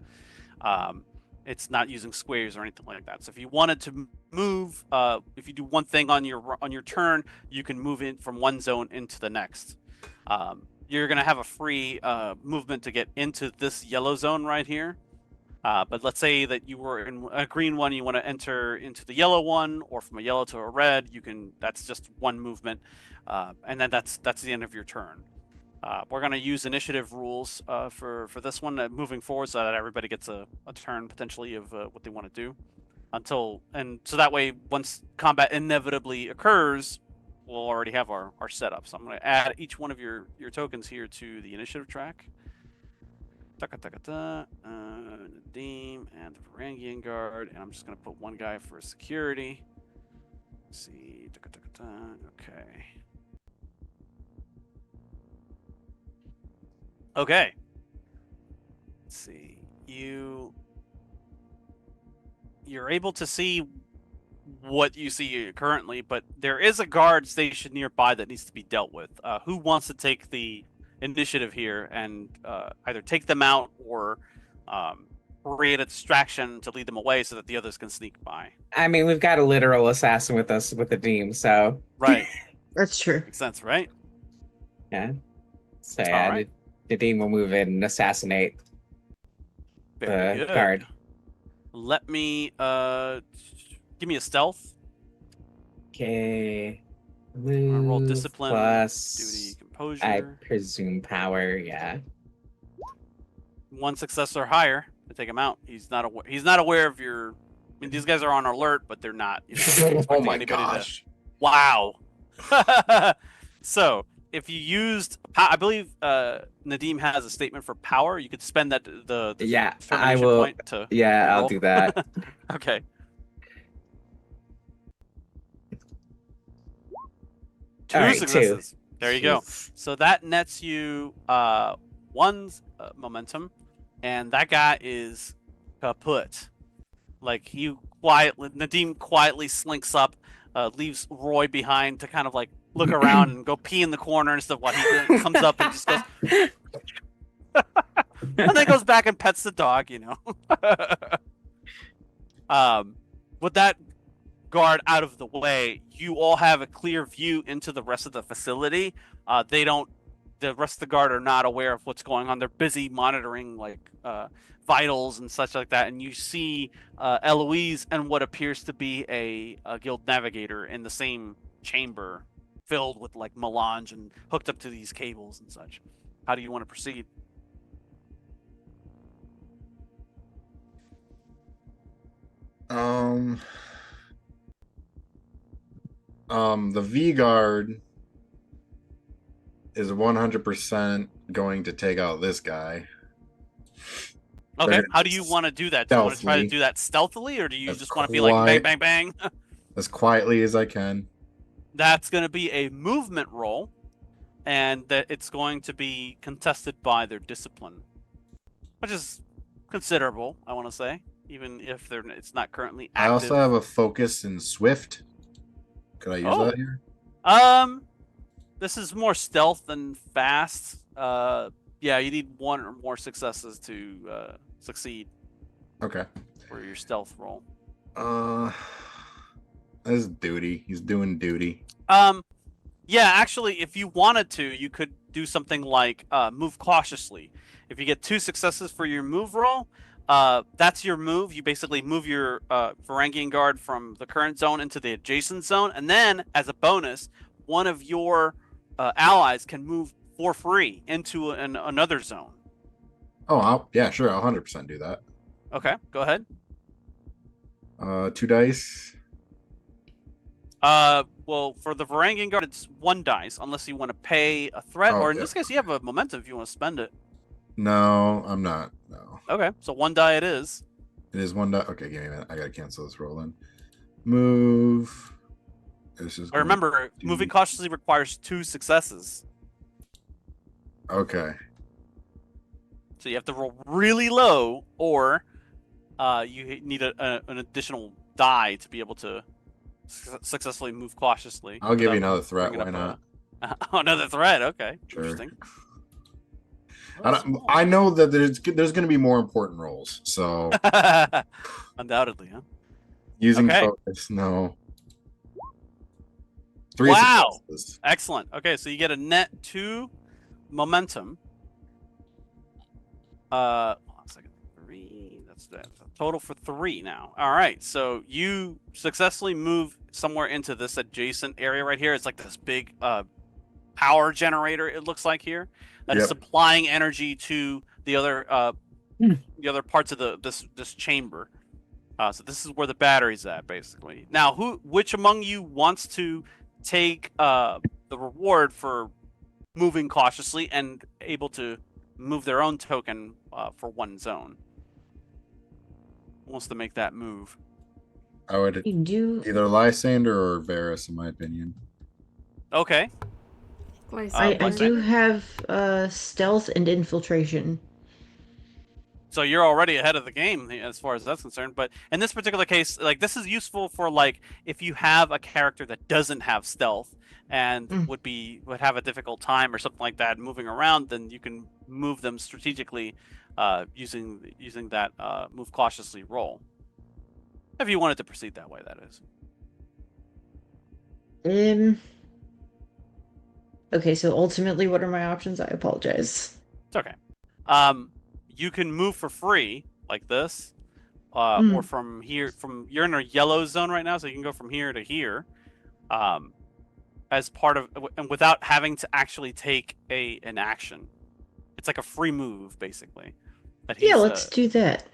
It's not using squares or anything like that. So if you wanted to move, if you do one thing on your turn, you can move in from one zone into the next. You're gonna have a free movement to get into this yellow zone right here. But let's say that you were in a green one, you want to enter into the yellow one, or from a yellow to a red. You can. That's just one movement, and then that's the end of your turn. We're going to use initiative rules for this one moving forward, so that everybody gets a turn potentially of what they want to do, so that way once combat inevitably occurs, we'll already have our setup. So I'm going to add each one of your tokens here to the initiative track. Nadim and the Varangian Guard, and I'm just going to put one guy for security. Let's see. Okay. Okay. Let's see. You're able to see what you see currently, but there is a guard stationed nearby that needs to be dealt with. Who wants to take the initiative here and either take them out or create a distraction to lead them away so that the others can sneak by? I mean, we've got a literal assassin with us with the team, so Right. That's true. Makes sense, right? yeah. So yeah, All right. the team will move in and assassinate Very the good. guard. Let me give me a stealth. Okay. Roll Move discipline, plus, duty, composure. I presume power. Yeah. One success or higher to take him out. He's not aware of your. I mean, these guys are on alert, but they're not. Oh expecting my anybody to- gosh. Wow. So if you used, I believe Nadim has a statement for power. You could spend that the Yeah, I determination will. point to. Yeah, I'll roll. do that. Okay. Two All right, successes. There you go. Jeez. So that nets you one momentum, and that guy is kaput. Like Nadim quietly slinks up, leaves Roy behind to kind of like look around and go pee in the corner and stuff while he comes up and just goes, and then goes back and pets the dog, With that guard out of the way, you all have a clear view into the rest of the facility. The rest of the guard are not aware of what's going on. They're busy monitoring vitals and such like that. And you see Eloise and what appears to be a guild navigator in the same chamber, filled with like melange and hooked up to these cables and such. How do you want to proceed? The V Guard is 100% going to take out this guy. Okay, They're how do you want to do that? Do you want to try to stealthily. do that stealthily, or do you As just want to be like bang, bang, bang? As quietly as I can. That's going to be a movement roll, and that it's going to be contested by their discipline, which is considerable, I want to say, even if it's not currently I active. also have a focus in Swift. Could I use Oh. that here? This is more stealth than fast. Yeah, you need one or more successes to succeed Okay. for your stealth roll. This is duty. He's doing duty. Yeah, actually, if you wanted to, you could do something like move cautiously. If you get 2 successes for your move roll, that's your move. You basically move your Varangian Guard from the current zone into the adjacent zone, and then, as a bonus, one of your allies can move for free into another zone. Oh, yeah, sure. I'll 100% do that. Okay, go ahead. 2 dice. Well, for the Varangian Guard, it's 1 dice, unless you want to pay a threat, Oh, or in yeah. this case, you have a momentum if you want to spend it. No, I'm not. No. Okay, so 1 die it is. It is 1 die. Okay, give me a minute. I gotta cancel this roll then. Move. This is But going remember, to moving cautiously requires 2 successes. Okay. So you have to roll really low, or you need an additional die to be able to successfully move cautiously. I'll give you without another threat. bringing Why not? Another threat. Okay, Sure. interesting. I know that there's going to be more important rolls. So Undoubtedly, huh? using Okay. focus, no. 3 Wow. successes. Excellent. Okay, so you get a net 2 momentum. Hold on a second. 3. That's that. Total for 3 now. All right. So you successfully move somewhere into this adjacent area right here. It's like this big power generator. It looks like here that is Yep. supplying energy to the other parts of this chamber. So this is where the battery's at, basically. Now, which among you wants to take the reward for moving cautiously and able to move their own token for 1 zone? Who wants to make that move? I would You do. either Lysander or Varus, in my opinion. Okay. I Lysander? do have stealth and infiltration. So you're already ahead of the game as far as that's concerned. But in this particular case, like, this is useful for, like, if you have a character that doesn't have stealth and would have a difficult time or something like that moving around, then you can move them strategically using that move cautiously roll. If you wanted to proceed that way, that is. Okay, so ultimately, what are my options? I apologize. It's okay. You can move for free like this, or from here. You're in a yellow zone right now, so you can go from here to here, as part of, and without having to actually take an action. It's like a free move, basically. Yeah, let's do that.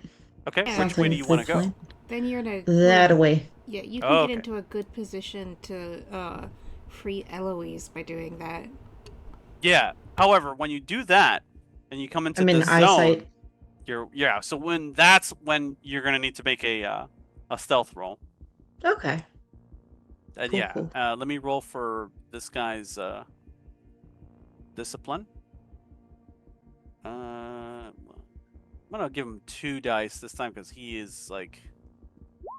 Okay, Yeah. which way do you want to go? Then you're in a That away. Yeah, you can get into a good position to free Eloise by doing that. Yeah. However, when you do that and you come into I'm in this eyesight. zone, so that's when you're gonna need to make a stealth roll. Okay. Cool. Let me roll for this guy's discipline. I'm gonna give him 2 dice this time because he is, like,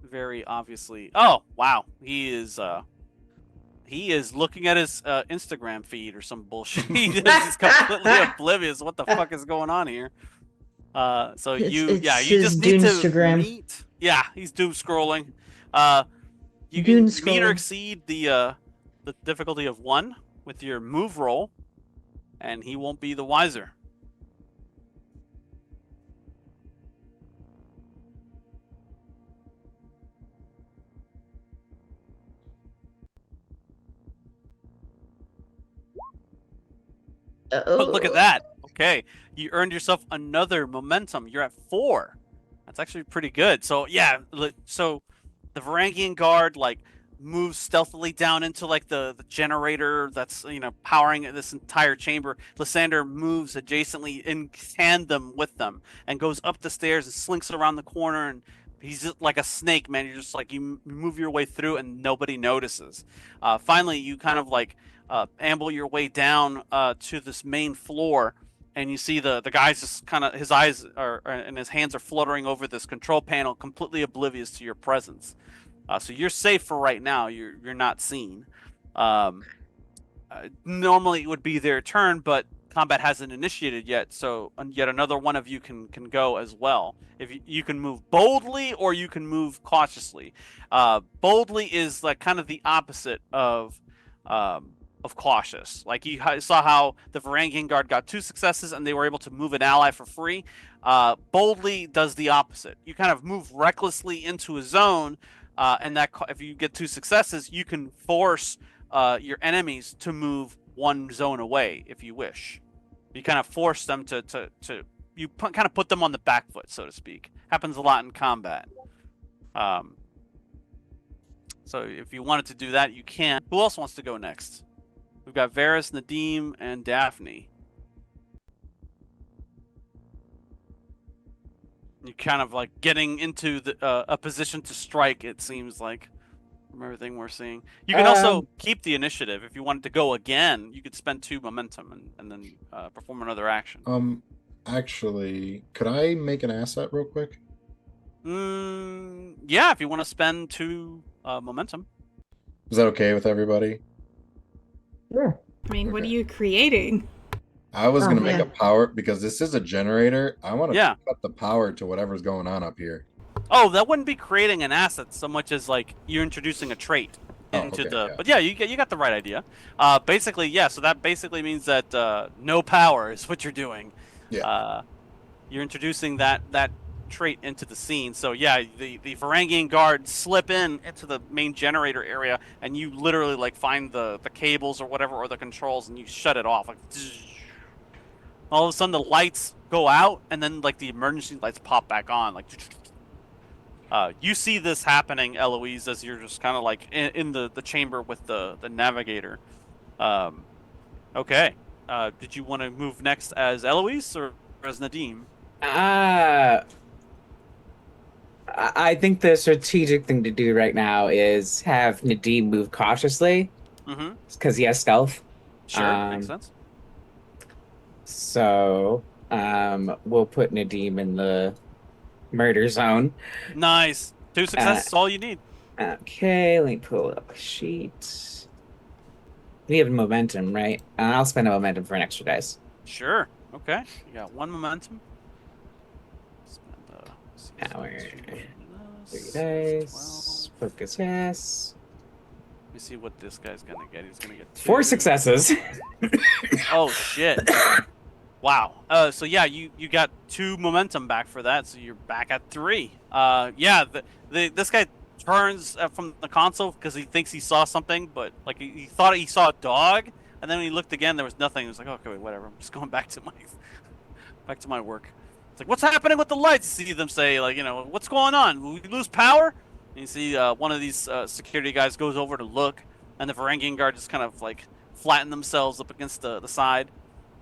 very obviously. Oh wow, he is looking at his Instagram feed or some bullshit. He's completely oblivious. What the fuck is going on here? So you just need to meet. Yeah, he's doom scrolling. You can meet or exceed the difficulty of 1 with your move roll, and he won't be the wiser. Oh, look at that. Okay, you earned yourself another momentum. You're at 4. That's actually pretty good. So yeah, so the Varangian guard, like, moves stealthily down into, like, the generator that's, powering this entire chamber. Lysander moves adjacently in tandem with them and goes up the stairs and slinks around the corner, and he's just like a snake, man. You're just like, you move your way through and nobody notices. Finally, you kind of, like, amble your way down to this main floor, and you see the guy's just kind of, his eyes are and his hands are fluttering over this control panel, completely oblivious to your presence. So you're safe for right now. You're not seen. Normally it would be their turn, but combat hasn't initiated yet, so yet another one of you can go as well. If you can move boldly or you can move cautiously. Boldly is, like, kind of the opposite of cautious. Like, you saw how the Varangian guard got 2 successes and they were able to move an ally for free. Boldly does the opposite. You kind of move recklessly into a zone, and that if you get 2 successes, you can force your enemies to move 1 zone away if you wish. You kind of force them to you kind of put them on the back foot, so to speak. Happens a lot in combat. So if you wanted to do that, you can. Who else wants to go next? We've got Varus, Nadim, and Daphne. You kind of like getting into a position to strike. It seems like from everything we're seeing. You can also keep the initiative if you wanted to go again. You could spend 2 momentum and then perform another action. Actually, could I make an asset real quick? Yeah, if you want to spend 2 momentum. Is that okay with everybody? Yeah. I mean, what are Okay. you creating? I was Oh, gonna make yeah. a power because this is a generator. I want to Yeah. cut the power to whatever's going on up here. Oh, that wouldn't be creating an asset so much as like you're introducing a trait Oh, into okay, the. yeah. But yeah, you got the right idea. Basically, yeah. So that basically means that no power is what you're doing. Yeah. You're introducing that trait into the scene. So yeah, the Varangian guards slip into the main generator area, and you literally like find the cables or whatever or the controls, and you shut it off. Like all of a sudden the lights go out, and then like the emergency lights pop back on. Like you see this happening, Eloise, as you're just kind of like in the chamber with the navigator. Okay. Did you want to move next as Eloise or as Nadim? I think the strategic thing to do right now is have Nadim move cautiously Mm-hmm. because he has stealth. Sure, makes Um, sense. so we'll put Nadim in the murder zone. Nice. 2 Uh, successes, all you need. okay, let me pull up a sheet. We have momentum, right? I'll spend a momentum for an extra dice. Sure. Okay. You got 1 momentum. Spend Power. this. 3 dice. Focus, yes. Let me see what this guy's gonna get. He's gonna get 2. 4 successes. Oh shit. Wow. So yeah, you got 2 momentum back for that, so you're back at 3. Yeah, this guy turns from the console because he thinks he saw something, but like he thought he saw a dog, and then when he looked again, there was nothing. He was like, okay, wait, whatever. I'm just going back to my work. It's like, what's happening with the lights? You see them say, like, what's going on? Will we lose power? And you see one of these security guys goes over to look, and the Varangian guard just kind of like flatten themselves up against the side.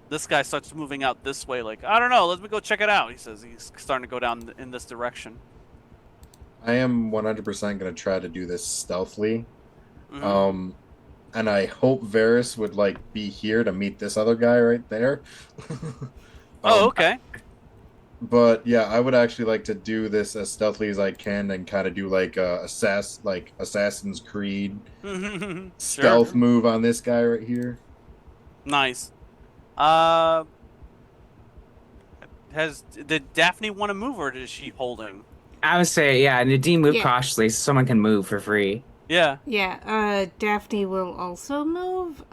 This guy starts moving out this way, like, I don't know, let me go check it out. He says he's starting to go down in this direction. I am 100% going to try to do this stealthily. Mm-hmm. And I hope Varys would like be here to meet this other guy right there. Oh, okay. But yeah, I would actually like to do this as stealthily as I can and kind of do like Assassin's Creed Sure. stealth move on this guy right here. Nice. Did Daphne want to move, or is she holding? I would say, yeah, Nadim move Yeah. cautiously so someone can move for free. Yeah. Yeah, Daphne will also move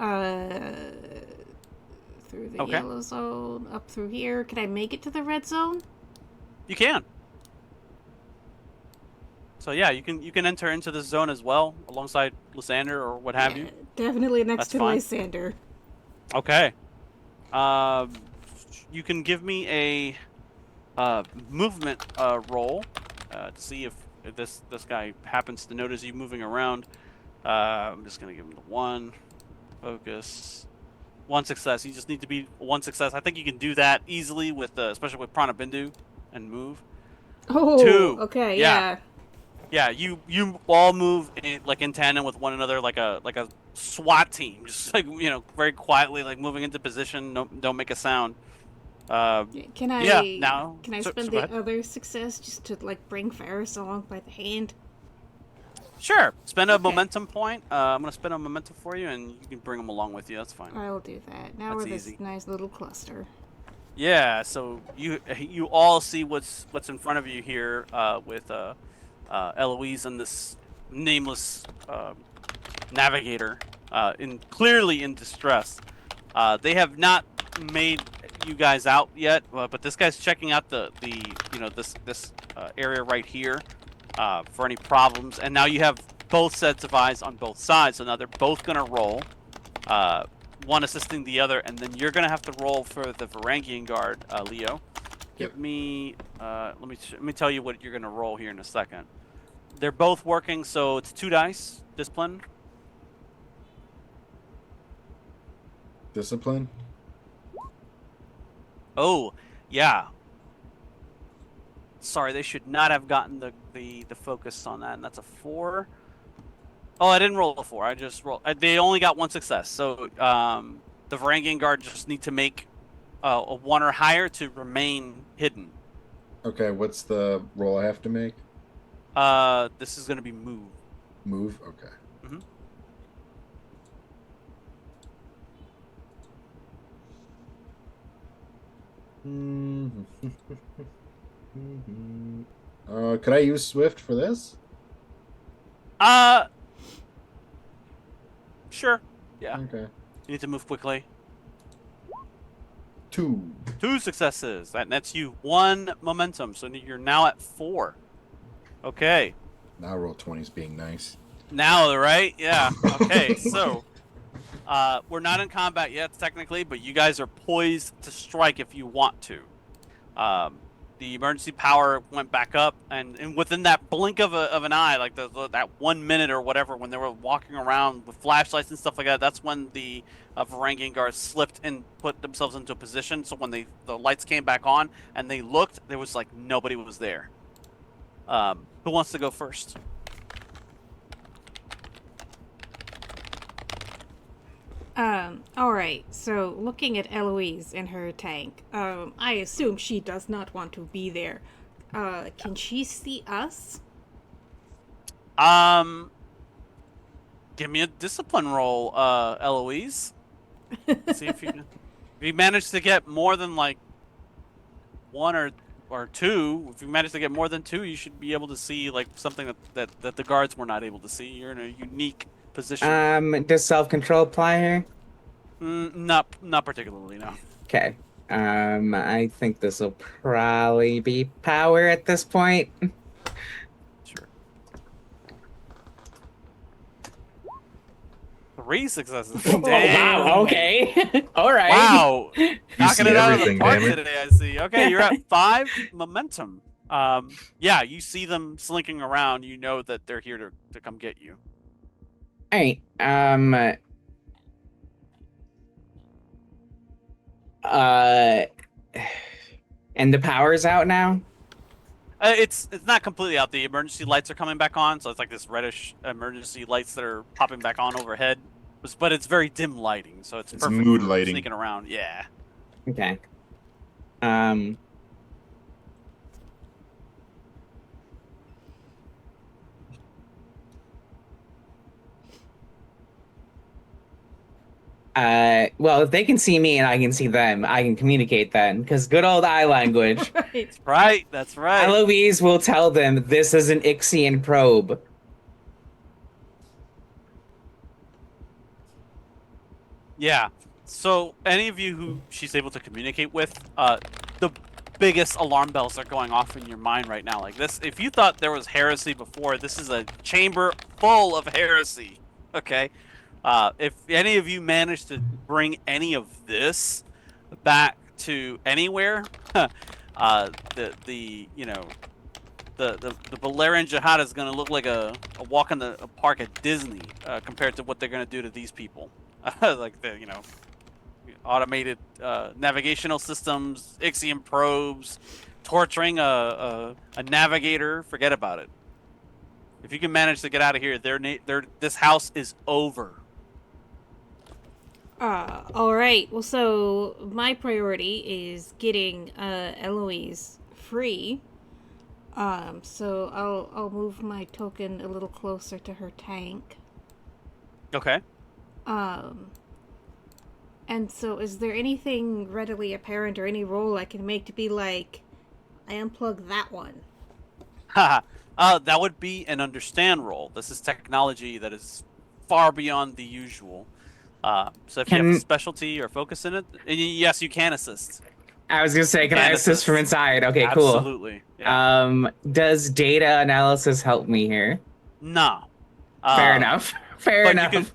through the Okay. yellow zone, up through here. Can I make it to the red zone? You can. So yeah, you can enter into this zone as well, alongside Lysander or what have you. Definitely next That's to fine. Lysander. Okay. You can give me a movement roll to see if this guy happens to notice you moving around. I'm just gonna give him the 1 focus, 1 success. You just need to be 1 success. I think you can do that easily with, especially with Prana Bindu, and move. Oh, 2. okay, Yeah. yeah. Yeah, you all move in tandem with one another, like a SWAT team, just like very quietly, like moving into position. No, don't make a sound. Can I? Yeah. Now, Can I so spend go the ahead. other success just to like bring Ferris along by the hand? Sure. Spend a Okay. momentum point. I'm gonna spend a momentum for you, and you can bring them along with you. That's fine. I'll do that. Now That's we're this easy. nice little cluster. Yeah. So you all see what's in front of you here with Eloise and this nameless navigator clearly in distress. They have not made you guys out yet, but this guy's checking out the this area right here for any problems. And now you have both sets of eyes on both sides. So now they're both gonna roll, one assisting the other, and then you're gonna have to roll for the Varangian guard, Leo. Give Yep. me let me tell you what you're gonna roll here in a second. They're both working, so it's 2 dice discipline. Discipline. Oh, yeah. Sorry, they should not have gotten the focus on that, and that's a 4. Oh, I didn't roll a 4. I just rolled. They only got 1 success. So the Varangian Guard just need to make a 1 or higher to remain hidden. Okay, what's the roll I have to make? This is going to be move. Move? Okay. Mm-hmm. Could I use Swift for this? Sure. Yeah. Okay. You need to move quickly. 2. 2 successes. That's you. 1 momentum. So you're now at 4. Okay. Now roll 20s being nice. Now, right? Yeah. Okay. So, we're not in combat yet, technically, but you guys are poised to strike if you want to. The emergency power went back up, and within that blink of an eye, like that 1 minute or whatever, when they were walking around with flashlights and stuff like that, that's when the Varangian guards slipped and put themselves into a position. So when the lights came back on and they looked, there was like nobody was there. Who wants to go first? All right. So, looking at Eloise in her tank, I assume she does not want to be there. Can she see us? Give me a discipline roll, Eloise. See if you manage to get more than like 1 or 2. If you manage to get more than 2, you should be able to see like something that the guards were not able to see. You're in a unique position. Does self-control apply here? Not particularly, no. Okay. I think this will probably be power at this point. Sure. 3 successes. Oh, Damn. wow. Okay. All right. Wow. Knocking see it out of the everything, park damn it. today, I see. Okay, you're at 5 momentum. Yeah, you see them slinking around. You know that they're here to come get you. All right. And the power's out now? It's not completely out. The emergency lights are coming back on, so it's like this reddish emergency lights that are popping back on overhead. But it's very dim lighting, so it's perfect mood for lighting. sneaking around. Yeah. Okay. Well, if they can see me and I can see them, I can communicate then, because good old eye language. Right. Right, that's right. Eloise will tell them this is an Ixian probe. Yeah. So any of you who she's able to communicate with, the biggest alarm bells are going off in your mind right now. Like this, if you thought there was heresy before, this is a chamber full of heresy. Okay. If any of you manage to bring any of this back to anywhere, the Valerian Jihad is going to look like a walk in the park at Disney compared to what they're going to do to these people. Like the automated navigational systems, Ixian probes, torturing a navigator. Forget about it. If you can manage to get out of here, this house is over. All right. Well, so my priority is getting Eloise free. So I'll move my token a little closer to her tank. Okay. And so is there anything readily apparent or any role I can make to be like, I unplug that one? That would be an understand role. This is technology that is far beyond the usual. So if you have a specialty or focus in it, yes, you can assist. I was gonna say, can I assist from inside? Okay, cool. Absolutely. Yeah. Does data analysis help me here? No. Fair enough. Fair enough.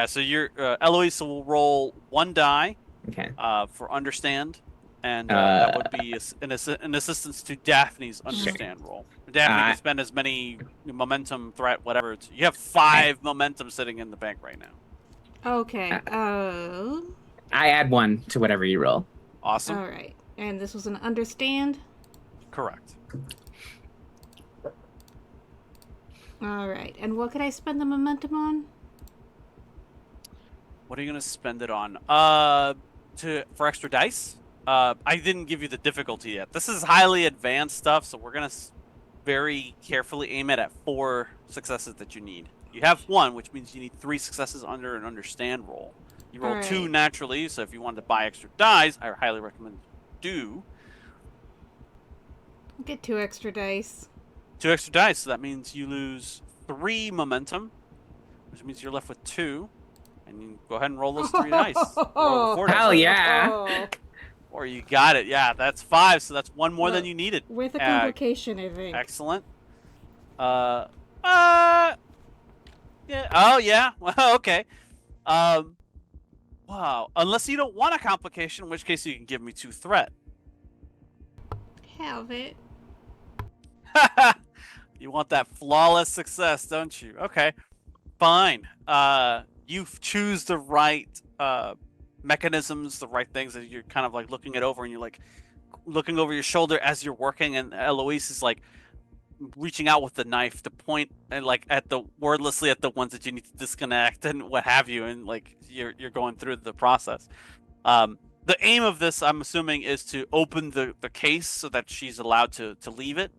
So your Eloise will roll 1 die. Okay. For understand, and that would be an assistance to Daphne's understand roll. Daphne can spend as many momentum, threat, whatever. You have 5 momentum sitting in the bank right now. Okay. I add 1 to whatever you roll. Awesome. All right. And this was an understand? Correct. All right. And what could I spend the momentum on? What are you gonna spend it on? For extra dice. I didn't give you the difficulty yet. This is highly advanced stuff, so we're gonna very carefully aim it at 4 successes that you need. You have 1, which means you need 3 successes under an understand roll. You roll 2 Alright. naturally, so if you wanted to buy extra dice, I highly recommend do. Get 2 extra dice. 2 extra dice, so that means you lose 3 momentum, which means you're left with 2. And you go ahead and roll those 3 dice. Roll the 4 Hell dice. yeah. Or you got it. Yeah, that's 5, so that's 1 more than you needed. With a complication, I think. Excellent. Yeah. Oh, yeah. Well, okay. Wow. Unless you don't want a complication, in which case you can give me 2 threat. Have it. You want that flawless success, don't you? Okay. Fine. You choose the right mechanisms, the right things that you're kind of like looking it over, and you're like looking over your shoulder as you're working, and Eloise is like reaching out with the knife to point and like at the wordlessly at the ones that you need to disconnect and what have you, and like you're going through the process. The aim of this, I'm assuming, is to open the case so that she's allowed to leave it.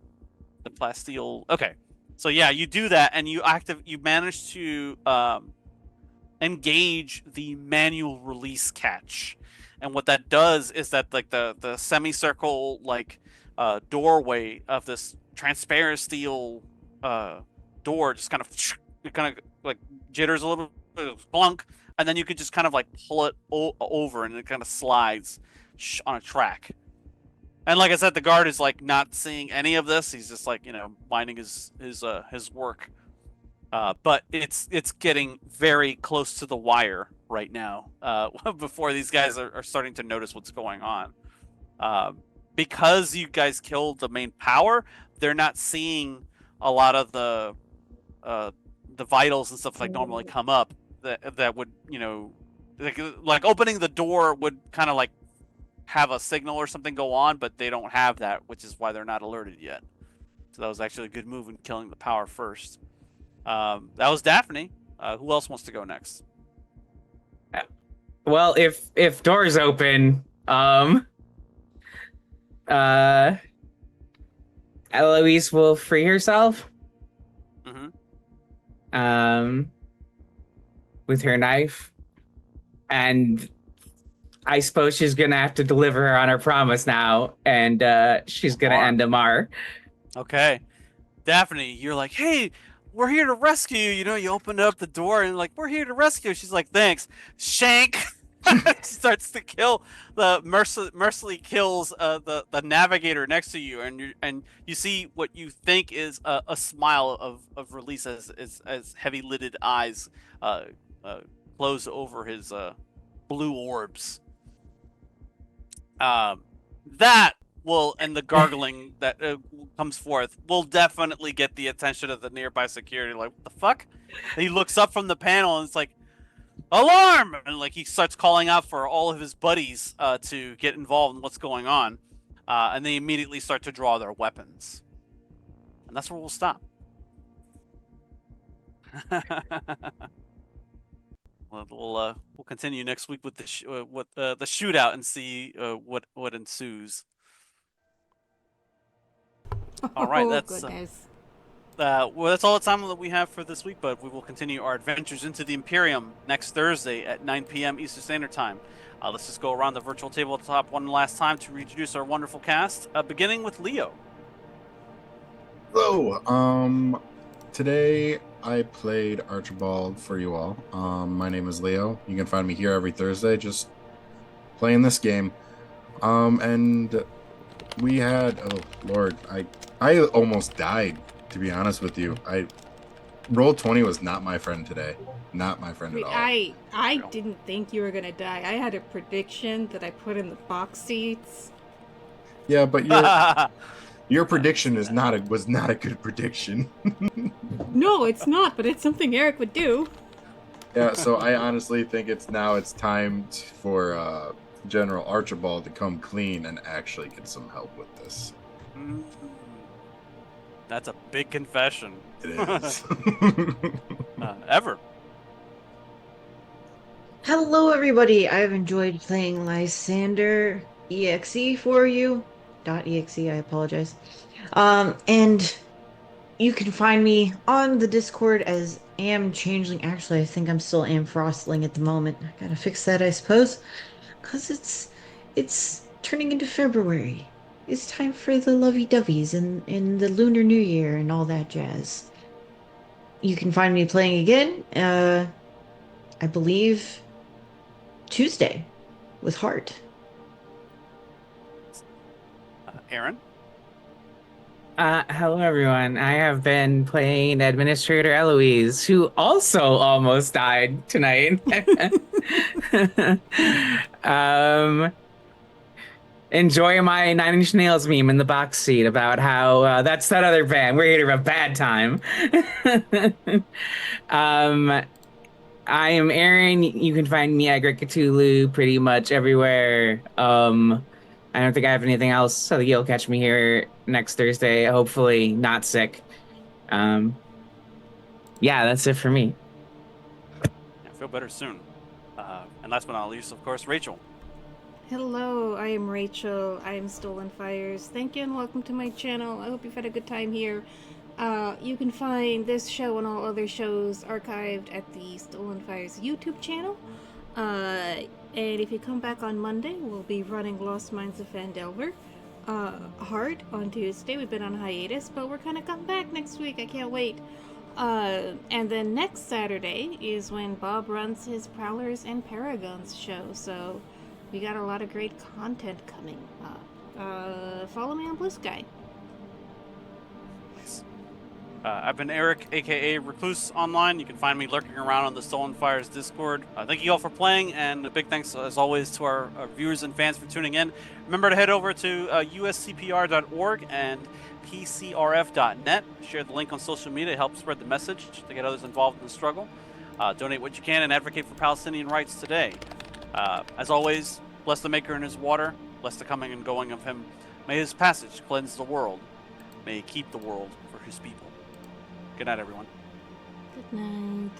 The plasteel. Okay, so yeah, you do that, and you manage to engage the manual release catch, and what that does is that like the semicircle like doorway of this transparent steel door just kind of like jitters a little bit, clunk, and then you can just kind of like pull it over, and it kind of slides on a track. And like I said, the guard is like not seeing any of this. He's just like, minding his work. But it's getting very close to the wire right now. Before these guys are starting to notice what's going on. Because you guys killed the main power, they're not seeing a lot of the vitals and stuff like normally come up. That would like opening the door would kind of like have a signal or something go on, but they don't have that, which is why they're not alerted yet. So that was actually a good move in killing the power first. That was Daphne. Who else wants to go next? Well, if doors open, Eloise will free herself. Mm-hmm. With her knife, and I suppose she's gonna have to deliver her on her promise now, and she's gonna end Amar. Okay, Daphne, you're like, hey, we're here to rescue you. You opened up the door and like, we're here to rescue. She's like, thanks. Shank. Starts to kill mercilessly kills the navigator next to you, and you see what you think is a smile of release as heavy lidded eyes close over his blue orbs. That will, and the gargling that comes forth will definitely get the attention of the nearby security. Like, what the fuck? And he looks up from the panel and it's like, alarm! And like he starts calling out for all of his buddies to get involved in what's going on, and they immediately start to draw their weapons, and that's where we'll stop. We'll continue next week with the shootout and see what ensues. All right, that's goodness. well, that's all the time that we have for this week, but we will continue our adventures into the Imperium next Thursday at 9 p.m. Eastern Standard Time. Let's just go around the virtual tabletop one last time to reintroduce our wonderful cast, beginning with Leo. Hello. Today I played Archibald for you all. My name is Leo. You can find me here every Thursday, just playing this game. And we had, oh Lord, I almost died. To be honest with you, Roll20 was not my friend today. Not my friend at all. I didn't think you were gonna die. I had a prediction that I put in the box seats. Yeah, but your prediction was not a good prediction. No, it's not, but it's something Eric would do. Yeah, so I honestly think it's time for General Archibald to come clean and actually get some help with this. Mm. That's a big confession. It is. Ever. Hello, everybody. I've enjoyed playing Lysander EXE for you. .exe, I apologize. And you can find me on the Discord as Am Changeling. Actually, I think I'm still Am Frostling at the moment. I gotta fix that, I suppose, because it's turning into February. It's time for the lovey-doveys and the Lunar New Year and all that jazz. You can find me playing again, I believe Tuesday with Heart. Aaron. Hello everyone. I have been playing Administrator Eloise, who also almost died tonight. um, enjoy my Nine Inch Nails meme in the box seat about how that's that other band. We're here to have a bad time. um, I am Aaron. You can find me at Great Cthulhu pretty much everywhere. I don't think I have anything else, so you'll catch me here next Thursday. Hopefully, not sick. Um, yeah, that's it for me. Yeah, feel better soon. And last but not least, of course, Rachel. Hello, I am Rachel. I am Stolen Fires. Thank you and welcome to my channel. I hope you've had a good time here. You can find this show and all other shows archived at the Stolen Fires YouTube channel. And if you come back on Monday, we'll be running Lost Mines of Phandelver. Hard on Tuesday. We've been on hiatus, but we're kind of coming back next week. I can't wait. And then next Saturday is when Bob runs his Prowlers and Paragons show, so we got a lot of great content coming up. Follow me on Blue Sky. I've been Eric, aka Recluse Online. You can find me lurking around on the Stolen Fires Discord. Thank you all for playing, and a big thanks, as always, to our viewers and fans for tuning in. Remember to head over to uscpr.org and pcrf.net. Share the link on social media to help spread the message to get others involved in the struggle. Donate what you can and advocate for Palestinian rights today. As always, bless the Maker and his water. Bless the coming and going of him. May his passage cleanse the world. May he keep the world for his people. Good night, everyone. Good night.